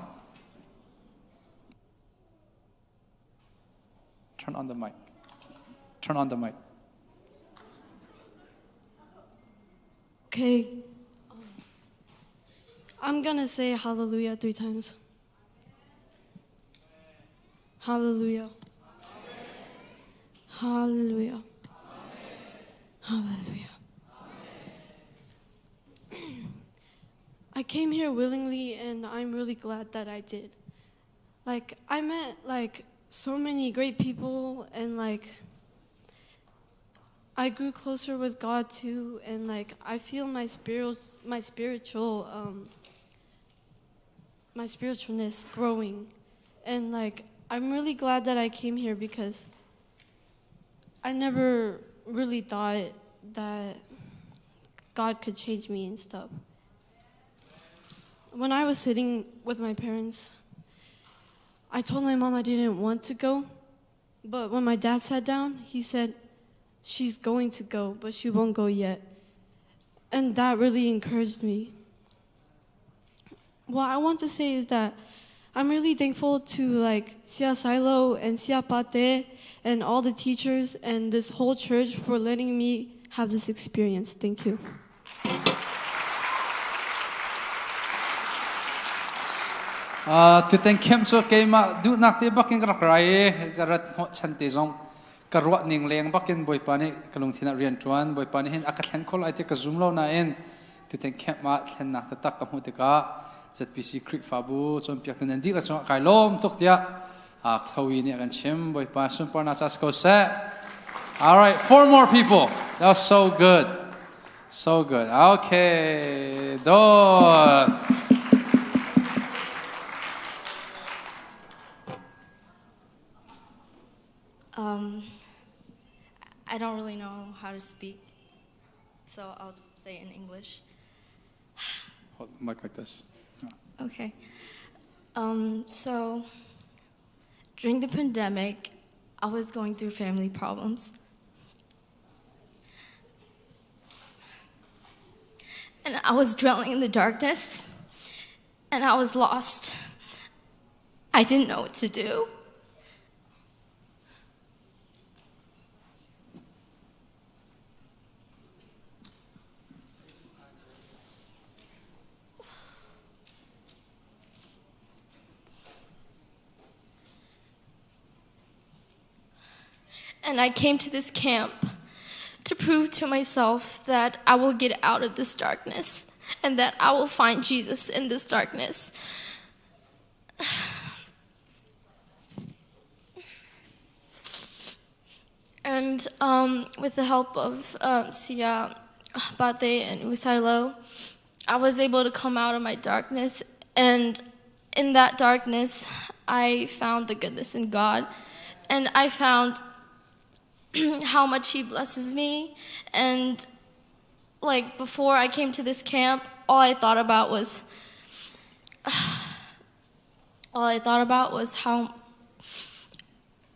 Turn on the mic. Turn on the mic. Okay. I'm gonna say hallelujah 3 times. Hallelujah. Hallelujah. Hallelujah. I came here willingly and I'm really glad that I did. Like, I met so many great people and I grew closer with God too, and I feel my spiritualness growing, and I'm really glad that I came here because I never really thought that God could change me and stuff. When I was sitting with my parents, I told my mom I didn't want to go, but when my dad sat down, he said, she's going to go, but she won't go yet. And that really encouraged me. What I want to say is that I'm really thankful to Sia Silo and Sia Pate and all the teachers and this whole church for letting me have this experience. Thank you. To thank him so kema du nak te bakin rakrai garat chante zong karwa ning leng bakin boy pani kalung thina rian tuan boy pani hin akathan khol ai te ka zoom lo na en to thank him ma thlen nak ta tak ka mu te ka ZBC Creek Fabu chom piak tan di ka chong kai lom tok tia a khawi ni kan chim boy pa sun par na chas ko se. All right, 4 more people. That was so good. So good. Okay. Do. I don't really know how to speak, so I'll just say in English. Hold the mic like this. Okay. So during the pandemic, I was going through family problems. And I was dwelling in the darkness, and I was lost. I didn't know what to do. And I came to this camp to prove to myself that I will get out of this darkness and that I will find Jesus in this darkness. And with the help of Sia, Bate, and Usailo, I was able to come out of my darkness. And in that darkness, I found the goodness in God. And I found how much He blesses me. And before I came to this camp, all I thought about was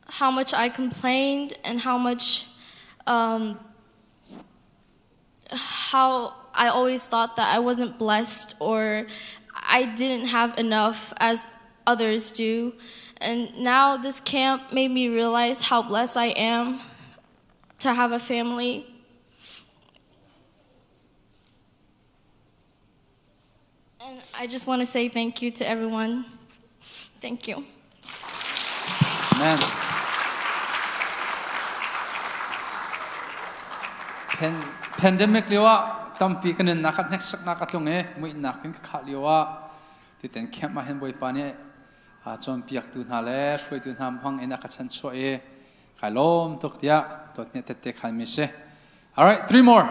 how much I complained and how much how I always thought that I wasn't blessed or I didn't have enough as others do. And now this camp made me realize how blessed I am to have a family. And I just want to say thank you to everyone. Thank you. Amen. pandemic liwa tampi kanin nakat next sak nakat long mui nakin khat liwa ti ten camp ma hen boi pa ne chom piak tu na le shoi tu nam hang ena ka chan cho khalom tok tia tot ne te khan mi se. All right, 3 more.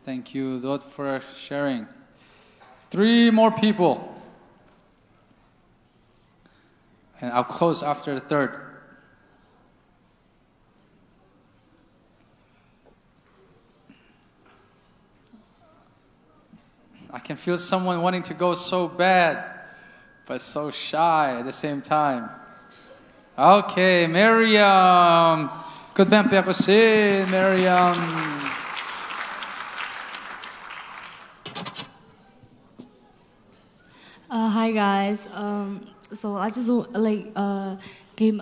Thank you, Lord, for sharing. 3 more people. And I'll close after the 3rd. I can feel someone wanting to go so bad, but so shy at the same time. Okay, Miriam. Good man, Miriam. Hi guys. So I just game.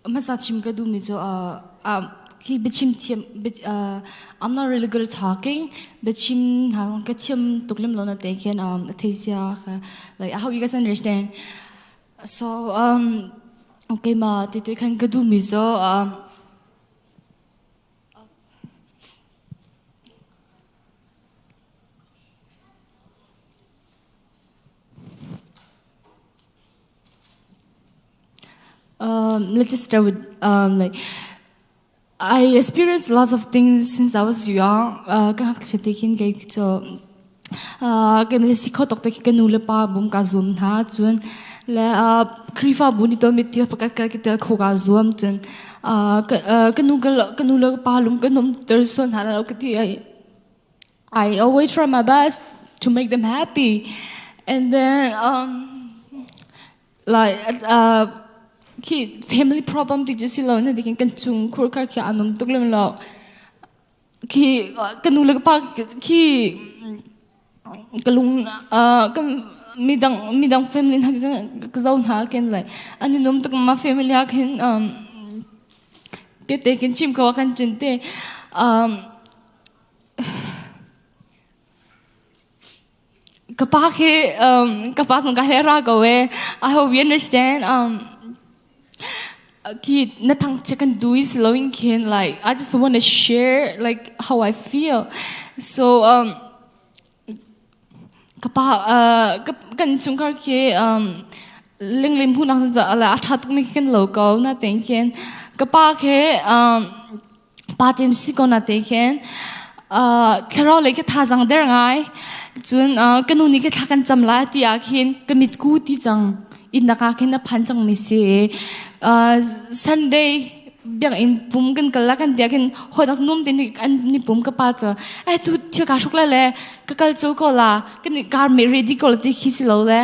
Masachim ka dum ni so ki bichim tiam I'm not really good at talking. Bichim ha ka tiam tuklim lo na taken athesia like I hope you guys understand. So okay ma tite kan ka dum ni so let's just start with like I experienced lots of things since I was young. Kahak chetikin kay so kay may sikho tok tek kanula pa bum ka zoom ha chun le krifa bunito mitia pakat ka kita khoga zoom chun kanula pa lum kanom terson hala kati I always try my best to make them happy, and then like ki family problem ti jisi lo na dikin kan chung khur kar kya anum tuklem lo ki kanula pa ki kalung midang family na ka zaun ha ken like ani nom tuk ma family ha ken ke te ken chim ko kan chinte kapas ng kahera gawe. I hope you understand ki natang chicken do is loving kin like I just want to share like how I feel. So kan chungkar ke ling lim hu nang sa ala athat mi ken local na thinking kapa ke patim si ko na thinking karo le ke thazang der ngai chun kanu ni ke thakan chamla ti akhin kamit ku ti chang in nakakin na panchang mi si Sunday biang in pum kan kalakan dia kan hodak num tin an ni pum ka pa cha ai tu thia ka shukla le ka kal chau ko la kan gar me ready ko ti khisi lo le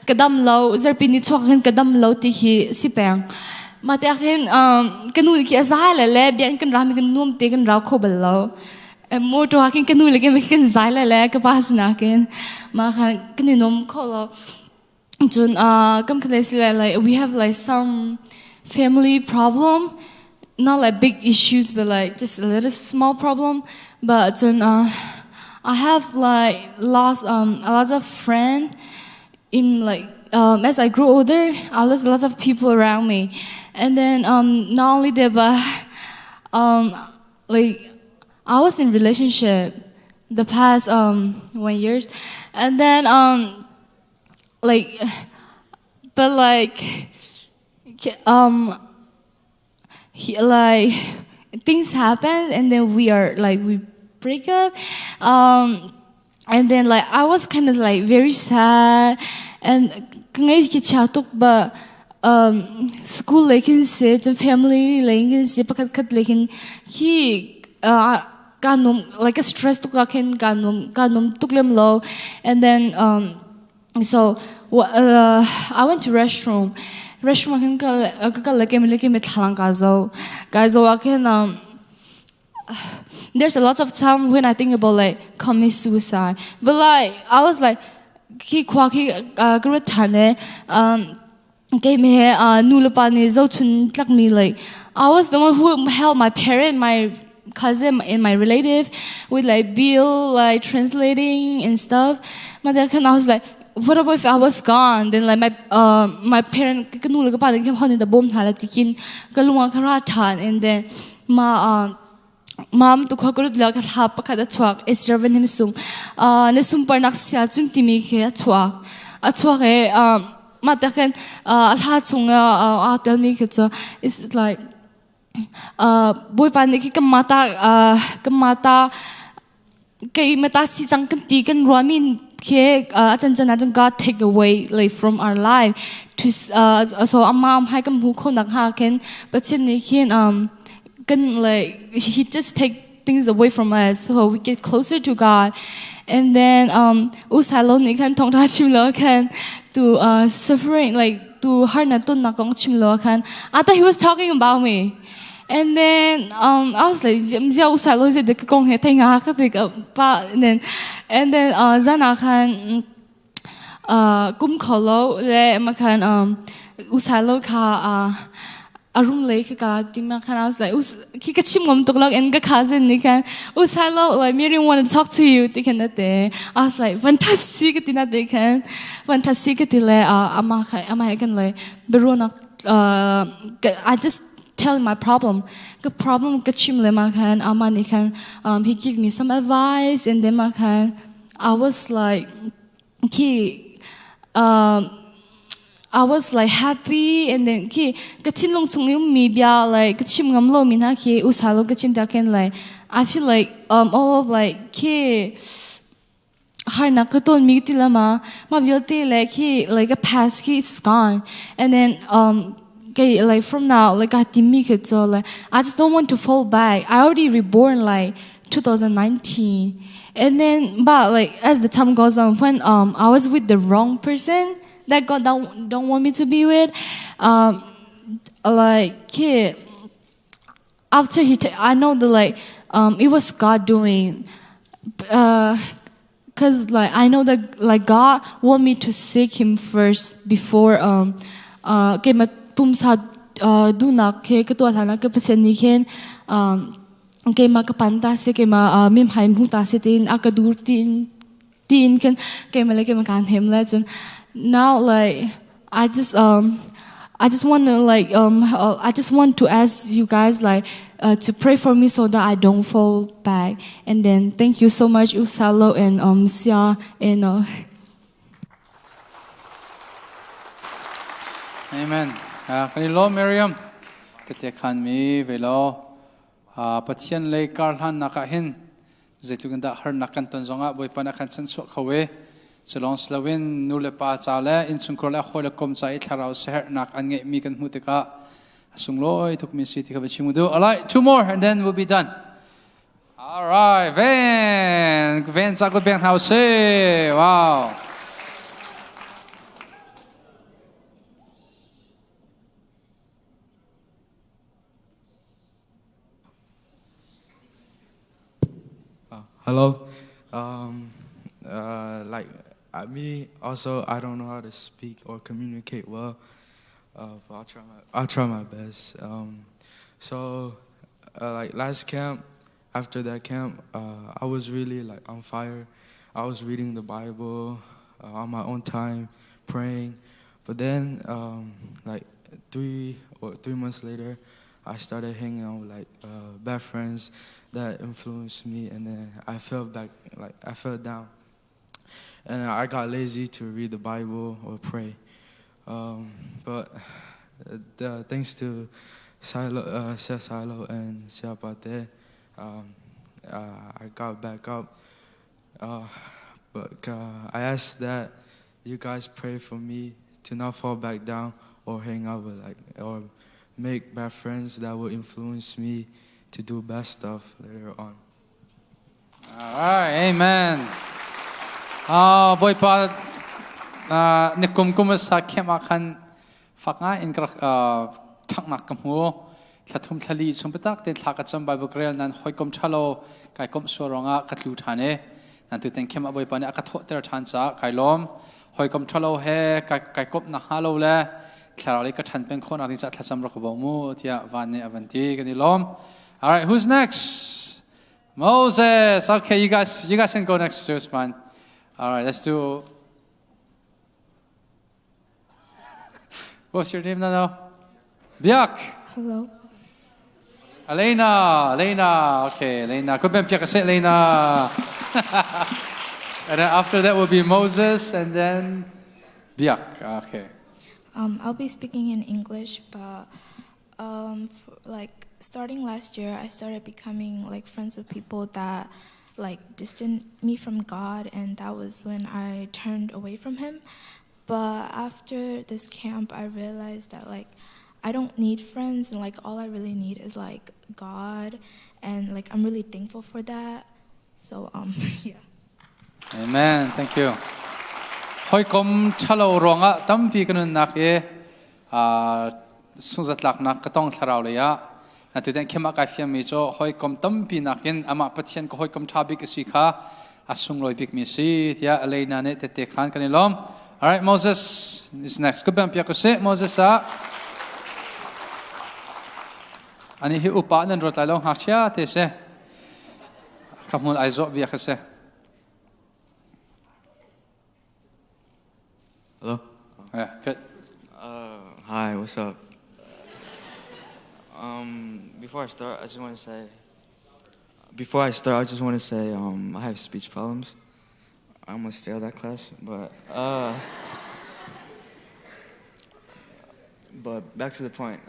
kadam lo zarpi ni chok kan kadam lo ti hi si peng ma ta khin kanu ki azai le biang kan ram kan num te kan ra kho bal lo mo to hakin kanu le ke me kan zai le ka pas na ken ma khan kan ni nom ko lo Jun, like we have like some family problem, not like big issues, but like just a little small problem. But Jun, I have like lost a lot of friends in like as I grew older, I lost a lot of people around me, and then not only that, but like I was in relationship the past 1 year, and then like but like like things happen and then we break up and then like I was kind of like very sad and ngay ki chatok ba school lekin se family lekin se pakat kat lekin ki kanum like a stress to kanum tuklem low and then so I went to restroom kan like me thalang guys there's a lot of time when I think about like commit suicide, but like I was like ki khwa ki gru thane ke me nulapani zo chun tlak me like I was the one who helped my parent, my cousin and my relative with like bill like translating and stuff. But then I was like, what about if I was gone? Then like my parent kanula ka parang keep the bomb hala tikin kalunga karathan and then Mam tu kha kurut la ka thap pakha da chuak esraven him sung ne sumpar nak sia chung timi khe chuak e ma ta khan alha chunga tell me khe it's like boy pan ki kamata kai mata si sang kan ti kan ramin ke achan God take away like from our life to so amam hai kam hu khon nak ha ken but chin ni khin can like he just take things away from us so we get closer to God. And then usalo ni kan thong tha chim lo kan to suffering like to har na ton na kong chim lo kan I thought he was talking about me. And then I was like jia usalo je de kong he thai nga ka de pa and then zana kan kum kholo le ma kan usalo kha arum lei ka tima kan I was like ki ka chim ngom toklak en ka cousin ni kan usalo like Miriam want to talk to you ti kan I was like fantastic tina de kan fantastic ti le ama kan le berona I just tell my problem ka chim le ma kan ama ni kan he give me some advice and then ma kan I was like I was like happy and then kachin long chung mi bia like kachim ngam lo min ha ki usalo kachim ta ken like I feel like all of like har na ka ton mi ti lama ma vil te like a past is gone and then like from now like I like I just don't want to fall back. I already reborn like 2019 and then but like as the time goes on when I was with the wrong person that God don't want me to be with. After I know that like it was God doing, cause like I know that like God want me to seek Him first before ke ma tum sa du na ke tua thana ke pasen ni ken ke ma ka panta se ke ma mim hai mu ta se tin akadur tin kan ke ma le ke ma kan hem la chun. Now, like, I just want to like I just want to ask you guys like to pray for me so that I don't fall back. And then thank you so much, Usalo and Sia and. Amen. Kanilo Miriam, ketekan mi velo patien le karhan nakahin zetuganda har nakan tonzonga boy panakan senso kawe. Selong Slawin nule pa chale in sungkrola khole kom chai tharau seher nak ange mi kan mutika sungloi tuk mi city ka chimudu. All right, 2 more and then we'll be done. All right, Van Zago Ben House. Wow. Hello. Like me also, I don't know how to speak or communicate well, but I'll try my best. So like last camp, after that camp, I was really like on fire. I was reading the Bible on my own time, praying. But then like 3 months later, I started hanging out with like bad friends that influenced me, and then I fell down. And I got lazy to read the Bible or pray. But thanks to Silo and Siapate, I got back up. But I ask that you guys pray for me to not fall back down or hang out with or make bad friends that will influence me to do bad stuff later on. All right, amen. Boy pa nikum sa kemakan fakha in thaknak kamu thathum thali sumpetak te thakat sam Bible grel nan hoikom thalo kai kom soronga katlu thane nan tu ten kema boy pa ne akatho ter than cha kailom hoikom thalo he kai kop na halo le tharali ka than pen khon ari cha thasam ro ko mu tia vanne avanti kanilom. All right, who's next? Moses. Okay, you guys can go next to us, man. All right, let's do. What's your name now? Biak. Hello. Elena. Okay, Elena. Good bem piak Elena. And then after that will be Moses, and then Biak. Okay. I'll be speaking in English, but starting last year, I started becoming like friends with people that like distant me from God, and that was when I turned away from Him. But after this camp, I realized that like I don't need friends, and like all I really need is like God, and like I'm really thankful for that. So yeah. Amen. Thank you. Hoi kom chalo ronga tampi kanun nak e sungzat lak nak katong tharau le ya na tu den khema ka fiam mi cho hoi kom tampi nakin ama pathian ko hoi kom thabi ka sikha asung loi bik mi si tia Elena ne te khan kanilom. All right, Moses is next. Good bam pia ko se Moses a ani hi upa nan rot lai long hakcha te se kamul aizo bia ka se. Hello? Yeah, good. Hi, what's up? Before I start, I just want to say, I have speech problems. I almost failed that class, but back to the point.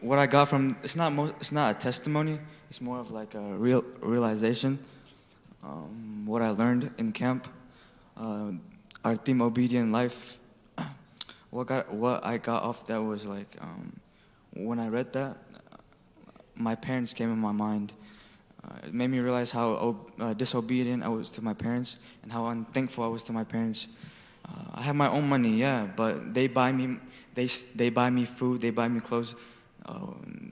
What I got from it's not a testimony. It's more of like a realization. What I learned in camp. Our theme, obedient life. What I got off that was like, when I read that, my parents came in my mind. It made me realize how disobedient I was to my parents and how unthankful I was to my parents. I have my own money, yeah, but they buy me food, they buy me clothes.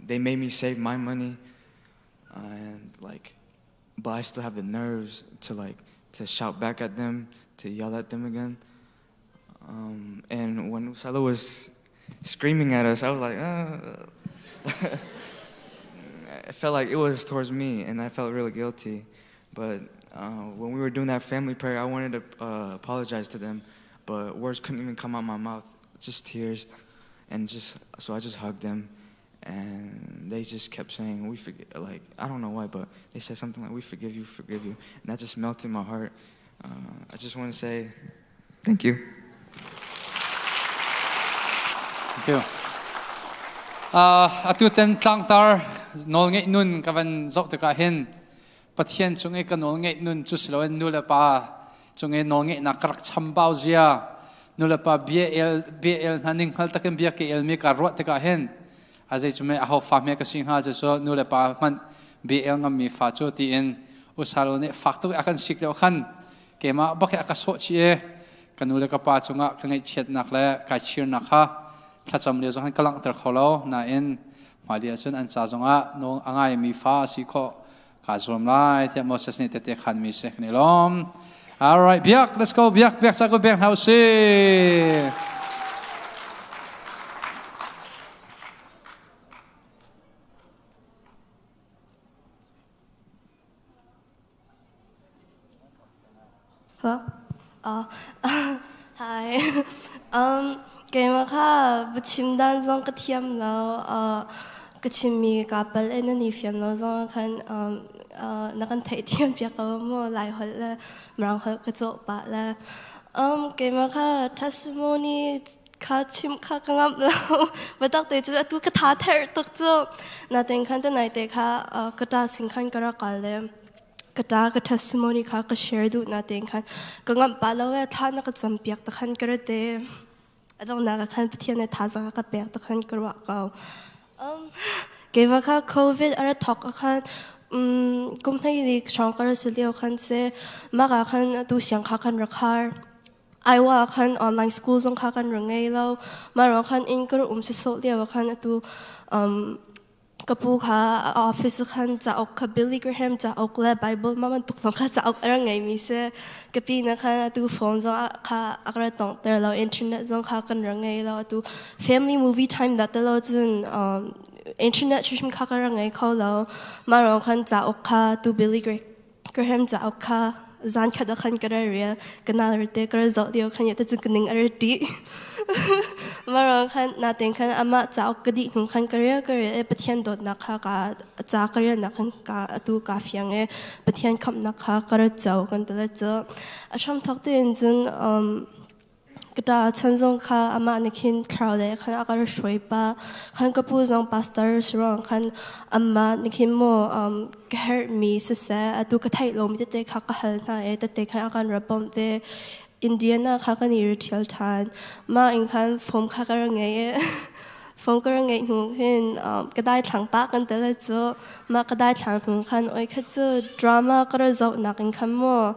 They made me save my money, and like, but I still have the nerves to shout back at them, to yell at them again. And when Usala was screaming at us, I was like, I felt like it was towards me, and I felt really guilty. But when we were doing that family prayer, I wanted to apologize to them, but words couldn't even come out my mouth, just tears. So I just hugged them, and they just kept saying, we forgive, like, I don't know why, but they said something like, we forgive you, and that just melted my heart. I just want to say thank you. Thank you. Atuten tlangtar nol ngai nun kavan zok te ka hin pathian chungai ka nol ngai nun chuslo nula pa chungai nol ngai na krak chambau zia nula pa bl haning hal takem bia ke el mi ka ro te ka hin azai chume a ho fa me ka sing ha so nula pa man bl ngam mi fa chu ti in usalo ne faktu akan sik le khan kema bakhe akaso chi e kanule ka pa chunga kangai chet nak la ka chir nak ha thacham le zong kalang tar kholo na in malia chun an cha zonga no angai mi fa si kho ka zom lai te Moses ni te khan mi se khnilom. All right, biak, let's go biak sa go bang house. Hello? Hi. Kaya maka bachimdan zong katiam lao kachimi kapal ena ni fiam lao zong kan nakan thai tiam pia ka mo lai hol la marang hol ka zo pa la kaya maka testimony ka chim ka kangam lao batak te chu tu ka tha ther tok chu na ten kan ta nai te kha kata singkhan kara kale kata ka testimony ka share du na ten kan kangam pa lo ya tha na ka champiak ta khan kar te adong na ka khan pathian ne tha za ka pek ta khan karwa ka ke ma kha covid ara thok khan kum thai li chang kar se leo khan se ma ka khan tu siang kha khan rakhar ai wa khan online school zong kha khan rangai lo ma ro khan in kar se so leo khan tu kapu kha office khan cha ok kha Billy Graham cha ok la Bible maman tuk kha cha ok ara ngai mi se kapi na kha tu phone zo kha akra tong ter lo internet zo kha kan rangai lo tu family movie time that lo chun internet chim kha ka rangai kho lo ma ro khan cha ok kha tu Billy Graham cha ok kha Zaan kada kan kara real kenal rete kara zau dio kan yata kening arti marang kan natin kan ama cao kadi nung kan kara patian dot nakha ka ca kara nakhan ka atu ka fyang patian kam nakha kara zau kan tala zo asham thokte injun Kita chanzong ka ama nikin crowd kan agar shoi pa kan kapu zong pastor surong kan ama nikin mo kahir mi sisa atu kathai lo mi te ka kahal na te kan akan rabom ve Indiana ka kan irtial tan ma in kan phom ka karang phom karang nung hin kadai thang pa kan tala zo ma kadai thang thung kan oi kha zo drama kar zo nakin kan mo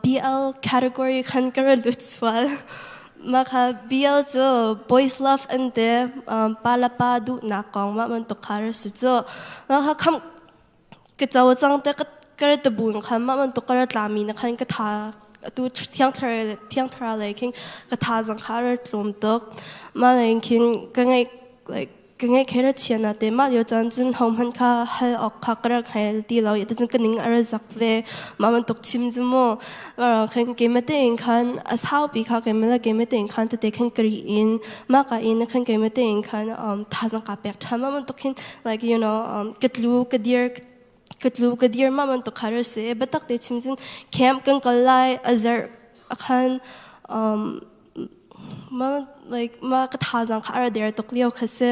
BL category kan kar lutswal maka BL zo boys love and the palapa du nakong ma man to kar zo maka kam kachaw chang te kar te bun kan ma man to kar tlami na kan ka tha tu thiang thara like ka tha jang khar tlom tok ma kin kangai like kangai khera chiana te ma yo chan chin hom han kha hal ok kha kar khail ti lo yata chin kaning ar zak ve ma man tok chim jumo khan ke mate in khan asau bi kha ke mela ke mate in khan te khan kari in ma ka in khan ke mate in khan tha jang ka pek tha ma man tok khin like you know katlu kadir ma man tok khar se batak te chim chin camp kan kalai azar akhan ma like ma ka tha jang khar der tok leo khase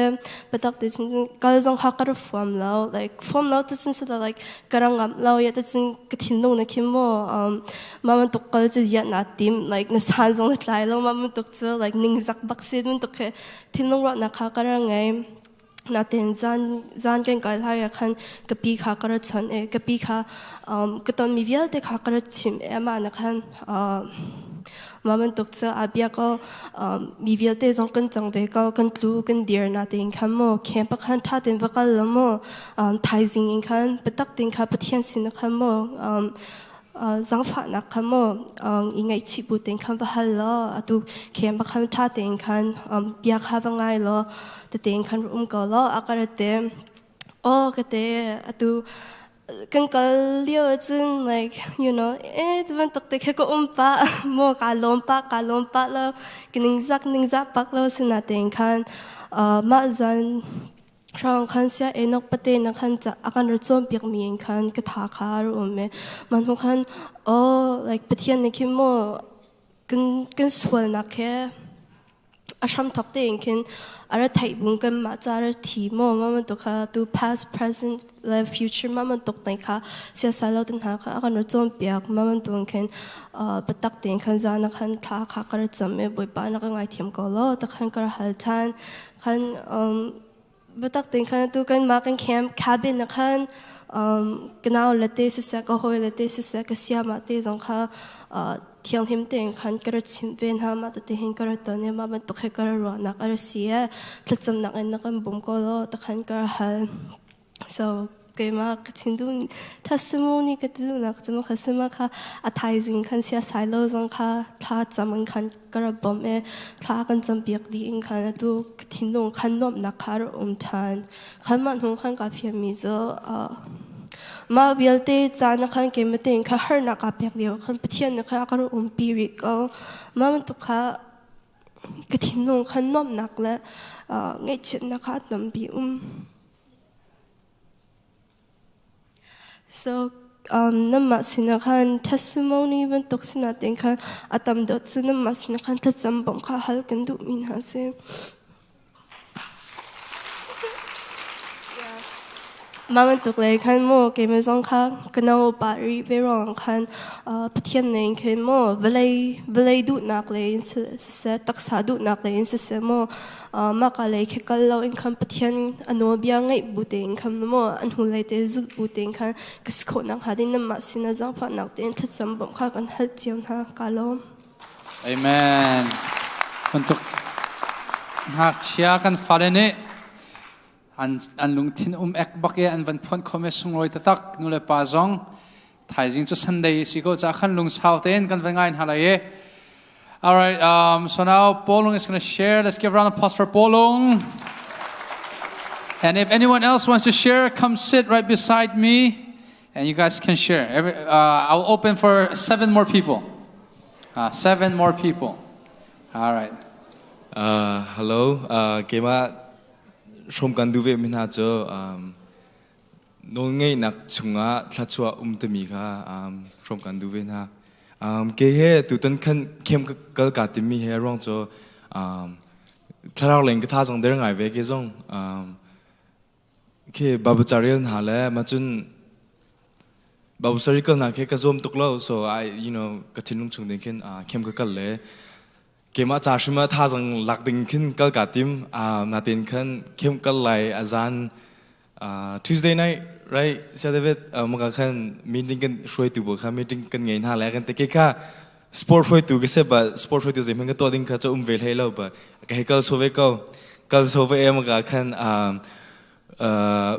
batak te chin kal jang kha kar form lo like form lo te chin sa like karang am lo ya te chin ka thin lo na kim mo ma man tok kal che ya na tim like na san jang lai lo ma man tok che like ning zak bak se mun tok ke thin lo ro na kha karang ngai na ten zan kan kai ha khan kapi kha kar chan kapi kha katon mi vial te kha kar chim ma na khan maman tok cha abia ko mi vial te jong kan chang be ka kan tlu kan dir na te khan mo khem pa khan tha ten va kal mo thai jing in khan patak ting kha pathian sin khan mo zang fa na khan mo ingai chi bu ten khan ba hal lo atu khem pa khan tha ten khan bia kha ba ngai lo te ten khan ko lo akarate o kate atu kan kal leo chun like you know tuan tok te ko umpa mo kalompa lo ning zak pak lo sina ten khan ma zan rang khan sia enok pate na khan cha akan ro chom piak mi khan ka tha khar umme man hu khan like pathian ne kim mo kan swal na khe asham thok te kin ara thai bung kan ma char thi mo ma to kha tu past present life future ma tok tai kha sia salo tin ha kha kan chom piak ma to ken patak te khan zana khan tha kha kar cham me boi pa na ka ngai thim ko lo ta khan kar hal chan khan batak te khan tu kan ma kan camp cabin na khan genau late se ka hoi late se ka sia ma te jong kha thiang him te khan kar chim ven ha ma te hin kar to ne ma ban to khe kar ro na kar sia tlacham na kan na kan bum ko lo ta khan kar hal so ke ma ka chindu testimony ka tu na ka chama khasma kha athizing khan sia silo jong kha tha chaman khan kar bom tha kan cham piak di in khan tu thinung khan nom na khar than khan man hu khan ka fiam mi zo ma vialte chana khan ke mate kha har na ka pek leo khan pathian na kha kar piri ko ma man tu kha ka thinung khan nom nak la ngai chet na kha tam bi so namma sina khan testimony ban tok sina ten khan atam dot sina ma sina khan ta cham bom kha hal kan du min ha se Maman tuk le khan mo ke me zong kha kanao pa ri ve rong khan pathian ne khan mo velai du nak le se tak sa du nak le se mo ma ka le khe kal lo in khan pathian ano bia ngai bu te in khan mo an hu le te zu bu te in khan kas kho nak ha din ma sina zang pha nak te tha cham bom kha kan hal chiang ha ka lo amen untuk hak chia kan falene an lung thin ek bak an van phon khome sung roi ta tak nu le pa zong thai jing chu Sunday si ko cha khan lung sau ten kan vangai halaye. All right, so now Polung is going to share. Let's give a round of applause for Polung. And if anyone else wants to share, come sit right beside me and you guys can share. I'll open for 7 more people. 7 more people. All right. Hello. Kema from Kanduve Minajo. No ngay nak chunga thachua temika from Kanduve na. Ke he tutan kan kem kal katimi he wrong so tharau leng ka thasang der ngai ve ke zong ke babacharian hale machun babusari kal na ke ka zom tuklo so I katinung chung den ken kem ka kal le kema chashima thasang lak ding kin kal katim natin kan kem kal lai azan Tuesday night right sa David mga kan meeting kan shoi tu bo kha meeting kan ngai na la kan te ke kha sport shoi tu ke se ba sport shoi tu je meng to ding kha cha vel hello ba ka kal so ve em ga kan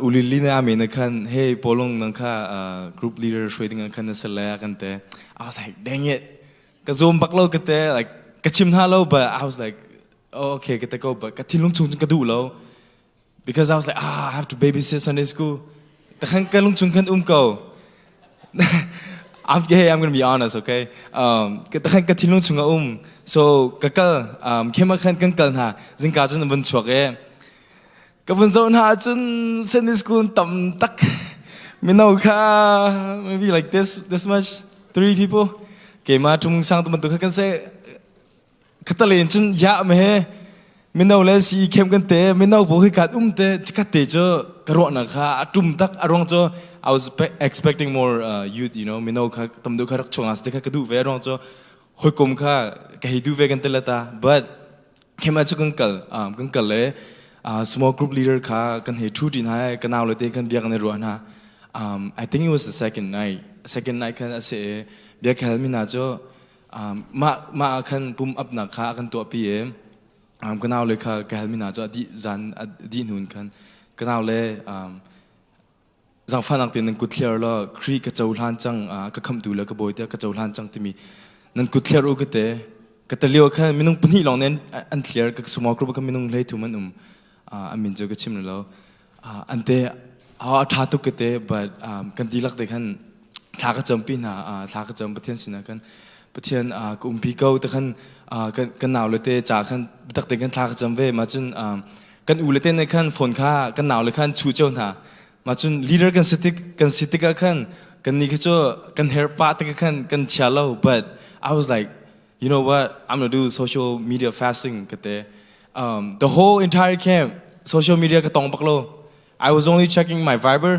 ulili na me na kan hey polong nang kha group leader shoi ding kan na sala kan te I was like dang it ka zoom bak lo ka te like ka chim na lo but I was like oh, okay ka te ko ba ka tin lung chung ka du lo because I was like I have to babysit Sunday school. I'm gonna be honest, okay? So kakal kema kan kankal na zing ka chun bun chok e ka bun zon ha chun Sunday school tam tak minau kha maybe like this much 3 people kema tum sang tum tu kan se katalen chun ya me he minau le si kem kan te minau bo hi kat te te jo karo na kha tum tak arong jo I was expecting more youth minau kha tam du kha rak chong as te kha du ve rong jo hoi kom kha ka hi du ve kan te lata but kema chu kan kal le small group leader kha kan he thu din hai kan naw le te kan bia kan ro na I think it was the second night kan ase bia khal mi na jo ma kan pum up na kha kan to pi e kan naw le kha ka mi na jo di Zaan di nun kan nào le zang phan ang tin nang clear lo kri ka chau hlan chang ka kham tu la ka boy te ka chau hlan chang timi nang clear u ka te ka talio kha minung puni long nen an clear ka small group ka minung lei thu man amin jo ka chim lo ante a tha tu ka te but kan dilak de khan tha ka champi na tha ka cham pathian sina kan pathian ka umpi ko te khan kan naw le te cha khan tak te kan tha ka cham ve ma chun kan ule te ne khan phone kha kan naw le khan chu chon ha ma chun leader kan sitik ka khan kan ni cho kan hair pa te khan kan chalo but I was like you know what I'm going to do social media fasting kate the whole entire camp social media ka tong baklo I was only checking my Viber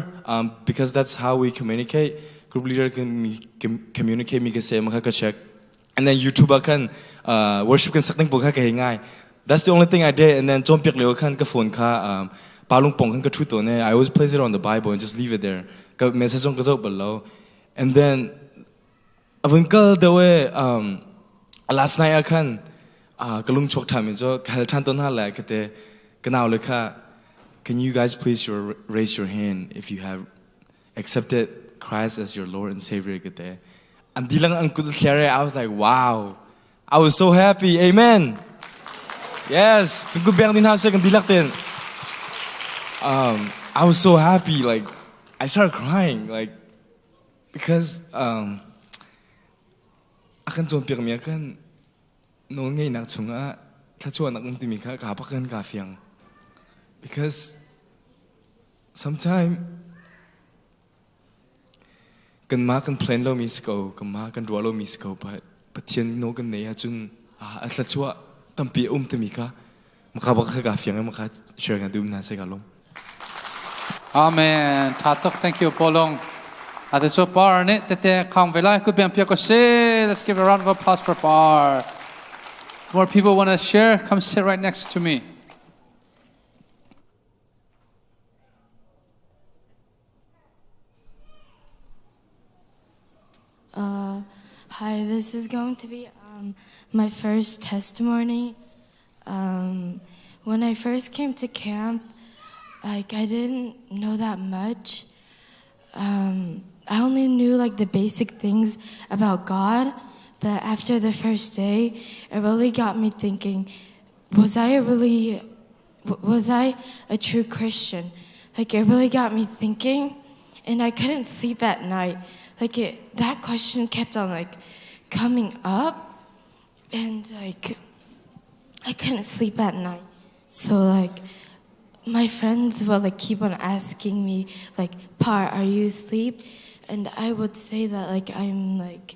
because that's how we communicate group leader can communicate me ka se ma ka check and then YouTube kan worship kan sakning bo kha ka ngai. That's the only thing I did, and then John Piak Leo kan ka phone ka palung pong kan ka thuto ne. I always place it on the Bible and just leave it there. Ka message on ka zo below, and then avunkal the way last night akan kalung chok tham jo kal than ton ha la kate kanaw le kha. Can you guys please raise your hand if you have accepted Christ as your Lord and Savior kate? And dilang ang kul share. I was like, wow, I was so happy. Amen. Yes, I was so happy, like I started crying, like because akan John Piak mi akan no ngay nak chunga thachua nak timi kha ka pakan ka fiang because sometime kan ma kan plan lo misko kan ma kan ro lo misko but tien no kan nei chun thachua tampi temika makabaka ka fiang maka share nga dum na se kalom Amen. Tatok, thank you, Polong. At the so par ne tete kang velai ku biang pia ko se. Let's give a round of applause for Par. More people want to share? Come sit right next to me. Hi, this is going to be my first testimony. When I first came to camp, like I didn't know that much. I only knew like the basic things about God, but after the first day, it really got me thinking, was I a true Christian? Like it really got me thinking, and I couldn't sleep at night. Like that question kept on like coming up, and like I couldn't sleep at night. So like my friends would like keep on asking me like, "Pa, are you asleep?" And I would say that like I'm like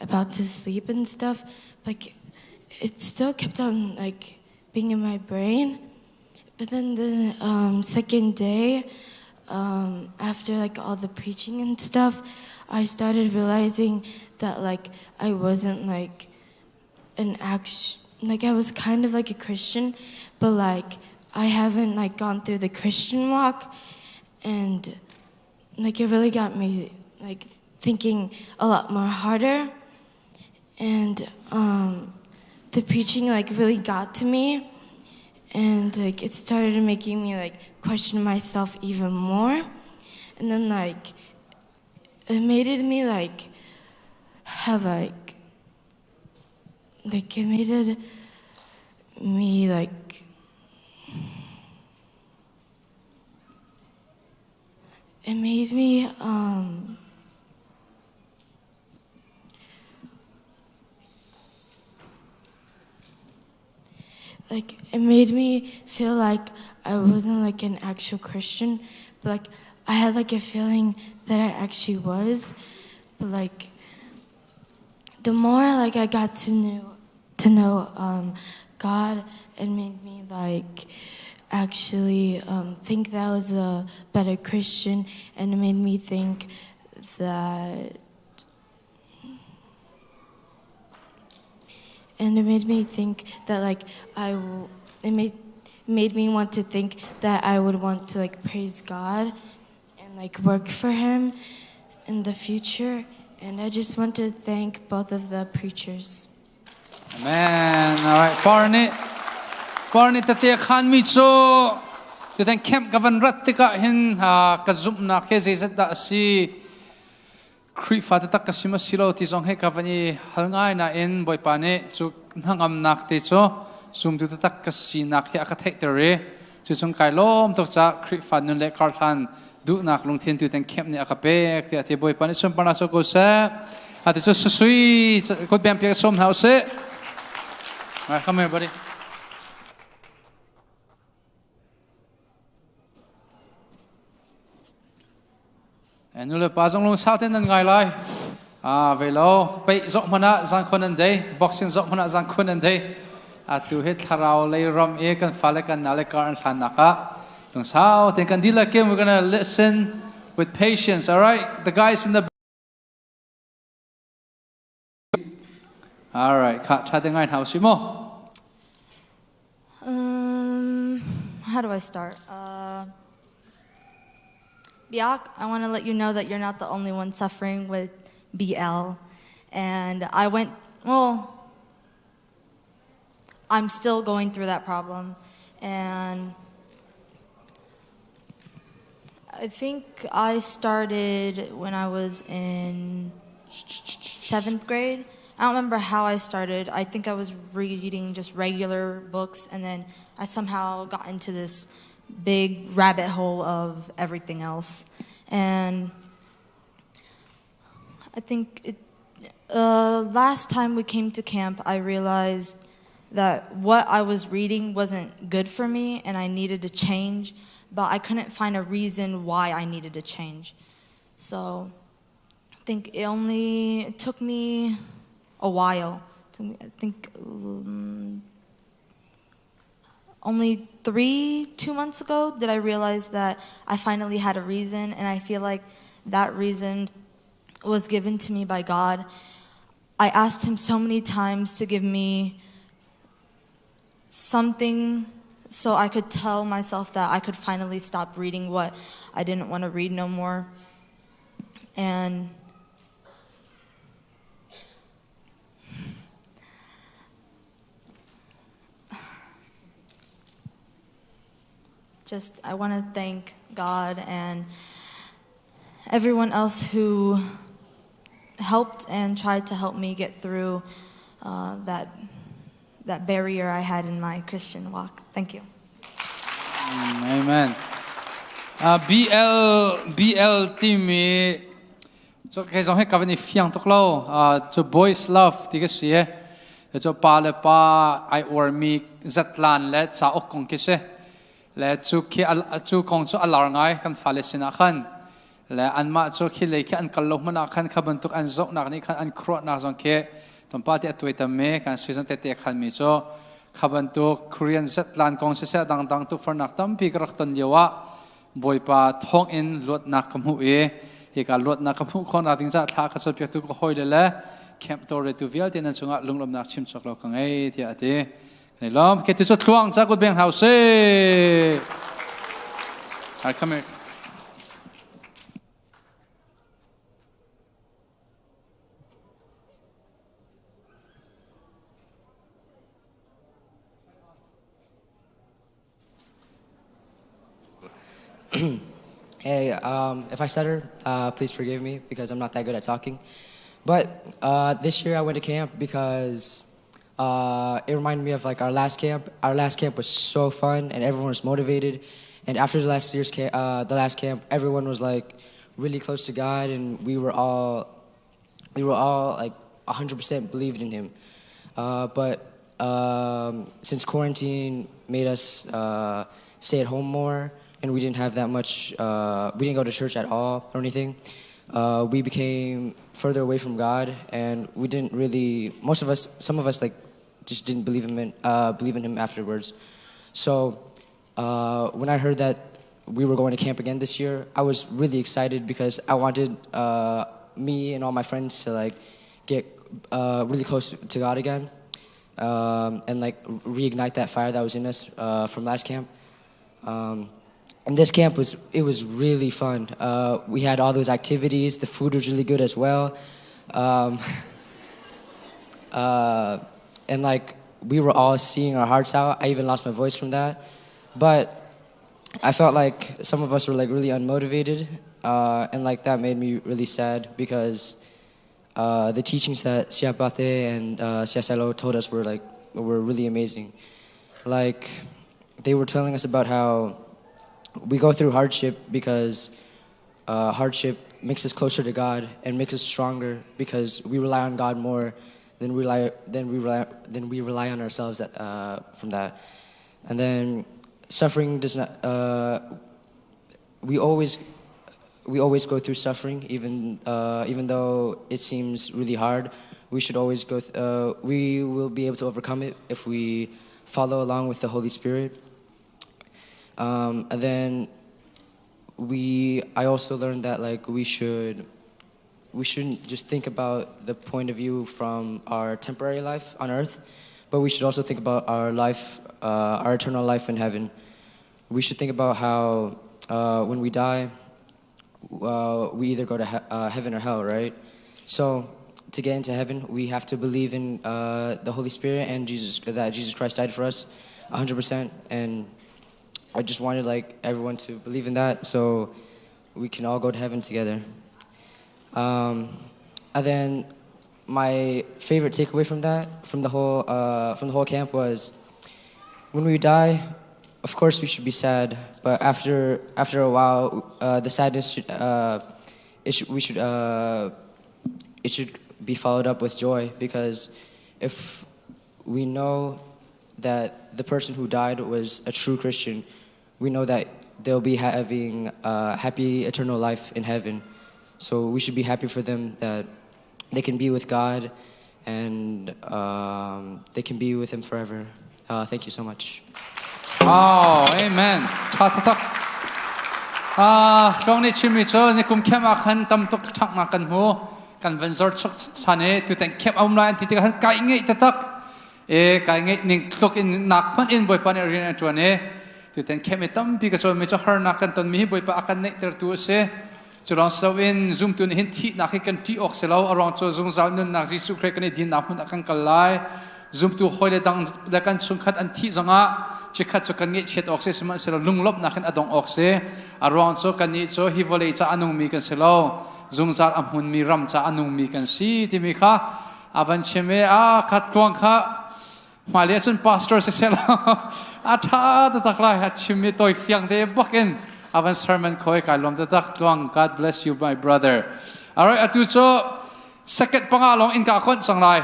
about to sleep and stuff. Like it still kept on like being in my brain. But then the second day, after like all the preaching and stuff, I started realizing that like I wasn't like like I was kind of like a Christian, but like I haven't like gone through the Christian walk, and like it really got me like thinking a lot more harder, and the preaching like really got to me, and like it started making me like question myself even more, and then like it made me like have like it made me like it made me like it made me feel like I wasn't like an actual Christian, but like I had like a feeling that I actually was. But like the more like I got to know God, it made me like actually think that I was a better Christian, and it made me think that like it made me want to think that I would want to like praise God and like work for Him in the future. And I just want to thank both of the preachers. Amen. All right, Parni tate khan mi cho the then camp gavan rat tika hin kazum na ke zet da si kri fa ta kasima silo ti song he kavani halngai na in boy pane chu nangam nak te cho sum tu ta kasi nak he aka thek tere chu chung kai lom tok cha kri fa nun le kar than du nak lung thien tu then camp ni aka pek te boy pane sum pana so ko sa ate cho sui ko bem pe som house. All right, come here, buddy. And nu le pa zong long sao ten nan ngai lai ve lo pe zok mana zang khon an day boxing zok mana zang khon an day tu he tharau le ram e kan fale kan nale kar an than naka long sao ten kan dila kem we're going to listen with patience. All right, the guys in the all right, ka cha tengai how simo. How do I start? Biak, I want to let you know that you're not the only one suffering with BL. And I'm still going through that problem. And I think I started when I was in 7th grade. I don't remember how I started. I think I was reading just regular books, and then I somehow got into this big rabbit hole of everything else. And I think last time we came to camp, I realized that what I was reading wasn't good for me and I needed to change, but I couldn't find a reason why I needed to change. So I think it took me a while. I think only 2 months ago did I realize that I finally had a reason, and I feel like that reason was given to me by God. I asked Him so many times to give me something so I could tell myself that I could finally stop reading what I didn't want to read no more. And I want to thank God and everyone else who helped and tried to help me get through that barrier I had in my Christian walk. Thank you. Amen. BL team mi cho cái dòng hết cả vấn đề phiang tốc lâu cho boys love thì cái gì cho pa le pa I or me zat lan le cha ok kong cái se le chu kong cho alar ngai kan phale sina khan le an ma cho khi le khi an kal lo mana khan khaban tuk an zo nak ni khan an khro na zong ke tom pa te atoi tam me kan season te khan mi cho khaban tuk Korean zat lan kong se dang tu for nak tam pi krak ton yawa boy pa thong in lot nak kam hu e hi ka lot nak kam hu khon ating cha thla ka chop tu ko hoi le camp to re tu vial ten chunga lunglom nak chim chok lo ka ngai ti ate nei lom ke tu cho thluang cha ko beng house I'll come here. Hey, if I stutter, please forgive me because I'm not that good at talking. But this year I went to camp because it reminded me of like our last camp. Our last camp was so fun and everyone was motivated. And after the last year's last camp, everyone was like really close to God, and we were all like 100% believed in Him. But since quarantine made us stay at home more, and we didn't have that much, we didn't go to church at all or anything, we became further away from God, and we didn't really, some of us like just didn't believe in Him afterwards. So when I heard that we were going to camp again this year, I was really excited because I wanted me and all my friends to like get really close to God again, and like reignite that fire that was in us from last camp. And this camp was really fun. We had all those activities. The food was really good as well. And like we were all seeing our hearts out. I even lost my voice from that. But I felt like some of us were like really unmotivated. And like that made me really sad because the teachings that Siapate and Siasalo told us were really amazing. Like they were telling us about how we go through hardship because hardship makes us closer to God and makes us stronger because we rely on God more than we rely on ourselves from that. And then suffering does not. We always go through suffering, even though it seems really hard. We should always go. We will be able to overcome it if we follow along with the Holy Spirit. And then I also learned that like we shouldn't just think about the point of view from our temporary life on earth, but we should also think about our life, our eternal life in heaven. We should think about how when we die, we either go to heaven or hell, right? So to get into heaven, we have to believe in the Holy Spirit and that Jesus Christ died for us 100%. And I just wanted like everyone to believe in that so we can all go to heaven together. And then my favorite takeaway from the whole camp was when we die, of course we should be sad, but after a while, the sadness should be followed up with joy, because if we know that the person who died was a true Christian, we know that they'll be having happy eternal life in heaven. So we should be happy for them that they can be with God and they can be with Him forever. Thank you so much. Oh, amen. Trong này chim mi cho này cũng kem akan tam tuk thak na kan hu kan venzor chok sane tu ten kem online ti kan kai ngai tatak kai ngai ning tuk in nak pan in boy pan arena chuane tu ten kem tam pi ka so mi cho har na kan ton mi boy pa akan nei ter tu se churang so in zoom tu hin thi na kan ti ok selo arong cho zung zal nun na jisu khrek ni din na mun akan kalai zoom tu hoile dang da kan chung khat an thi zonga chikhat cho kan nge chet ok se sma selo lunglop na kan adong ok se arong cho kan ni cho hi volei cha anung mi kan selo zung zal amun mi ram cha anung mi kan si ti mi kha avan cheme a khat tuang kha Malaysian pastor se selo atha ta takla ha chimi toy fiang de baken avan sermon koi kai lom ta tak tuang. God bless you, my brother. All right, atu cho second pangalong in ka kon sang lai.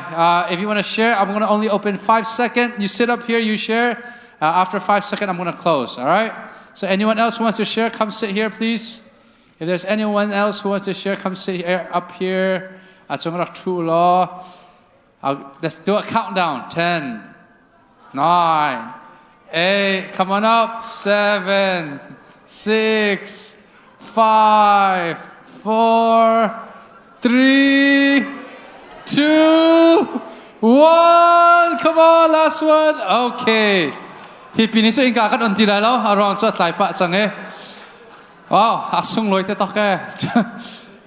If you want to share, I'm going to only open 5 seconds. You sit up here, you share. After 5 seconds, I'm going to close. All right. So anyone else who wants to share, come sit here, please. If there's anyone else who wants to share, come sit here, up here. Let's do a countdown. 10, 9, 8, come on up. 7, 6, 5, 4, 3, 2, 1. Come on, last one. Okay. Hippie ni so inga kan onti lai lo around so tlai pa chang e. Wow, asung loi te tak e.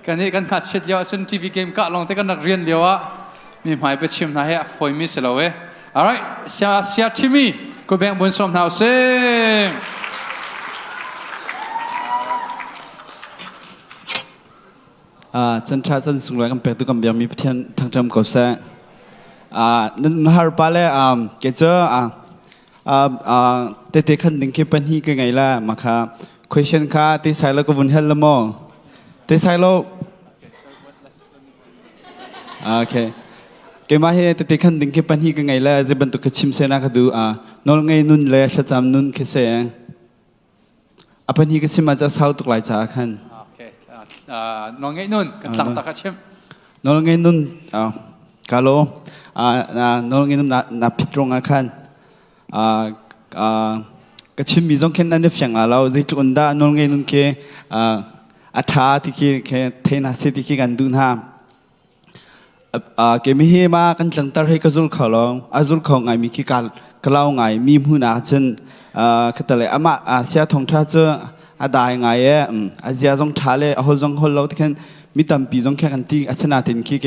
Kan ni kan khat chet yo sun TV game ka long te kan nak rian lewa. Mi mai pe chim na he foi mi se lo e. All right, sia Timmy ko beng bun som now sing. Chân cha chân sung lai kam pe tu kam biang mi pthian thang cham ko sa nan har pa le ke cho te khan ding ke pan hi ke ngai la ma kha question kha te sai lo ko vun hel mo te sai lo okay ke ma he te khan ding ke pan hi ke ngai la je ban tu ka chim se na ka du nol ngai nun le sha cham nun ke se apan hi ke sima cha sau tuk lai cha khan nol ngai nun kan tlang ta ka chim nol ngai nun kalo nol ngai nun na pitrong a khan cái chim mi giống cái này phiền à lâu dịch tuần đã nôn nghe nôn kia thà thì cái thế nào sẽ thì cái gần đun ha cái mi he mà cái chẳng tar hay cái zul khẩu long zul khẩu ngày mi cái cái lâu ngày mi hu na chân cái tờ lệ ama xe thông tra chưa đại ngày ấy giờ giống thà lệ hồi giống hồi lâu thì cái mi tầm pi giống cái gần tí chân nào tiền cái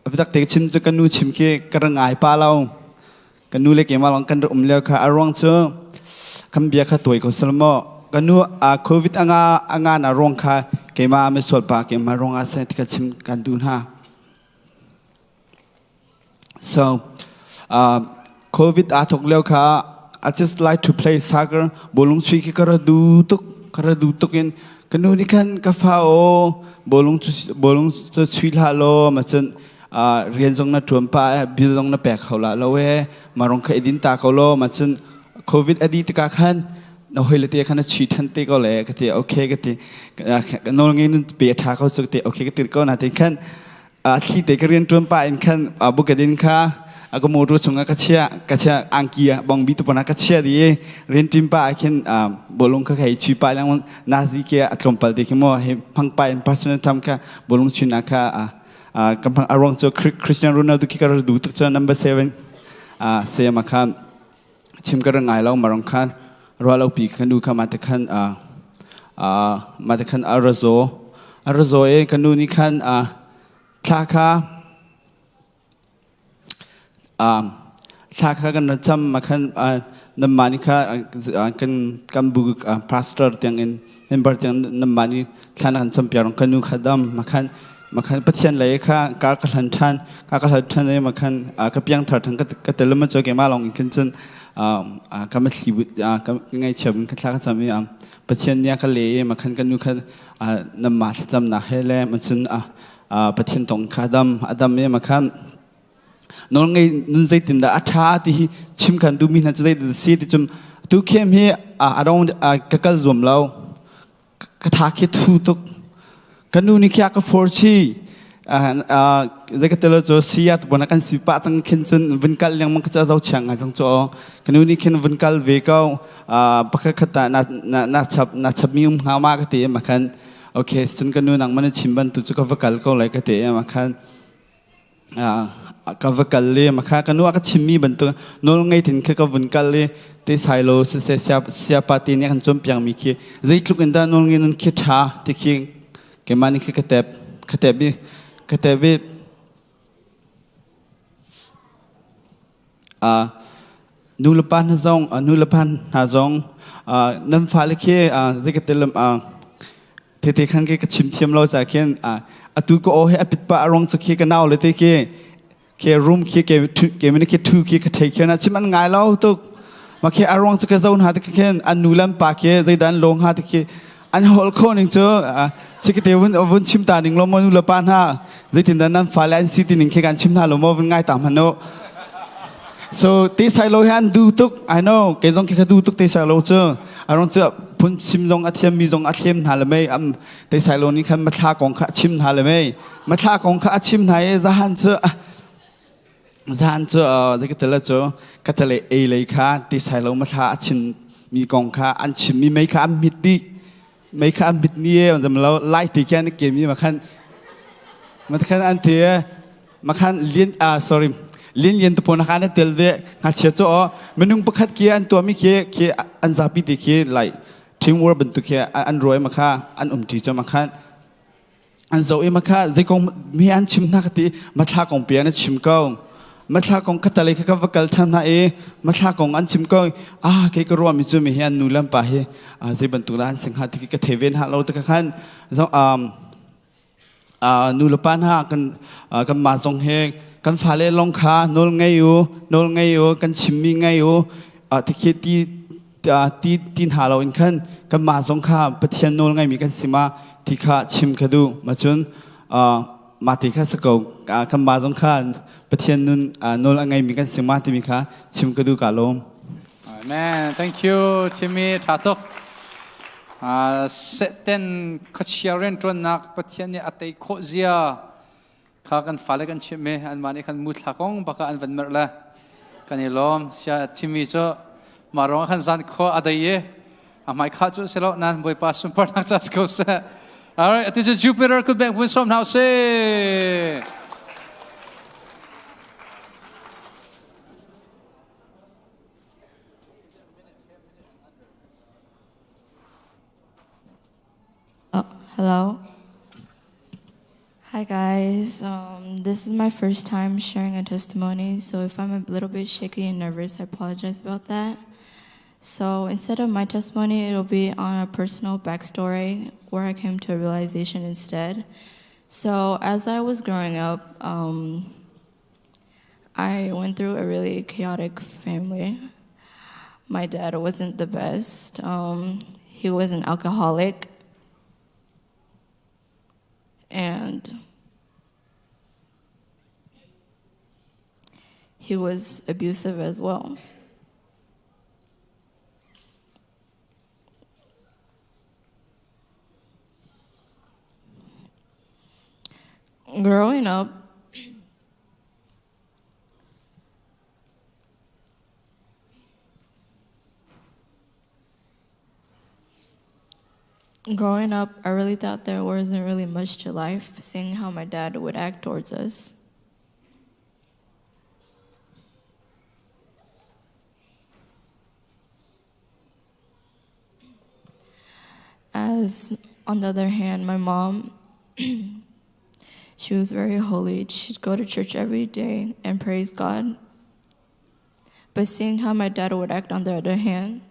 bây giờ cái chim cho cái nu chim cái ngày pa lâuกันนูเล็กมาลองกันรุ่มเลี้ยวค่ะอารมณ์เชื่อคำเบียร์ค่ะตัวก็สลมกันนูโควิดอ่างอารมณ์ค่ะเกมาไม่สวดปากเกมาร้องอาศัยที่กันชิมกันดูนะ so COVID ถกเลี้ยวค่ะ I just like to play soccer บอลลูนช่วยกระดูตุกกันนูนี่กันกาฟาโอบอลลูนจะช่วยฮาโลมาจนเรียนจงนัดชวนป้าบิลจงนัดแปลกเขาละแล้วมารองเคยดินตาเขาโลมาจนโควิดอดีตกาขันเราเฮลิเตียขันชีทันตีก็เลยก็ตีโอเคก็ตีโน้นงี้นุ่นเปียทาเขาสุดตีโอเคก็ตีก็น่าตีขันที่ตีก็เรียนชวนป้าอินขันบุกดินค่ะก็มูรู้ชงก็เชียอังกีบองบิตุปนักก็เชียดีเรียนจิมป้าขันบอลลงก็ใครชีป้าแล้วนาซีเกียอัตรมปัลดีขึ้นมาให้พังไปอิน personal ทำค่ะบอลลงชุนนะคะกำพังอารมณ์จะคริสเตียโนโรนัลโดที่การดูตัว number 7เสียมาคันชิมกระไงเรามาลองคันรอเราปีกันดูค่ะมาแต่คันอาราโซเองกันดูนี่คันทาคากันจำมาคันน้ำมันนี่ค่ะกันบุกพาสเตอร์ที่ยังเมมเบอร์ที่ยังน้ำมันนี่ท่านกันจำเปียร์กันดูค่ะดำมาคันปัจจัยเลยค่ะการกระทันเลยมาคันกับยังถัดทั้งก็แต่ละมันจะเกี่ยมาลองอีกขึ้นจนก็ไม่ชีวิตก็ง่ายเฉยมันก็จะมีปัจจัยนี้ก็เลยมาคันกันดูคันน้ำมันจำหนักให้เลยมันจนปัจจัยตรงขาดำเนี่ยมาคันน้องไงนุ่นใจติดอาชาที่ชิมกันดูมีน่าจะได้ดีที่จมทุกเข้มให้อารมณ์ก็กระจมเรากระทาคิดทุกกันดูนี่แค่ก็ฟอร์ชีเด็กเตลโจเซียตบนกันสิปะจังขึ้นจนวินกัลยังมันก็จะเจ้าเชียงจังโจกันดูนี่ขึ้นวินกัลเวก้าปะกตานาชับมีหามากตีมาคันโอเคจนกันดูนังมันชิมบันตุจุกวิกัลก็เลยก็ตีมาคันกวิกัลเลยมาคันกันดูก็ชิมมีบันตุโน้ตไงถึงแค่กวินกัลเลยที่ไซโลเสียปาตีเนี่ยกันจมเปียงมีขี้ใจทุกคนด้านโน้ตไงนั่นขี้ช้าที่ขี้เกมานี่คือกระเตบนูลพันหาจงน้ำฟ้าเล็กเด็กเตลมเทขันก็ชิมเราจากเขียนตุก็โอ้ให้ปิดปะอารมณ์จะเขียกันเอาเลยเทรูมเขียมันเขียทูเขียกระเทยเขียนชิมันง่ายเราตุก มาเคอารองจะกระโจนหาตะเคียนอันนูลันปากเคใจดันลงหาตะเคียอันฮอลโคนิงเจอสิกเตวันวันชิมตาหนึ่งลมนูลปานฮะใจตินดันนั้นฟาแลนซิติหนึ่งแค่การชิมท่าลมวันง่ายตามฮันโน so ตีไซโลฮันดูตุก I know เกจงแค่ดูตุกตีไซโลเจออารองเจอพุ่นชิมจงอัดเทียมมีจงอัดเทียมหาเลยไหมตีไซโลนี้คันมาท่ากองข้าชิมหาเลยไหมมาท่ากองข้าชิมหายจะหันเจอZaan cho cái tele cho cái tele A lấy khá thì sai lâu mà thà chim mi gong khá ăn chim mi mấy khá mít đi mấy khá mít nia mà lâu lại thì cái này kiếm mà khăn ăn thì mà khăn liên sorry liên tụ phun khăn tel về ngắt chết cho mình nung bớt kia ăn tua mi kia ăn zapi thì kia lại teamwork bên tụ kia ăn rồi mà khá ăn chỉ cho mà khăn ăn dầu mà khá dây con mi ăn chim nát thì mà thà con bia nó chim câuมาทากงคัตเลยข้าวักกัลทำนามาทากงอันชิมก็เกี่ยวกับรวมมิจูมีเฮียนนูลัมปะเฮที่บรรทุกร้านสิงหาที่กเทเวนฮะเราตะกันนูลปานฮะกันมาทรงเฮกันฟาเลลงคาโนลไงอยู่กันชิมมีไงอยู่ที่คิดที่หาเราอินขันกันมาทรงคาปะเทียนโนลไงมีกันสิมาที่ข้าชิมกระดูมาจนมาที่ข้าสกคำบาสงขานประเทศนู้นโน้นไงมีกันสิมาที่มีข้าชิมกระดูกาลม Amen thank you Timmy ชาตุกเซตเต้นขัดเชียร์เรนตรนักประเทศนี้อัตย์โคเซียข้ากันฟ้าเลยกันชิมเมอันมานี่กันมุดหากงบักอันวันเมื่อละกันนี่ล้อมเสียทิมีจ้มาร้องกันซันโคอะไรเย่ไม่ข้าจ้เสร็จแล้วนั่นบอยป้าสุนปนักจัสกูเซ่ Alright, attention Jupiter could back win some now say. Hello. Hi guys. This is my first time sharing a testimony, so if I'm a little bit shaky and nervous, I apologize about that. So instead of my testimony, it'll be on a personal backstory where I came to a realization instead. So as I was growing up, I went through a really chaotic family. My dad wasn't the best. He was an alcoholic. And he was abusive as well. Growing up, I really thought there wasn't really much to life, seeing how my dad would act towards us. As, on the other hand, my mom, she was very holy. She'd go to church every day and praise God. But seeing how my dad would act on the other hand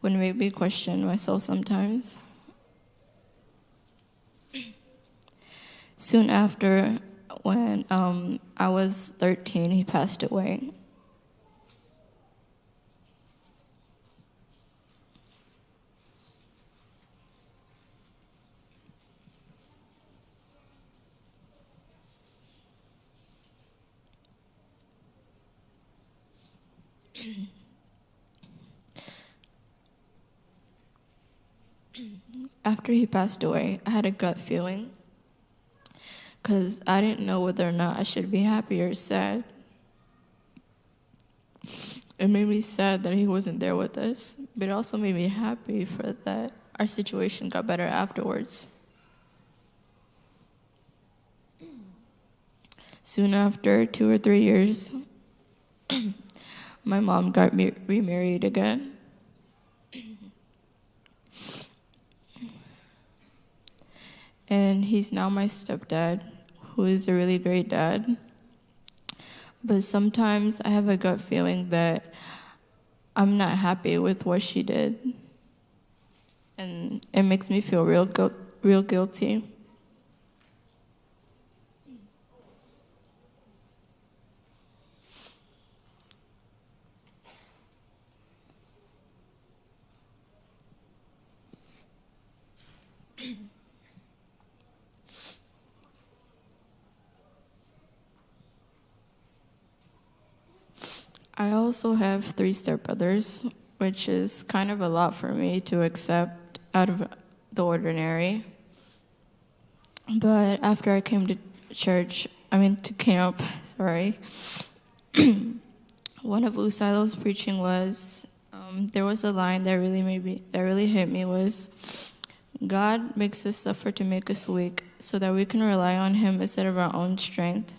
would make me question myself sometimes. Soon after, when I was 13, he passed away. After he passed away, I had a gut feeling because I didn't know whether or not I should be happy or sad. It made me sad that he wasn't there with us, but it also made me happy for that our situation got better afterwards. Soon after, 2 or 3 years, my mom got remarried again. And he's now my stepdad, who is a really great dad. But sometimes I have a gut feeling that I'm not happy with what she did. And it makes me feel real guilty. I also have 3 stepbrothers, which is kind of a lot for me to accept out of the ordinary. But after I came to camp, sorry, one of Usailo's preaching was, there was a line that really hit me was, God makes us suffer to make us weak so that we can rely on Him instead of our own strength.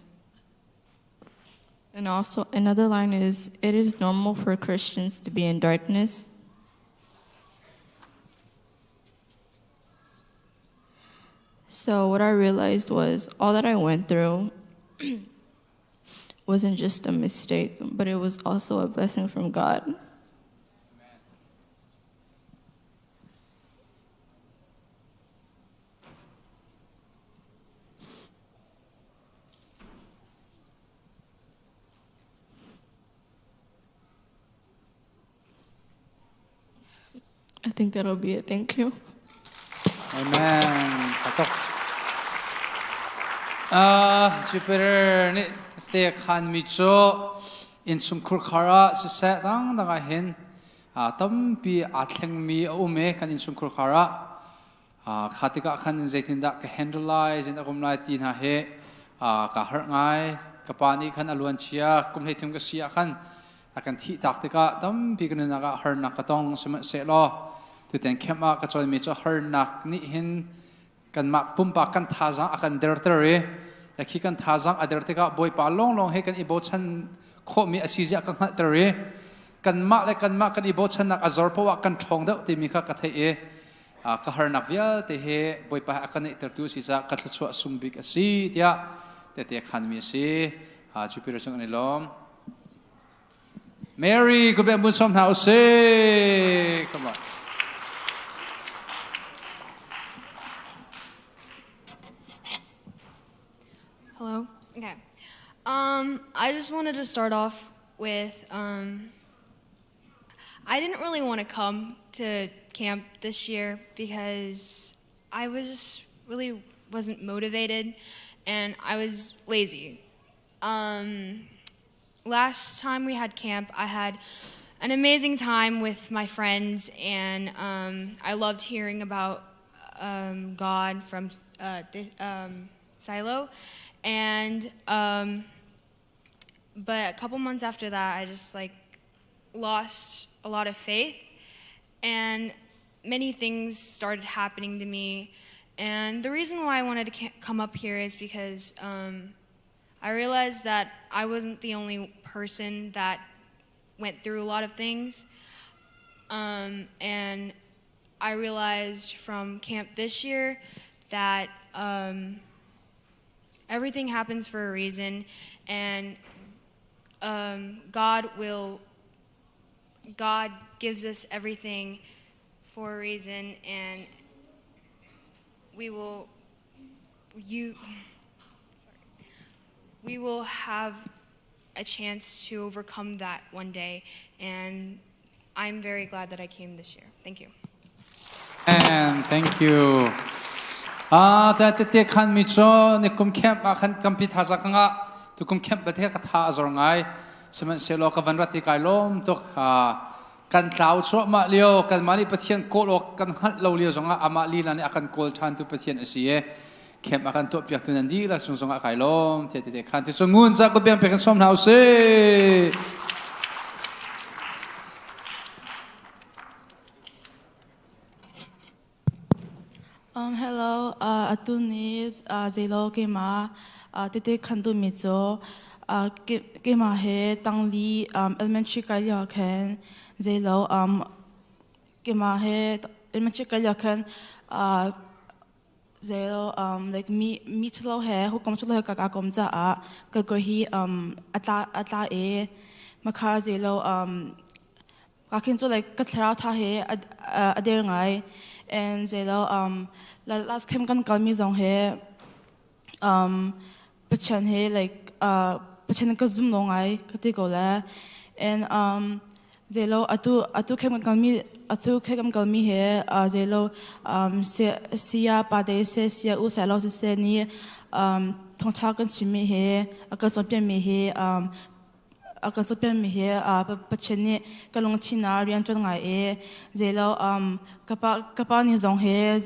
And also another line is, it is normal for Christians to be in darkness. So what I realized was all that I went through wasn't just a mistake, but it was also a blessing from God. I think that'll be it. Thank you. Amen. Patok. Jupiter ni te khan mi cho in sumkur khara se sa dang dang a hen tam pi atleng mi ume kan in sumkur khara khatika khan zaitinda ka handleize in akum lai tin ha he ka har ngai ka pani khan aluan chia kum he thum ka sia khan akan thi taktika tam pi kan na ka har na ka tong se lo tu ten khema ka choi mi cho har nak ni hin kan ma pumpa kan thaza akan dertere lakhi kan thaza aderte ka boy pa long he kan ibo chan kho mi asija kan hatere kan ma kan ibo chan nak azor po kan thong da ti mi kha ka thai e ka har nak via te he boy pa akan tertu si za ka thchu sumbik asi tia te khan mi si Jupiter chung ani lom Mary go be mun som house come on. Hello? Okay. I just wanted to start off with, I didn't really want to come to camp this year because I really wasn't motivated and I was lazy. Last time we had camp, I had an amazing time with my friends and I loved hearing about God from Silo. And but a couple months after that, I just lost a lot of faith, and many things started happening to me. And the reason why I wanted to come up here is because I realized that I wasn't the only person that went through a lot of things, and I realized from camp this year that everything happens for a reason, and God gives us everything for a reason, and we will have a chance to overcome that one day, and I'm very glad that I came this year. Thank you. And thank you. Te khan mi cho ni kum camp khan kampi thasa kanga tu kum camp ba the ka tha azor ngai semen selo ka vanrati kai lom to kan tlau cho ma leo kan mani pathian ko lo kan hat lo leo zonga ama li la ni akan kol than tu pathian asie camp akan to piak tu nan di la sung zonga kai lom te khan tu ngun za ko biang pe kan som nau se Hello, Atunis, Zelo Kema, Tete Kandu Mizo, Kema He, Tangli, Elementary Kalyakan, Zelo, Kema He, Elementary Kalyakan, Zelo, Mitlo He, who comes to the Kakakomza, Kagohi, Ata E, Maka Zelo, Kakinzo Katrata He, Aderangai. And Zelo last time kan kalmi zong he pachan he pachan ka zoom long ai kati ko la and Zelo atu kem kalmi he Zelo sia pa de se sia u sa lo se ni thong cha kan chimi he ka chom pian mi he kan so pen mi he pa chen ni ka long chi na rian chon ngai e zelo ka pa ni zong he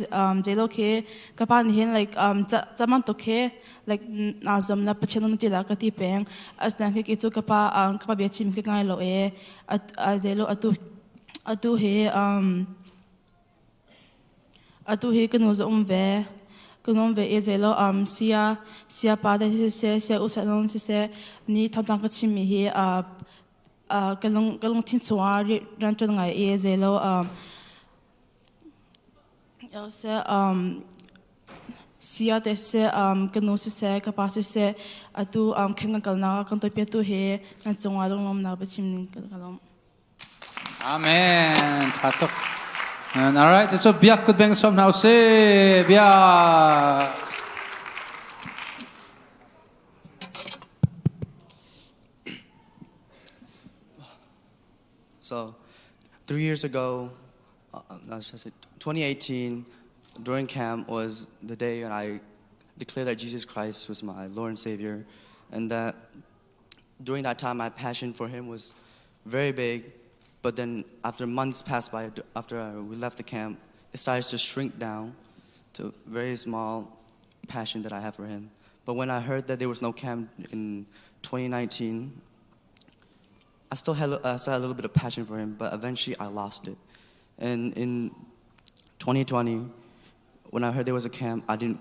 zelo ke ka pa ni hen like cha man to ke like na zom na pa chen no ti la ka ti peng as na ke chu ka pa be chim ke ngai lo e zelo atu he atu he kan zo ve kunom ve ezelo sia pa de se usalong se ni tang ka chimi hi kalong tin chwa ran chon ngai ezelo se sia de se kanu se ka pa se atu khem kal na kan to pe tu he na chongwa long na ba chim ning kalom Amen. Tatok. And all right, so biak could bang somehow say biak. So, 3 years ago, 2018, during camp was the day when I declared that Jesus Christ was my Lord and Savior, and that during that time, my passion for Him was very big. But then after months passed by, after we left the camp, it started to shrink down to a very small passion that I have for Him. But when I heard that there was no camp in 2019, I still had a little bit of passion for Him, but eventually I lost it. And in 2020, when I heard there was a camp, I didn't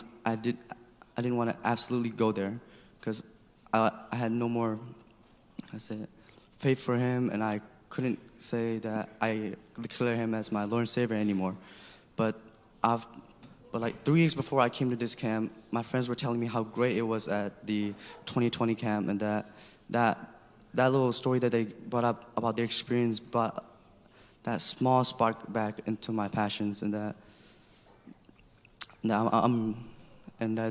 want to absolutely go there because I had no more, faith for Him, and I couldn't say that I declare Him as my Lord and Savior anymore. But like 3 weeks before I came to this camp, my friends were telling me how great it was at the 2020 camp, and that little story that they brought up about their experience brought that small spark back into my passions, and that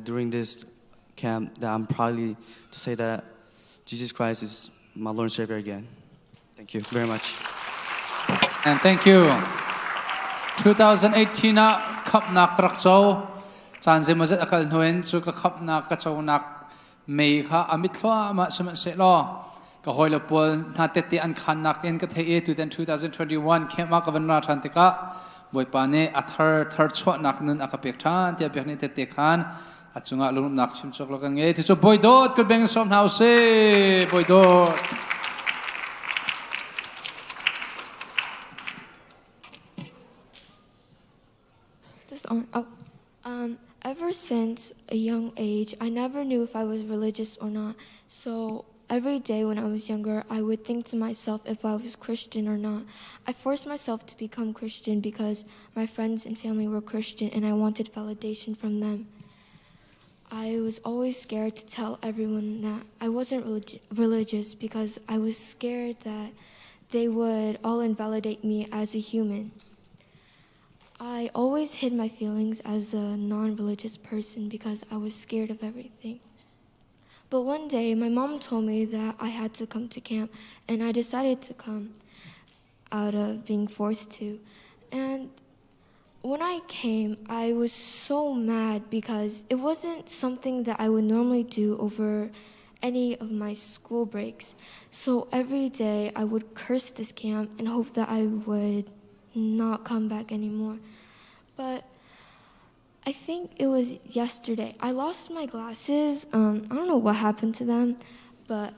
during this camp that I'm proudly to say that Jesus Christ is my Lord and Savior again. Thank you very much. And thank you. 2018 na khap nak rak chaw chan je mazat akal hnoin chu ka khap nak ka chaw nak mei kha amit thwa ma suman se lo ka hoila pol na te ti an khan nak en ka thei to then 2021 khema ka van ra than te ka boi pa ne athar chwa nak nun akapek than te pek ne te khan achunga lum nak chim chok lo ka nge ti chu boi dot ko beng som house se boi dot. Ever since a young age, I never knew if I was religious or not. So every day when I was younger, I would think to myself if I was Christian or not. I forced myself to become Christian because my friends and family were Christian and I wanted validation from them. I was always scared to tell everyone that I wasn't religious because I was scared that they would all invalidate me as a human. I always hid my feelings as a non-religious person because I was scared of everything. But one day, my mom told me that I had to come to camp, and I decided to come out of being forced to. And when I came, I was so mad because it wasn't something that I would normally do over any of my school breaks. So every day, I would curse this camp and hope that I would not come back anymore. But I think it was yesterday. I lost my glasses. I don't know what happened to them, but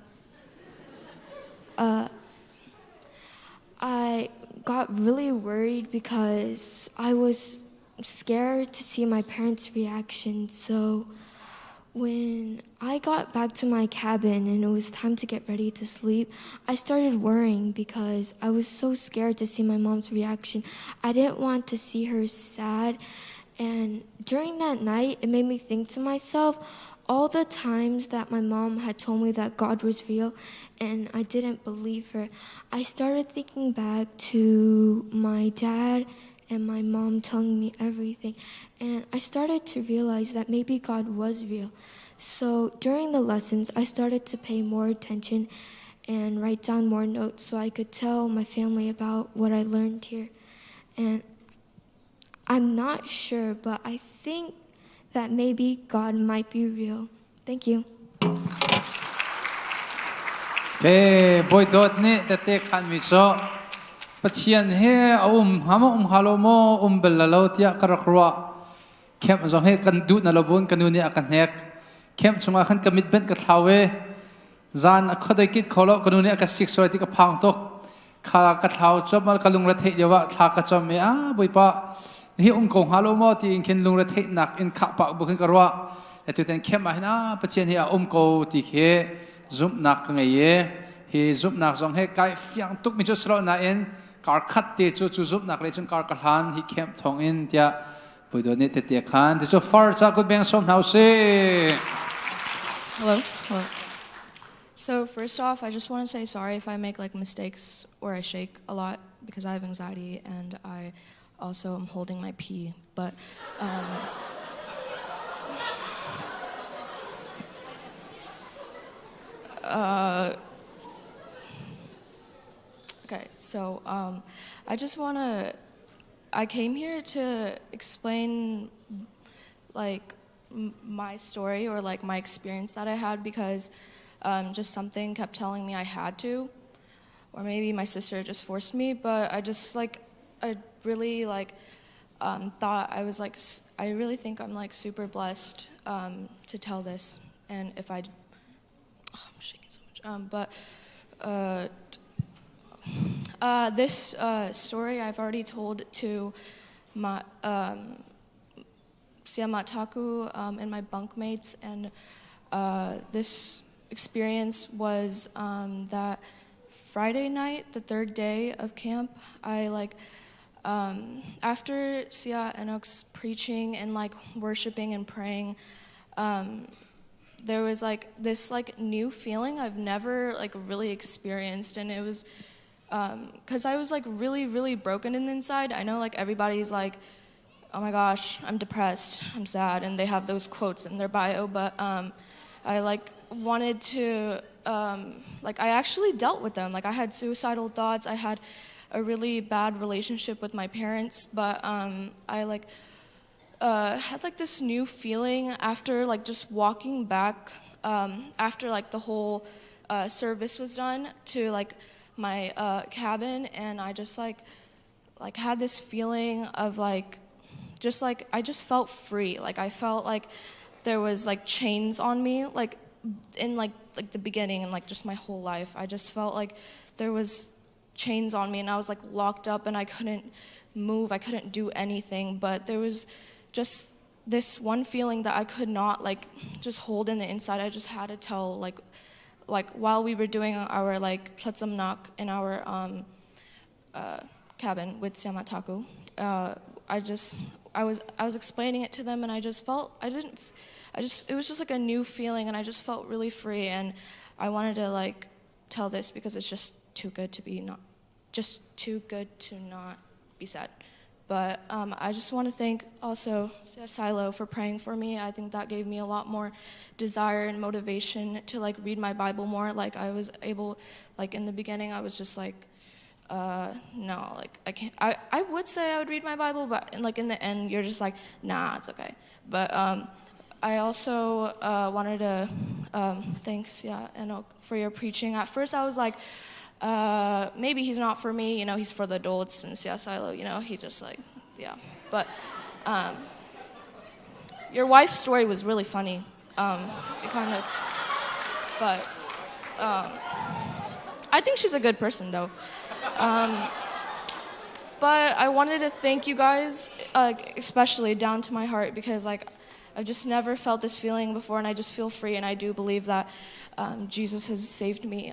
I got really worried because I was scared to see my parents' reaction. So when I got back to my cabin and it was time to get ready to sleep, I started worrying because I was so scared to see my mom's reaction. I didn't want to see her sad. And during that night, it made me think to myself all the times that my mom had told me that God was real and I didn't believe her. I started thinking back to my dad and my mom telling me everything. And I started to realize that maybe God was real. So during the lessons, I started to pay more attention and write down more notes so I could tell my family about what I learned here. And I'm not sure, but I think that maybe God might be real. Thank you. ke boy dot ni te khan mi cho pathian he hama halomo belalo tia karakwa kem zong he kan du na lobun kanuni akan hek kem chunga khan commitment ka thawe zan khodai kit kholo kanuni aka 6 ti ka phang tok kha ka thau chomal kalung ra the yawa tha ka chom me boipa hi kong halomo ti in ken lung ra the nak in kha pa bu khan karwa tu ten kem ahna pathian he ko ti khe zum nak ngai ye hi zum nak zong he kai fyang tuk mi cho sro na en kar khat te chu zum nak le chung kar ka han hi kem thong in tia puido ni te te khan ti so far cha ko beng som now se Hello. So first off, I just want to say sorry if I make like mistakes or I shake a lot because I have anxiety and I also am holding my pee. But okay, so I came here to explain like my story or like my experience that I had because just something kept telling me I had to, or maybe my sister just forced me, but I really like thought I was like, I really think I'm like super blessed to tell this, and if I'm shaking so much, this story I've already told to my Siamataku and my bunkmates, and this experience was that Friday night, the third day of camp. I like after Sia Enoch's preaching and like worshiping and praying, there was like this like new feeling I've never like really experienced, and it was because I was like really broken in the inside. I know like everybody's like, oh my gosh, I'm depressed, I'm sad, and they have those quotes in their bio, but I like wanted to like I actually dealt with them. Like I had suicidal thoughts, I had a really bad relationship with my parents, but I like had like this new feeling after like just walking back after like the whole service was done to like my cabin, and I just like had this feeling of like just like I just felt free. Like I felt like there was like chains on me, like in like the beginning and like just my whole life. I just felt like there was chains on me and I was like locked up and I couldn't move, I couldn't do anything, but there was just this one feeling that I could not like just hold in the inside. I just had to tell like while we were doing our like tletsamnak in our cabin with Siamataku, I was explaining it to them, and I just felt it was just like a new feeling, and I just felt really free, and I wanted to like tell this because it's just too good to not be said. But I just want to thank also Silo for praying for me. I think that gave me a lot more desire and motivation to like read my Bible more. Like I was able, like in the beginning, I was just like, no, like I can't. I would say I would read my Bible, but like in the end, you're just like, nah, it's okay. But I also wanted to thanks, Enoch, for your preaching. At first, I was like, maybe he's not for me, you know, he's for the adults, and Silo, you know, he just like, yeah. But your wife's story was really funny. It kind of, but I think she's a good person though. But I wanted to thank you guys, especially down to my heart, because like I've just never felt this feeling before, and I just feel free, and I do believe that Jesus has saved me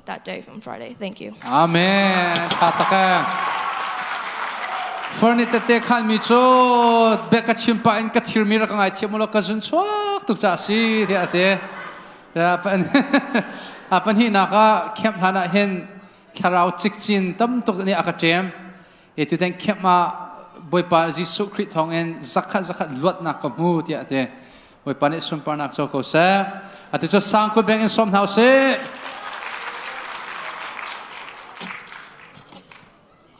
that day on Friday. Thank you. Amen. Fornite khan mi cho beka chimpa in ka thir mi ra kangai thimulo ka jun chwak tuk cha si the ate apan hi na ka khem hana hen tharau chikchin tam tuk ni aka tem e tu ten khem ma boipa jisu khrit thong en zakhat luat na ka mu ti ate boipa ne sun pa nak cho ko sa ate cho sang ko beng in som hau se.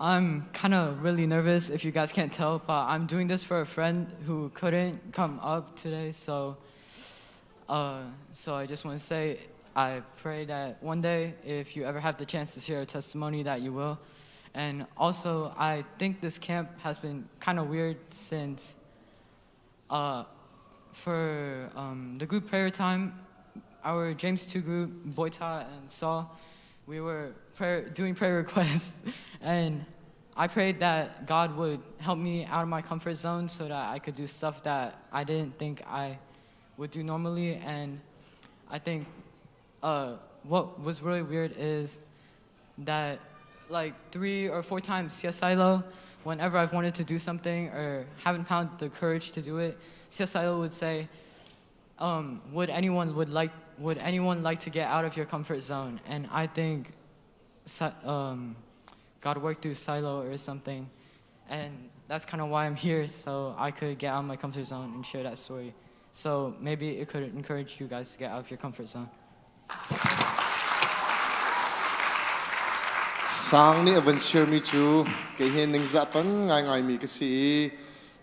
I'm kind of really nervous if you guys can't tell, but I'm doing this for a friend who couldn't come up today, so I just want to say I pray that one day, if you ever have the chance to share a testimony, that you will. And also, I think this camp has been kind of weird since for the group prayer time, our James 2 group, Boita and Saul, we were doing prayer requests. And I prayed that God would help me out of my comfort zone so that I could do stuff that I didn't think I would do normally. And I think what was really weird is that like 3 or 4 times CSILO, whenever I've wanted to do something or haven't found the courage to do it, CSILO would say, would anyone like to get out of your comfort zone? And I think God worked through Silo or something, and that's kind of why I'm here, so I could get out of my comfort zone and share that story. So maybe it could encourage you guys to get out of your comfort zone. Sang ni avan share mi chu ke hin ning za pan ngai mi ka si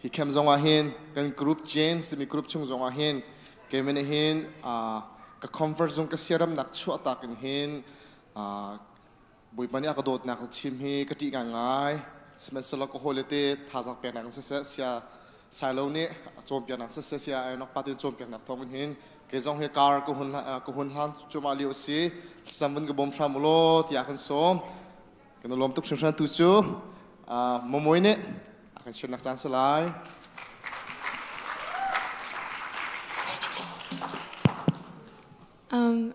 hi kem zong a hin kan group James mi group chung zong a hin ke men hin ka comfort zone ka seram nak chu ata kan hin bui pani akadot nak chim hi ka ti ngai smen sala ko holete thazak pe nang se sia silo ni chom pe nang se sia ai nok pati chom pe nak thong hin ke zong he kar ko hun han chuma liu si samban ke bom samulo tia kan som kan lom tuk shan tu chu momoi ne akan chen nak chan salai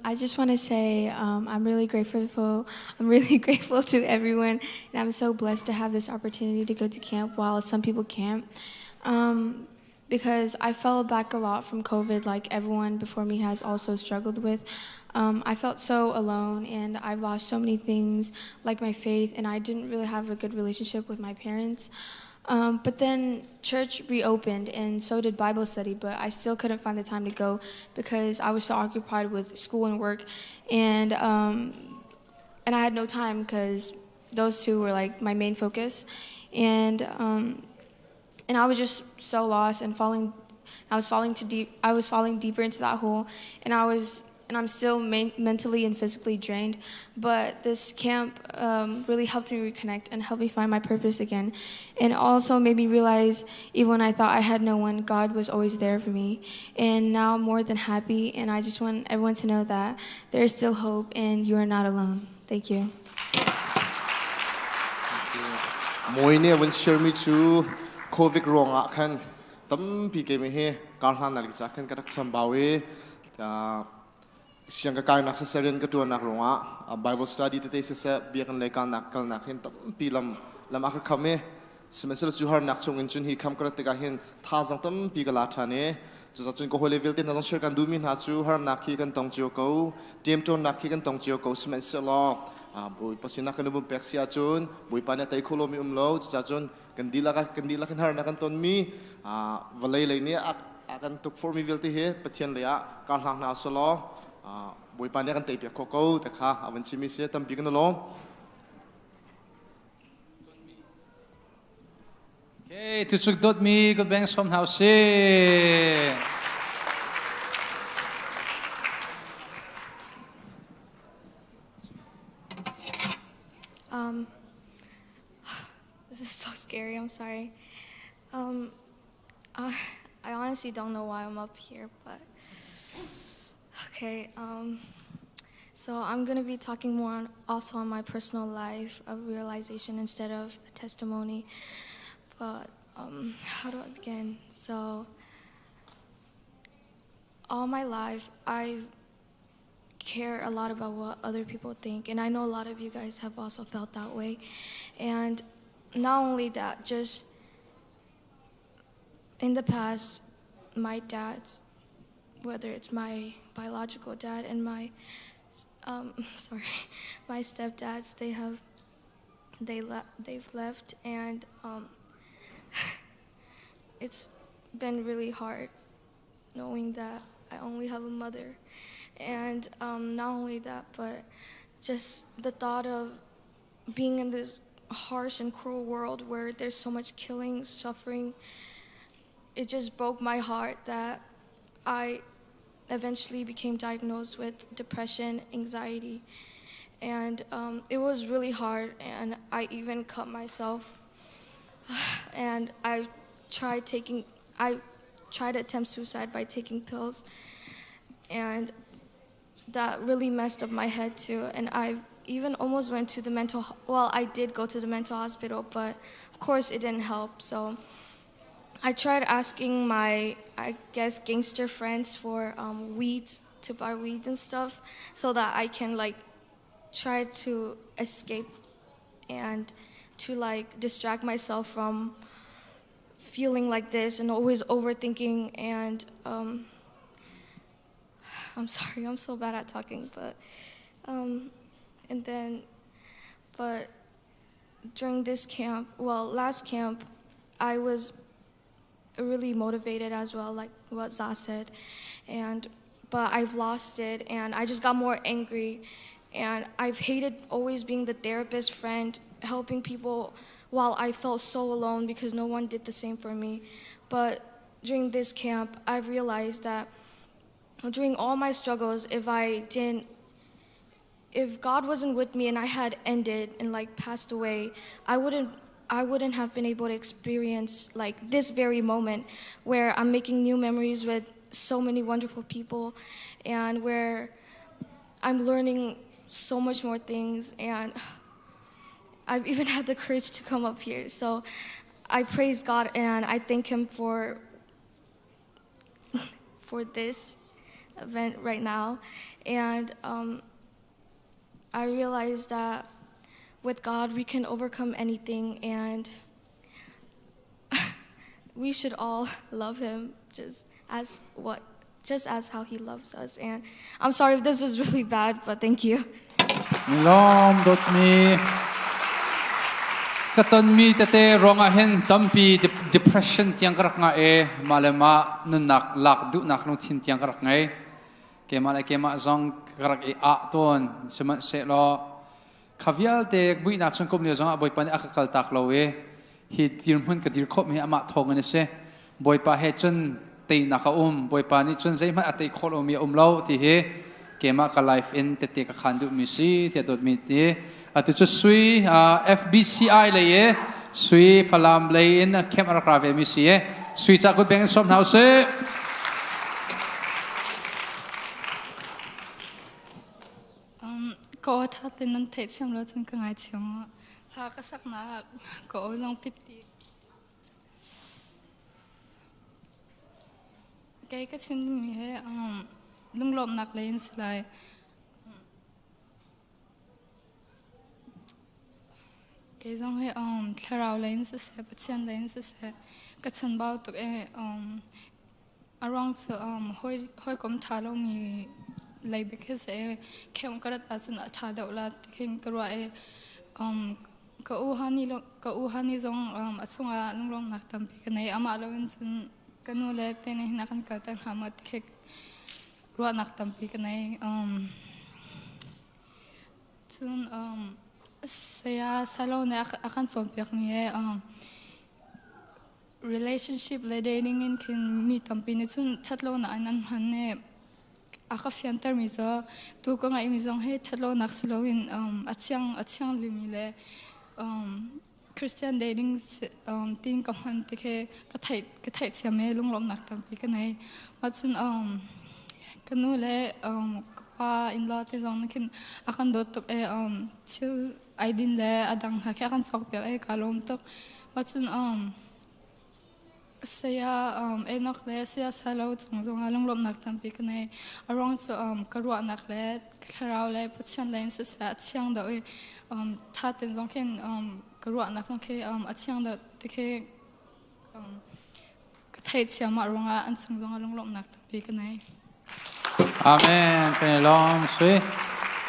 I just want to say I'm really grateful. I'm really grateful to everyone, and I'm so blessed to have this opportunity to go to camp while some people can't. Because I fell back a lot from COVID, like everyone before me has also struggled with. I felt so alone, and I've lost so many things, like my faith, and I didn't really have a good relationship with my parents. But then church reopened, and so did Bible study, but I still couldn't find the time to go because I was so occupied with school and work, and I had no time because those two were like my main focus, and I was just so lost and I was falling deeper into that hole, and I'm still mentally and physically drained, but this camp really helped me reconnect and helped me find my purpose again, and also made me realize even when I thought I had no one, God was always there for me, and now I'm more than happy, and I just want everyone to know that there is still hope and you are not alone. Thank you. moi ne wan share mi chu covid ronga khan tam pi ke me he kar han nal cha khan ka rak cham bawe siang ka kai nak sa seren ka tu nak ronga Bible study te se se bi kan le kan nak kal nak hin tam pi lam aka khame semester chu har nak chung in chun hi kham krat te ka hin tha jang tam pi ka la thane chu cha chun ko hole vel te na jang share kan du min ha chu har nak hi kan tong chiu ko tem ton nak hi kan tong chiu ko semester lo bui pasina kan bum peksia chun bui pane tai kholo mi lo cha chun kan dila kan har na kan ton mi valai lai ne akan tuk for mi vel te he pathian le ya kar hang na so lo bui pane kan tai pe ko ko ta kha awan chi mi se tam pi kan lo Okay, to sugdot mi go bang som house se. This is so scary. I'm sorry. I honestly don't know why I'm up here, but okay. So I'm gonna be talking more also on my personal life of realization instead of a testimony. But how do I begin? So all my life I care a lot about what other people think, and I know a lot of you guys have also felt that way. And not only that, just in the past, my dads, whether it's my biological dad and my my stepdads, they've left, and it's been really hard knowing that I only have a mother. And not only that, but just the thought of being in this harsh and cruel world where there's so much killing, suffering, it just broke my heart that I eventually became diagnosed with depression, anxiety, and it was really hard, and I even cut myself, and I tried to attempt suicide by taking pills, and that really messed up my head too, and I even almost went to the I did go to the mental hospital, but of course it didn't help, so I tried asking my, I guess, gangster friends for weeds, to buy weeds and stuff, so that I can like try to escape and to like distract myself from feeling like this and always overthinking. And I'm sorry, I'm so bad at talking, but but during this camp, last camp, I was really motivated as well, like what Zaa said, but I've lost it, and I just got more angry, and I've hated always being the therapist friend, helping people while I felt so alone because no one did the same for me. But during this camp, I've realized that during all my struggles, if God wasn't with me and I had ended and like passed away, I wouldn't have been able to experience like this very moment where I'm making new memories with so many wonderful people, and where I'm learning so much more things, and I've even had the courage to come up here. So I praise God and I thank Him for this event right now. And I realize that with God we can overcome anything, and we should all love Him just as how He loves us. And I'm sorry if this was really bad, but thank you. Lom dot mi katon mi tate ronga hen tampi depression tiang karak nga malema nunak lak du nak nung tin tiang karak ngai kema zong karak a ton seman se lo khavial te bui na chung kom le zong boy pan akakal tak lowe hi tirmun ka dir khop mi ama thong ne se boy pa he chun te na ka boy pa ni chun zai ma atei khol mi lo ti he kema ka life in te ka khandu mi si te dot mi ti atu chu sui FBCI le ye sui falam le in camera grave mi si ye sui cha ko beng som house ko tha tin nan the cham lo chung ka ngai chung tha ka sak na ko long pitti cái chuyện mi he lung lom nak lein slai cái dòng he tharau lein se se pachen lein se se ka chan bao to arong so hoi kom thalo mi lai be se khem karat asun tha da ula thing karwa ka u hani zong achunga lung lom nak tam pe nei ama lo in chun kanu le te ne na kan kaltan hamat khek ruwa nak tampi kanai chun saya salo ne akan chompek mi relationship le dating in kin mi tampi ne chun chatlo na anan han ne aka fiantar mi zo tu ko ngai mi zong he chatlo nak slo in achang limi le Christian dating tin ka han te ke ka thai chame lunglom nak tampi kanai ma chun kanu le pa in law te zong kin akan dot to chil aidin le adang ha kya kan chok pe kalom to ma chun saya enok le saya salo chung zong lunglom nak tampi kanai arong chu karwa nak le kharau le pachan len se sa chiang da tha ten zong ken karwa nak zong ke achiang da te ke ka thai chiama ronga an chung zong lunglom nak tampi kanai Amen. Can you long say?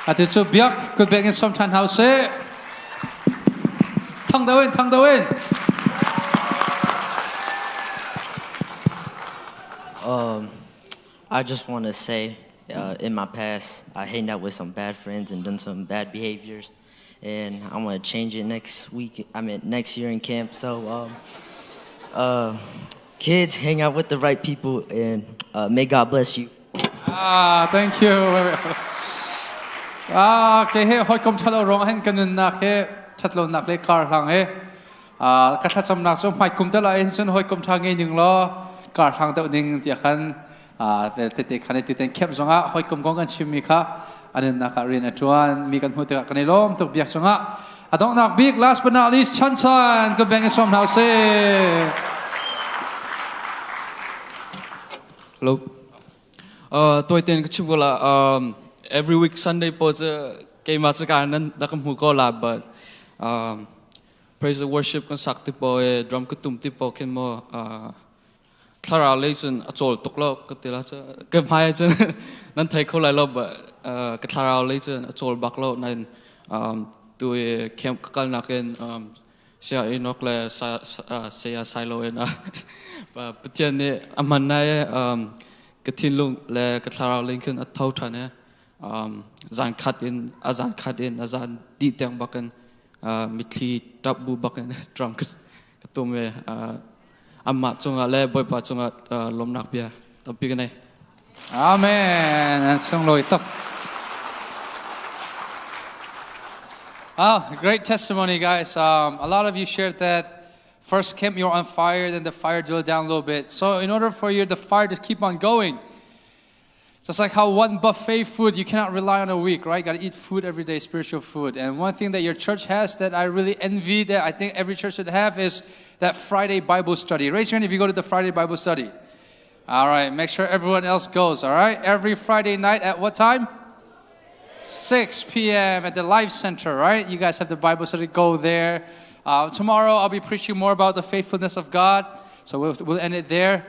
Ati chu biak ku beng in som than house. Thang da win. I just want to say, in my past, I hang out with some bad friends and done some bad behaviors, and I want to change it next year in camp. So, kids, hang out with the right people, and may God bless you. Thank you. Ke he hoi kom chalo rong hen kanun na ke chatlo nak le kar hang he. Ka thacham nak so mai kum tala en sun hoi kom thange ning lo kar hang ta ning tia khan te khane ti ten khep zonga hoi kom gong kan chimi kha anen na ka rin atuan mi kan hu te kan lom tok biak zonga adong nak big last but not least chan chan ko beng som now say. Hello. Tôi tên cái chung là every week Sunday pose cái mà sẽ cả nên đã không có là but praise and worship con sắc tipo drum cái tum tipo cái mo Clara Layson ở chỗ tục lo cái tiền là cái mai chứ nên thấy không lại lo but cái Clara Layson ở chỗ bạc lo nên tôi kem cái nào cái sẽ inok là sẽ sai lo na và bây giờ này aman này cái thiên lung là cái Clara Lincoln ở thâu thằng này Zaan cut in Zaan đi tiếng bắc anh mitli tabu bắc anh drum cái tụi mình amma chung là boy pa chung lom nak bia tập cái này. Amen. And sung loi tok. Great testimony, guys. A lot of you shared that first camp you're on fire, then the fire drilled down a little bit. So in order for the fire to keep on going, just like how one buffet food, you cannot rely on a week, right? You got to eat food every day, spiritual food. And one thing that your church has that I really envy, that I think every church should have, is that Friday Bible study. Raise your hand if you go to the Friday Bible study. All right, make sure everyone else goes, all right? Every Friday night at what time? 6 p.m. at the Life Center, right? You guys have the Bible study, go there. Tomorrow I'll be preaching more about the faithfulness of God. So we'll end it there.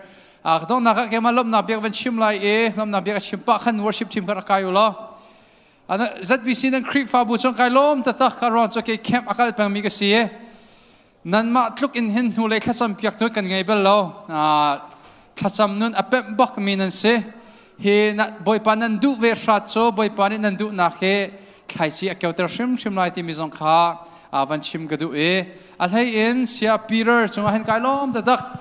Don't naka kema lom na biak van chim lai lom na biak chim pa khan worship team kar kayo lo. ZBC nan creep fa bu chong kai lom ta ta karon so ke camp akal pang mi ka si nan ma tluk in hin hu le thasam piak tu kan ngai bel lo. Thasam nun apep bak mi nan se he na boy pa nan du ve shat so boy pa ni nan du na khe khai chi akau ter shim lai ti mi zong kha van chim ga du al hai in sia Peter chunga hen kai lom ta dak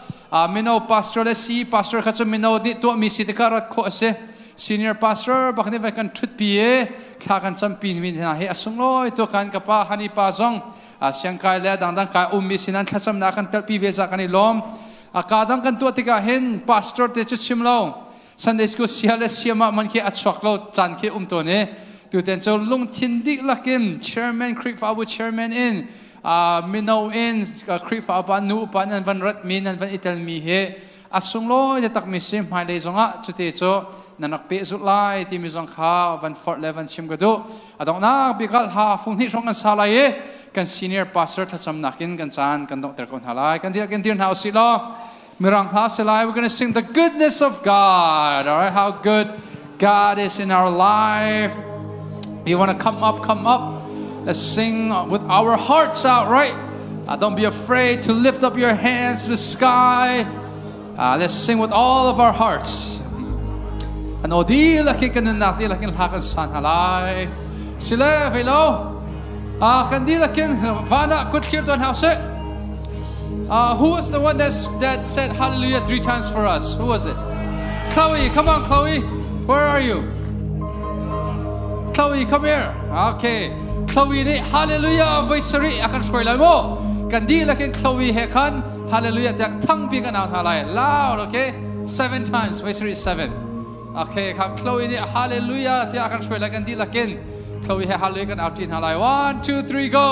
Mino pastor le si pastor khachu mino di to mi si te karat kho se senior pastor bakne va kan thut pi kha kan cham pin min na he asung loi to kan ka pa hani pa zong siang kai le dang ka mi sinan khacham na kan tel pi ve za kan lom akadang kan to tika hen pastor te chu chim lo Sunday school sia le siama man ke achok lo chan ke to ne tu ten cho lung thin dik lakin chairman creek fa chairman in Mino in creep fa nu pan and van rat min and van itel mi he asung lo de tak mi sim hai le zonga chute cho nanak pe zu lai ti mi zong kha van fort level chim gadu adong na bikal ha fung hi song an sala ye kan senior pastor thasam nakin kan chan kan doctor kon halai kan dir house lo mirang ha selai we're going to sing the goodness of God. All right, how good God is in our life. You want to come up. Let's sing with our hearts out, right? Don't be afraid to lift up your hands to the sky. Let's sing with all of our hearts. And odi laki kanin nati lakin hakan san halai. Sila velo. Kandi lakin vana good clear to house it. Who was the one that said hallelujah 3 times for us? Who was it? Chloe, come on, Chloe. Where are you? Chloe, come here. Okay. Chloe ni hallelujah voicery akan shoi lai mo kandi lakin Chloe he kan hallelujah tak thang pi kan out halai loud, okay? 7 times voicery 7. Okay, Chloe ni hallelujah ti akan shoi lai kandi lakin Chloe he hallelujah kan out tin halai 1 2 3 go.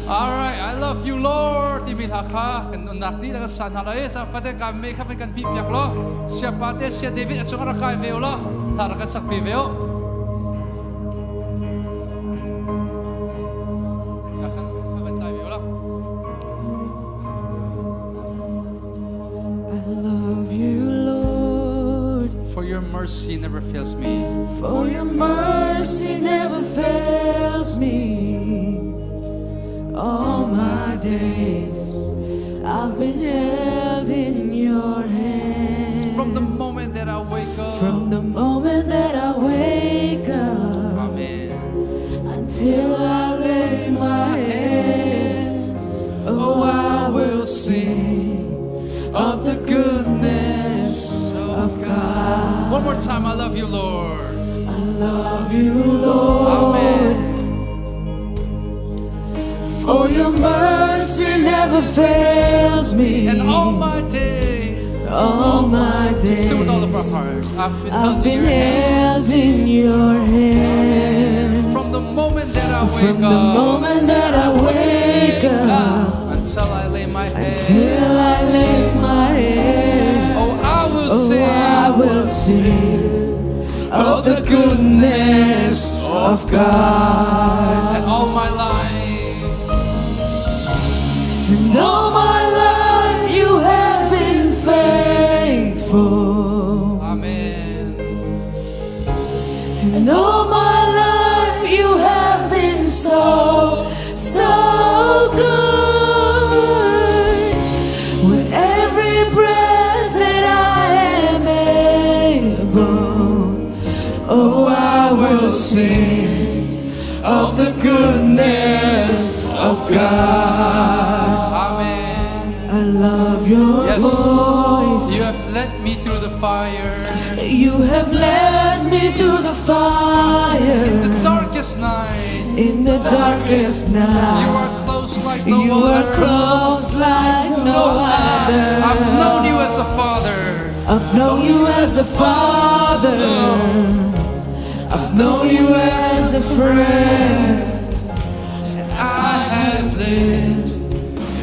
Alright, I love you, Lord. Timil haka, nak di dengan san halai, sa fate kami kami kan pipiak lo. Siapa te sia David at sungara kai veo lo, harakan sak veo. I love you, mercy never fails me. For your mercy never fails me. All my days I've been held in your hands. From the moment that I wake up. From the moment that I wake up. Amen. Until I lay my head. Oh, I will sing of the goodness of God. One more time, I love you, Lord. I love you, Lord. Amen. For your mercy never fails me. And all my days, sing with all of our hearts. I've been held in your hands. From the moment that I wake From the moment that I wake up until I lay my head. Till I lay my head. Oh, I will sing of the goodness of God. And all my life. And all my life you have been faithful. Amen. And all my life you have been so, so good. With every breath that I am able, oh, I will sing of the goodness of God. I love your voice. You have led me through the fire. You have led me through the fire. In the darkest night. In the darkest night. You are close like no you other. You are close like no other. I've known you as a father. I've known you as a father. I've known you as a friend. And I have lived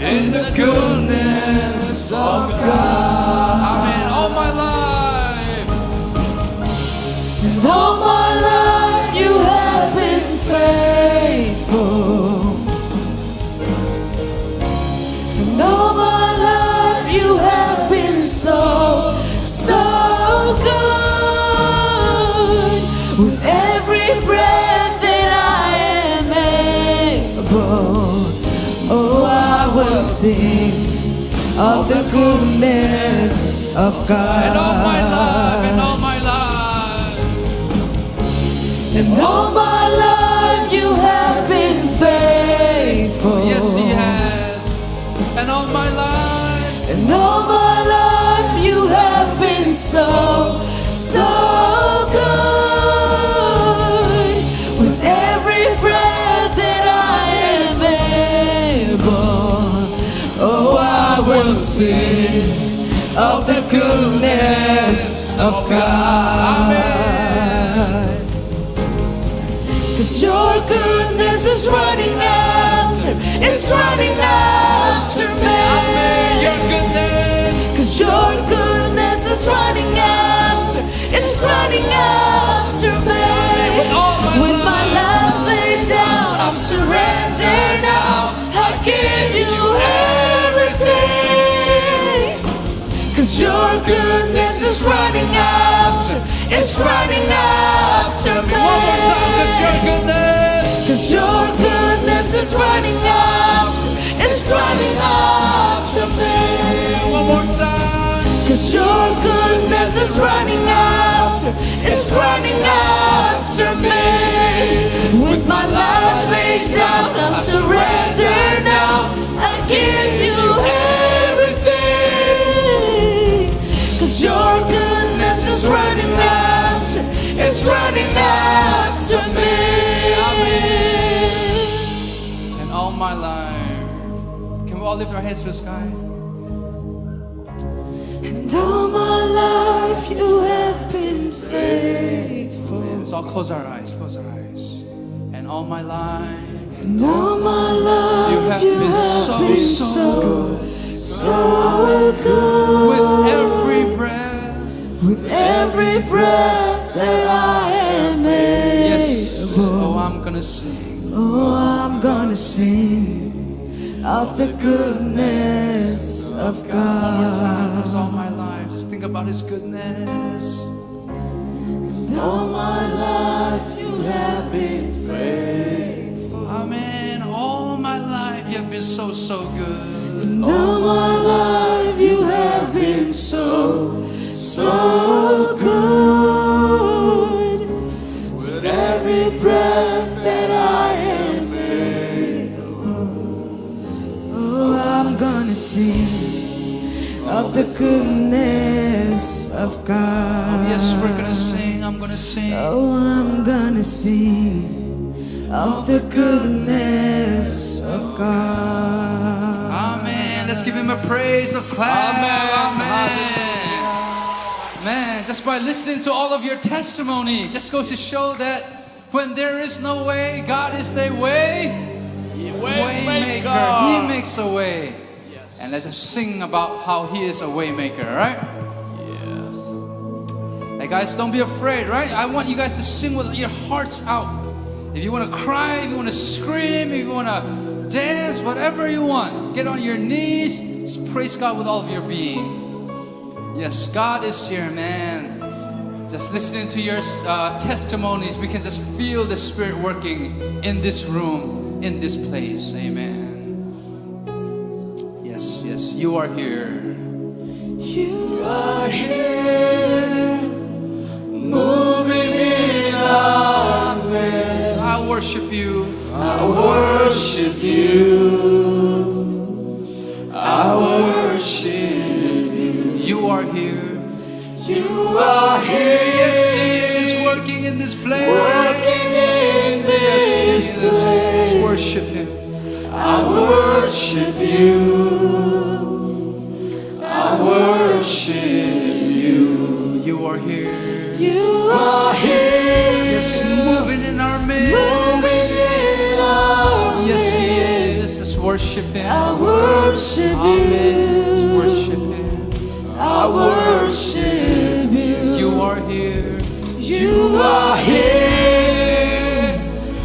in the goodness of God. Amen. All my life. And all my life you have been faithful. And all my life you have been so, so good. With every breath that I am able, oh, I will sing of the goodness of God. And all my life, and all my life. And all my life you have been faithful. Yes, He has. And all my life. And all my life you have been so, so good. With every breath that I am able, oh, I will sing of the goodness of God. Amen. 'Cause your goodness is running after, it's running after me. Amen. Your goodness. 'Cause your goodness is running after, it's running after me. With my life laid down, I'm surrendered now. I give you everything. 'Cause your goodness is running after, it's running after me. One more time, 'cause your goodness. 'Cause your goodness is running after, it's running after me. One more time. 'Cause your goodness is running after, it's running after me. With my life laid down, I'm surrendered now. I give you everything. 'Cause your goodness is running after, it's running after me. And all my life. Can we all lift our hands to the sky? And all my life you have been faithful. Let's all close our eyes, close our eyes. And all my life. And all my life you have been so good. So good. With every breath. With every breath that I am able. Yes. Oh, I'm gonna sing. Oh, I'm gonna sing of the goodness of God. One more time, 'cause all my life, just think about His goodness. all my life you have been faithful. Amen. All my life you have been so good. And all my life you have been so good. With every breath that I am able, oh, I'm gonna sing of the goodness of God. Oh, yes, we're gonna sing. I'm gonna sing. Oh, I'm gonna sing of the goodness of God. Amen. Let's give him a praise of clap. Amen. Man, just by listening to all of your testimony, just goes to show that when there is no way, God is the way. Waymaker. He makes a way. Yes. And let's just sing about how he is a waymaker, right? Yes. Hey guys, don't be afraid, right? I want you guys to sing with your hearts out. If you want to cry, if you want to scream, if you want to dance, whatever you want, get on your knees, just praise God with all of your being. Yes, God is here, man. Just listening to your testimonies, we can just feel the Spirit working in this room, in this place. Amen. Yes, yes, you are here. You are here, moving in our midst. I worship you. I worship you. I worship you. You are here. You are here. Yes, He is working in this place. Working in this place. Let's worship Him. I worship you. I worship you. You are here. You are here. Yes, moving in our midst. Moving in our midst. Yes, He is. Let's worship Him. I worship you. Amen. Let's worship Him. I worship you. You are here. You are here,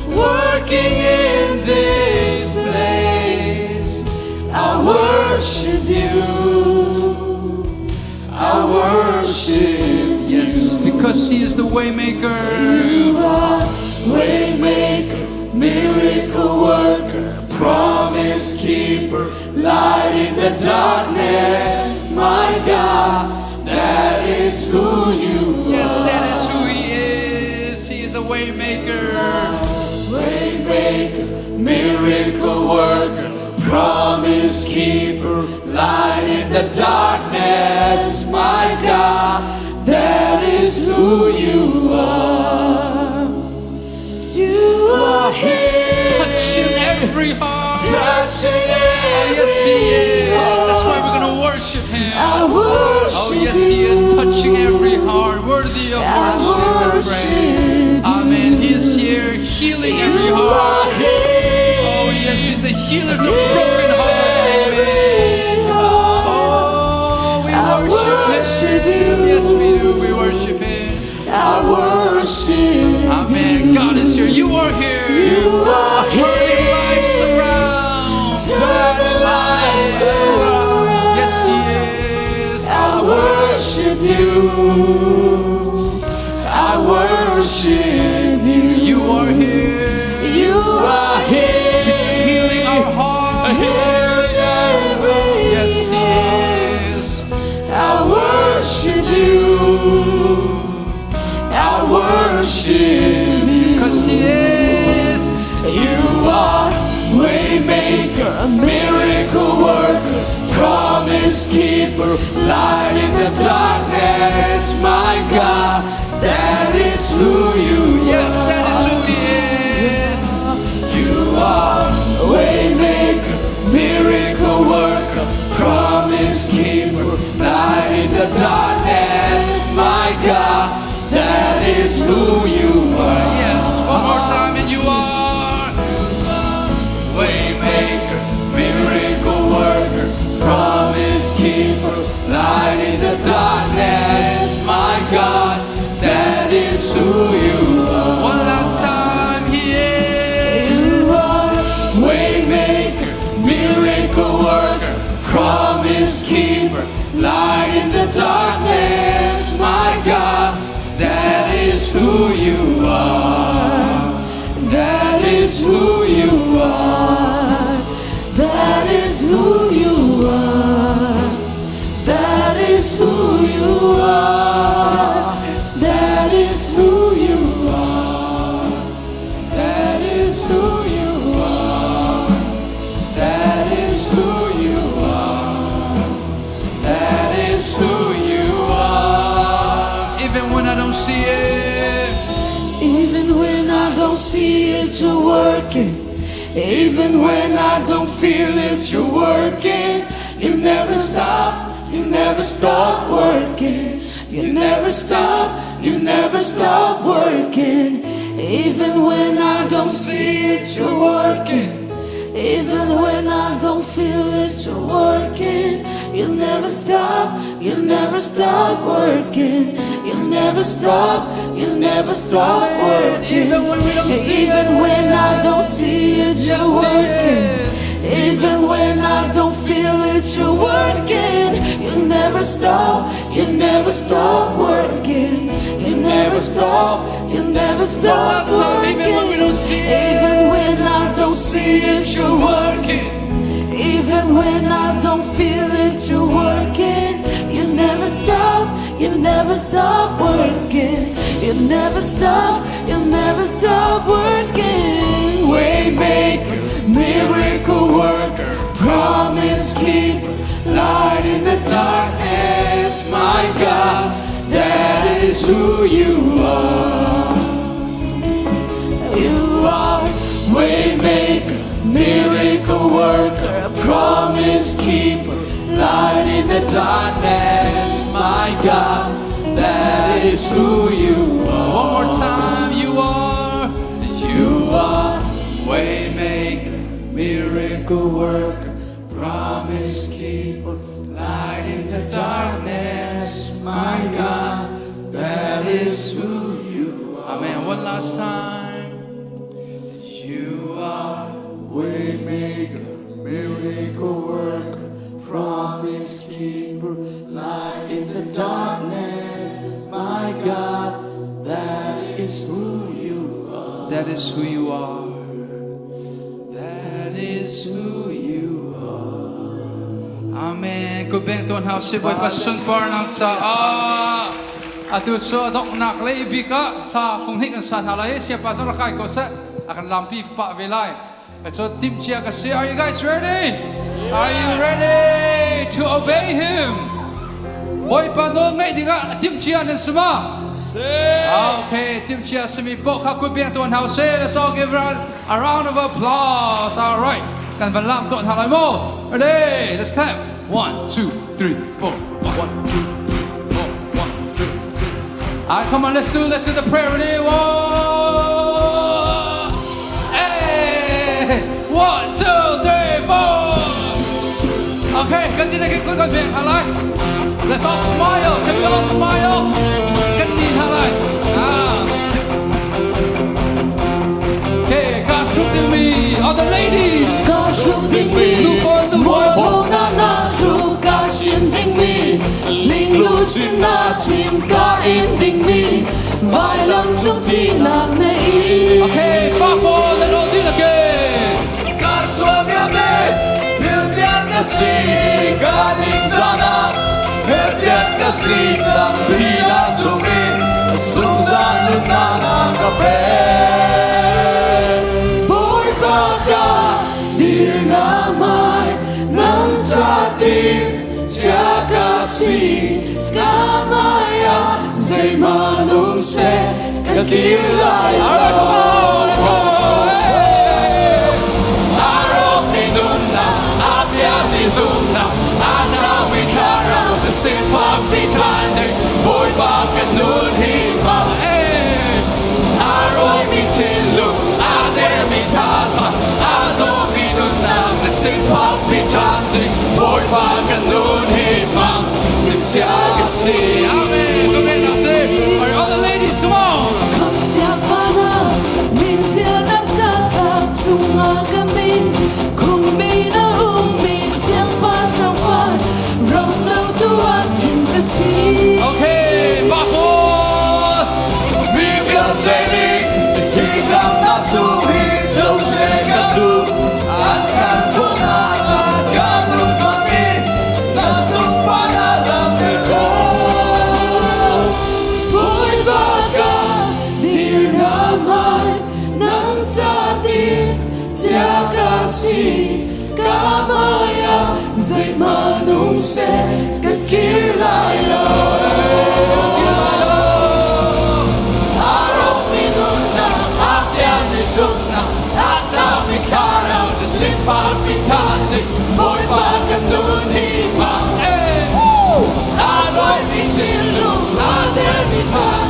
working in this place. I worship you. I worship you. Yes, because He is the waymaker. You are waymaker, miracle worker, promise keeper, light in the darkness. My God, that is who you are. Yes, that is who He is. He is a waymaker. Waymaker, miracle worker, promise keeper, light in the darkness. My God, that is who you are. You are here, touching every heart. Touching every yes, He is. That's why we're gonna worship Him. I worship oh, yes, He is touching every heart, worthy of worship and praise. Amen. He is here, healing every heart. Oh, yes, He's the healer of broken hearts. Amen. Oh, we worship Him. Yes, we do. We worship Him. I worship. Amen. God is here. You are here. You are turning lives around. Turning lives around. Yes, He is. I worship you. I worship you. You are here. You are here. He's healing our hearts. Healing every. Yes, He is. I worship you. I worship you. Because He is. You are waymaker, a miracle worker, promise keeper, light in the darkness. My God, that is who you are. Yes, that is who He is. You are waymaker, miracle worker, promise keeper, light in the darkness. My God, that is who you are. Yes, one more time, and you are. Waymaker, miracle worker, promise keeper, light in the darkness. My God, that is who you are. One last time, He is. You are waymaker, miracle worker, promise keeper, light in the darkness. My God, that is who is who you are. That is who you are. That is who you are. That is who you are. That is who you are. That is who you are. Even when I don't see it. Even when I don't see it, you're working. Even when I don't feel it, you're working. You never stop. You never stop working. You never stop. You never stop working. Even when I don't see it, you're working. Even when I don't feel it, you're working. You never stop. You never stop working. You never stop. You never stop working. Even when we don't see it. Even when I don't see it, you're working. Even when I don't feel it, you're working. You never stop. You never stop working. You never stop. You never stop working. Even when I don't see it, you're working. Even when I don't feel it, you're working. You never stop. You never stop working. You never stop. You never stop working. Waymaker, miracle worker, promise keeper, light in the darkness, my God, that is who you are. You are waymaker, miracle worker, promise keeper, light in the darkness, my God, that is who you are. One more time, you are waymaker, miracle worker, promise keeper, light in the darkness, my God, that is who you are. Amen. One last time. You are waymaker, miracle worker, promise keeper, light in the darkness, my God, that is who you are. That is who you are. That is who you are. Amen. Cô bèn tuần hào sẽ với phát xuân par năng cha a. Atu so dok nak lei bika tha phung hik an sa tha lai sia pa zara khai ko sa akan lampi pa velai. So tim chia ka say, are you guys ready? Are you ready to obey him? Boy pa no ngai dinga tim chia nan sma. Okay, Tim Chia Simi Boka Kubian Tuan Hao say, let's all give her a round of applause. All right. Kan Van Lam Tuan Halai Mo. Ready? Let's clap. 1, 2, 3, 4. 1, 2, 4, 1, 2. All right, come on, let's do the prayer. Ready? Whoa. Hey. 1, 2, 3, 4. Okay, ganti na kay Kubian Halai. Let's all smile. Can we all smile? Okay, God shooting me. All the ladies. God shooting me. Mỗi hôm na na ru God shooting me. Linh lưu trên na chim God ending me. Vài lần chúc thi nặng nề. Okay, Papa, let's all do it again. God xuống em đi. Hiểu biết cái gì God linh ra nào. Hiểu biết cái gì chẳng thì đã dùng in. Sung ra nước ta nang kape. Boy baka dir na mai nang sa tim cha kasi kamaya zay manung se kakilay arok ni nunna apya ni zunna ana mi karang the simpa bitande boy baka nun hima arok mi tilu ade mi tata azo mi nunna the simpa bitande boy baka nun hima kimcha kasi amen. Go ahead and say, are all the ladies, come on. Come tia fana min tia na taka tunga gamin kung mi na mi xiang pa shang fan rong zhao tua chim kasi. Okay, Bako. Mi bian de mi hi kam na su hi zhou se ga du an kan ko na ga mà nung sẽ cất kia lại lo Arok mi nuna Akya mi sukna Akla mi karaoจะสิ้นปากพิธานในบอยปากกันนู่นนี่มาอาร้อยมีจินลูกอาเดมีทาง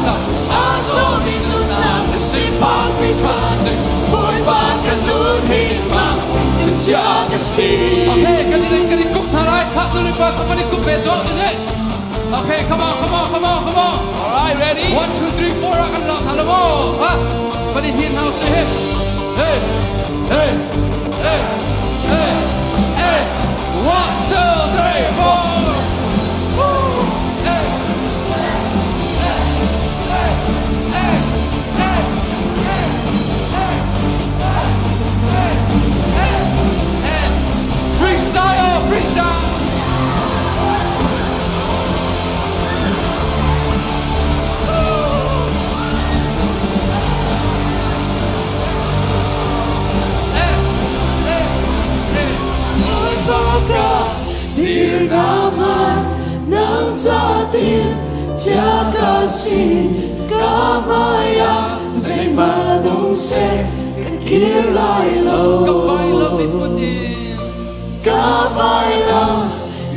อาโซมีนู่นนางจะสิ้นปากพิธานในบอยปากกันนู่นนี่มากันจากกันสิ Okay, can you cook tarai? Hot to the first, somebody cook it, don't it? Okay, come on. All right, ready? 1, 2, 3, 4, I can lock on the wall. Huh? But in here now, say hey. 1, 2, 3, 4. Woo! Freestyle! Dear naman ng atin Tiagasin kamaya Say manong se kakilay lo Kavailang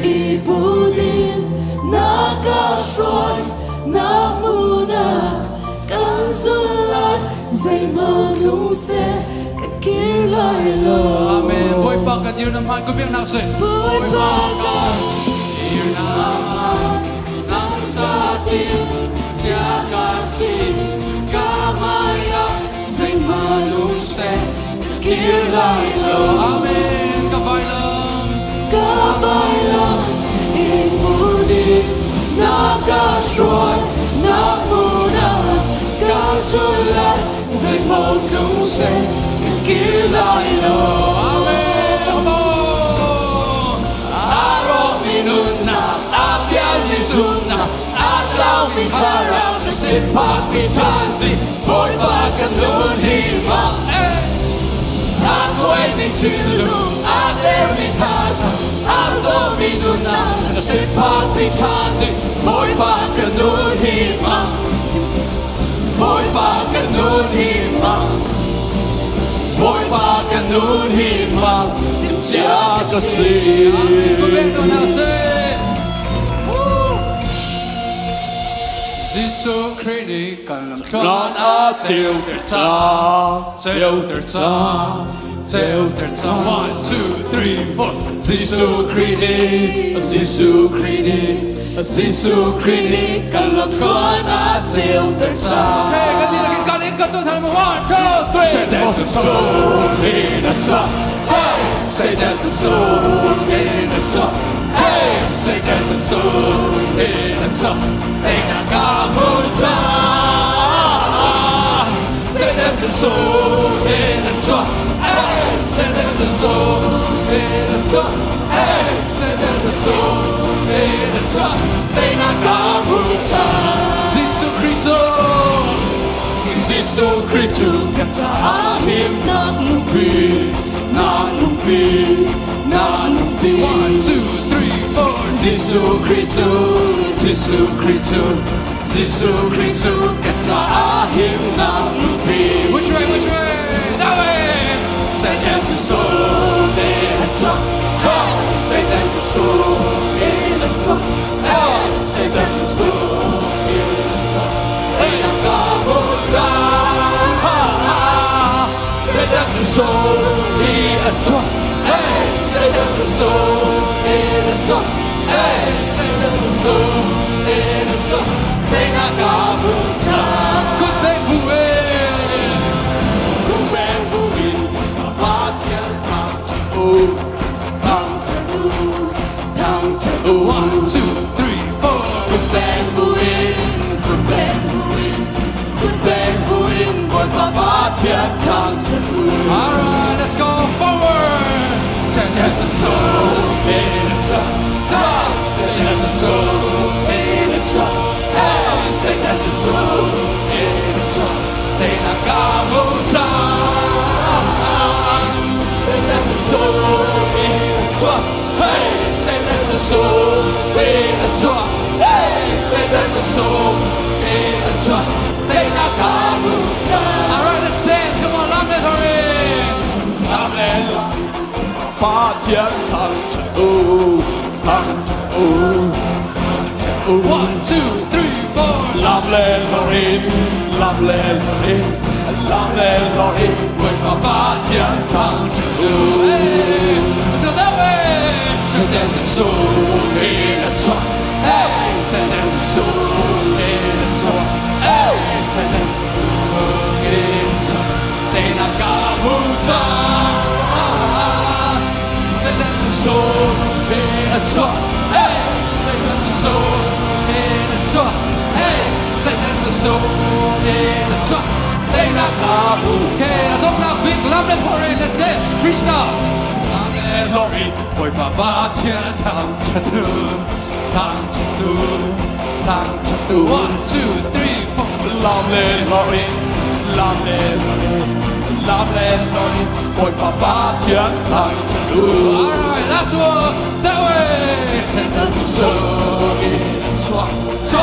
ipunin Nakasroy na muna Kang sulat Say manong se kakilay lo Amen. Boy pa ka dear naman ko biyang nasa. Boy pa ka dear naman Nang sa atin Tiagasin kamaya Say manong se kakilay lo Amen. Kavailang ipunin Nakasroy na muna Kang sulat Say manong se kakilay lo mi karao na sipak itanti Boy bagan nun himang Ako'y ni tilung Aler mi kasa Aso mi nunang na sipak itanti Boy bagan nun himang Boy bagan nun himang Boy bagan nun himang Timtiya kasi Giêsu Christ cần làm Con á tiêu ter cha 1, 2, 3, 4 Giêsu Christ cần làm con á tiêu ter cha Okay, kan dia lagi kali kau tu dalam 1, 2, 3 Say that to soul in a tongue Say that to soul in a tongue Hey, say that to soul in a tongue Ain't a gamuta Say that to soul in a tongue Hey, say that to soul in a tongue Hey, say that to soul in a tongue Ain't a gamuta Giêsu Christ kata ahim nak lumpi 1, 2, 3, 4 Giêsu Christ kata ahim nak lumpi Which way? That way! Say that to soul in a tongue Say that to soul in a tongue Say that to soul in a tongue Ain't a gamuta Say that to soul in a tongue Say that to soul in a tongue Say that to soul in a tongue Ain't a gamuta Good thing who One, two, three, four. Good bang buin, boy papa thiên thang chân u. Alright, let's go forward. Send that to soul in a truck. Send that to soul in a truck. Send that to soul in a truck. They not gamuta. Send that to soul in a truck. Hey, send that soul, be a joy. Hey, Satan to soul, be a joy. They not come. All right, let's dance. Come on, love it, hurry. Love it. 把天堂成哦，堂成哦。One, 2, 3, 4. Lovely Lorraine, lovely Lorraine, lovely Lorraine. 为爸爸天堂成哦。走到位，圣诞的树里的窗，哎，圣诞的树里的窗，哎，圣诞的树里的窗，你那个不长。圣诞的树里的窗，哎，圣诞的树里的窗，哎，圣诞的树里的窗，你那个不。Okay, I don't have big love for it. Let's dance, freestyle. Love for it, 为爸爸天堂成都，堂成都，堂成都。One, 2, 3, 4. Love for it, love for it. Lovely Lordy, 为爸爸天堂成都。All right, last one, that way. 圣诞的树里的窗，窗，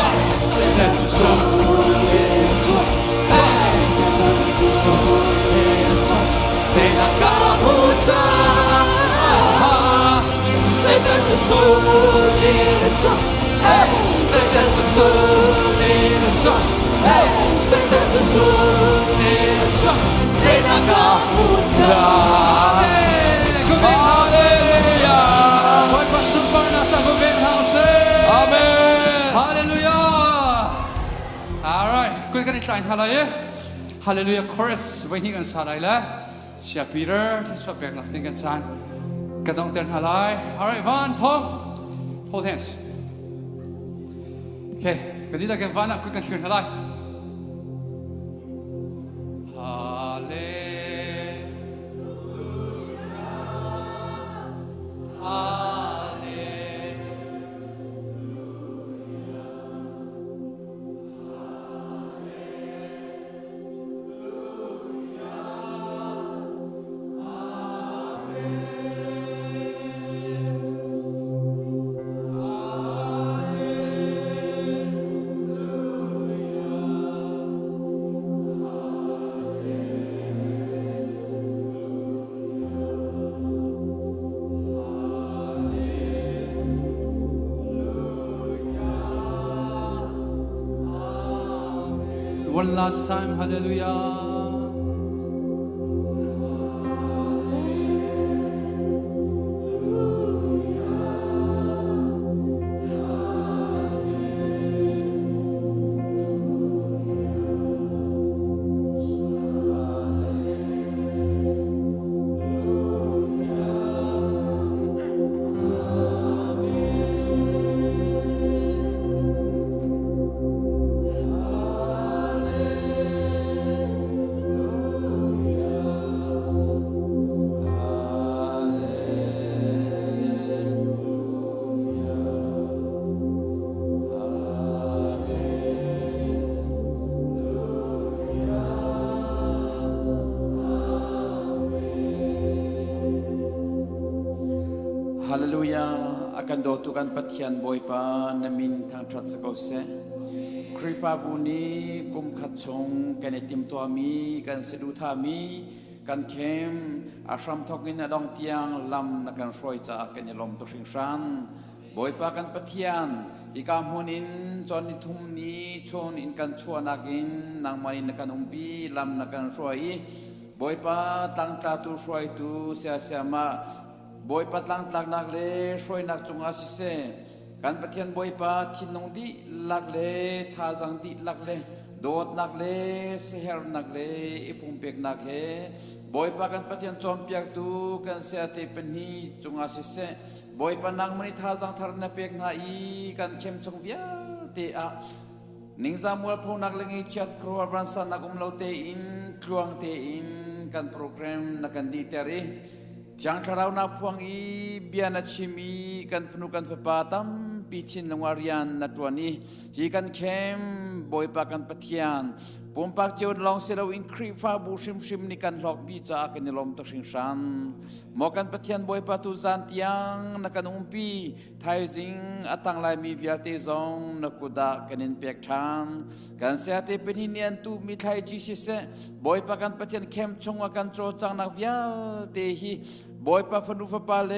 圣诞的树里的窗，哎，圣诞的树里的窗，你那个不长。圣诞的树里的窗，哎，圣诞的树里的窗，哎，圣诞的树里的窗。They not gonna put Amen. Go big house. Hallelujah. What was the fun of go big house? Amen. Hallelujah. All right. Quick and time. Hallelujah. Hallelujah. Chorus. When he can say la. Sia Peter. Just swap back nothing can say. Kadong ten halai. All right. Van. Tom. Hold hands. Okay. Kadita can Van. Quick and turn halai. One last time, hallelujah. Hallelujah. Akan dotukan patian boy pa namin thang trat sa kause. Kripa buni kum khatchong kanetim to ami kan sedu thami kan kem ashram thokin adong tiang lam na kan soi cha kan yalom to sing san. Boy pa kan patian ikam hunin chon thum ni chon in kan chuanakin nang manin na kan umpi lam na kan soi. Boy pa tang ta tu soi tu sia sia ma boy patlang tlak nak le soi nak chunga si se kan pathian boy pa thinong di lak le thazang di lak le dot nak le seher nak le ipumpek nak he boy pa kan pathian chompiak tu kan se ate penhi chunga si se boy pa nang mani thazang thar na pek na I kan khem chung via te a ningza mul pho nak le ngi chat kro bransa nak lo te in kluang te in kan program na kan di teri Jang karau na puang I biana chimi kan penukan fepatam pichin longarian na tuani hi kan kem บอยปากันปะเทียนปุ่มปากเจ้าลองเสลวินครีฟ้าบูชิมชิมนิกันหลอกบีจ้ากันในลมตะชิงชันหมอกันปะเทียนบอยปาตูซานเตียงนักันอุมปีไทยสิงอัตังลายมีวิลเตซองนักุดากันในเปียกทางกันเสียเตเป็นหินเนียนตูมีไทยจีซิเซบอยปากันปะเทียนเข้มชงอากันโจจังนักวิลเตฮีบอยปาฟนุฟปาเล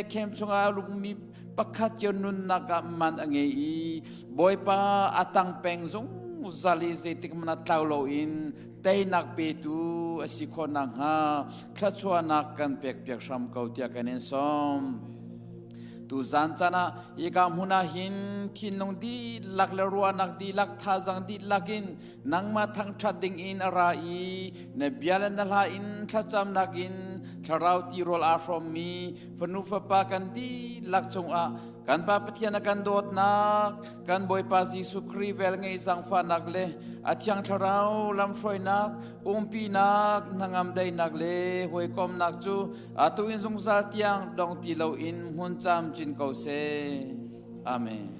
เข้มชงอาลุงมีpakat jenun naga man angei boy pa atang pengzong zali zetik manatlaw loin tay nak petu asikonang ha klatsuan nak kan pek sham kautia kanin som tu zan chana ikam huna hin kinong di lak lerua nak di lak thazang di lakin nang ma thang thading in arai ne bialan nalha in thacham nakin tharau ti rol a from me fanufa pa kan di lak chung a kan pa pathian kan dot nak kan boy pa Jesu Kri vel ngei sang fa nak le athyang tharau lam froi nak umpi nak nangam dai nak le hoi kom nak chu atu in zung za tiang dong ti lo in hun cham chin ko se amen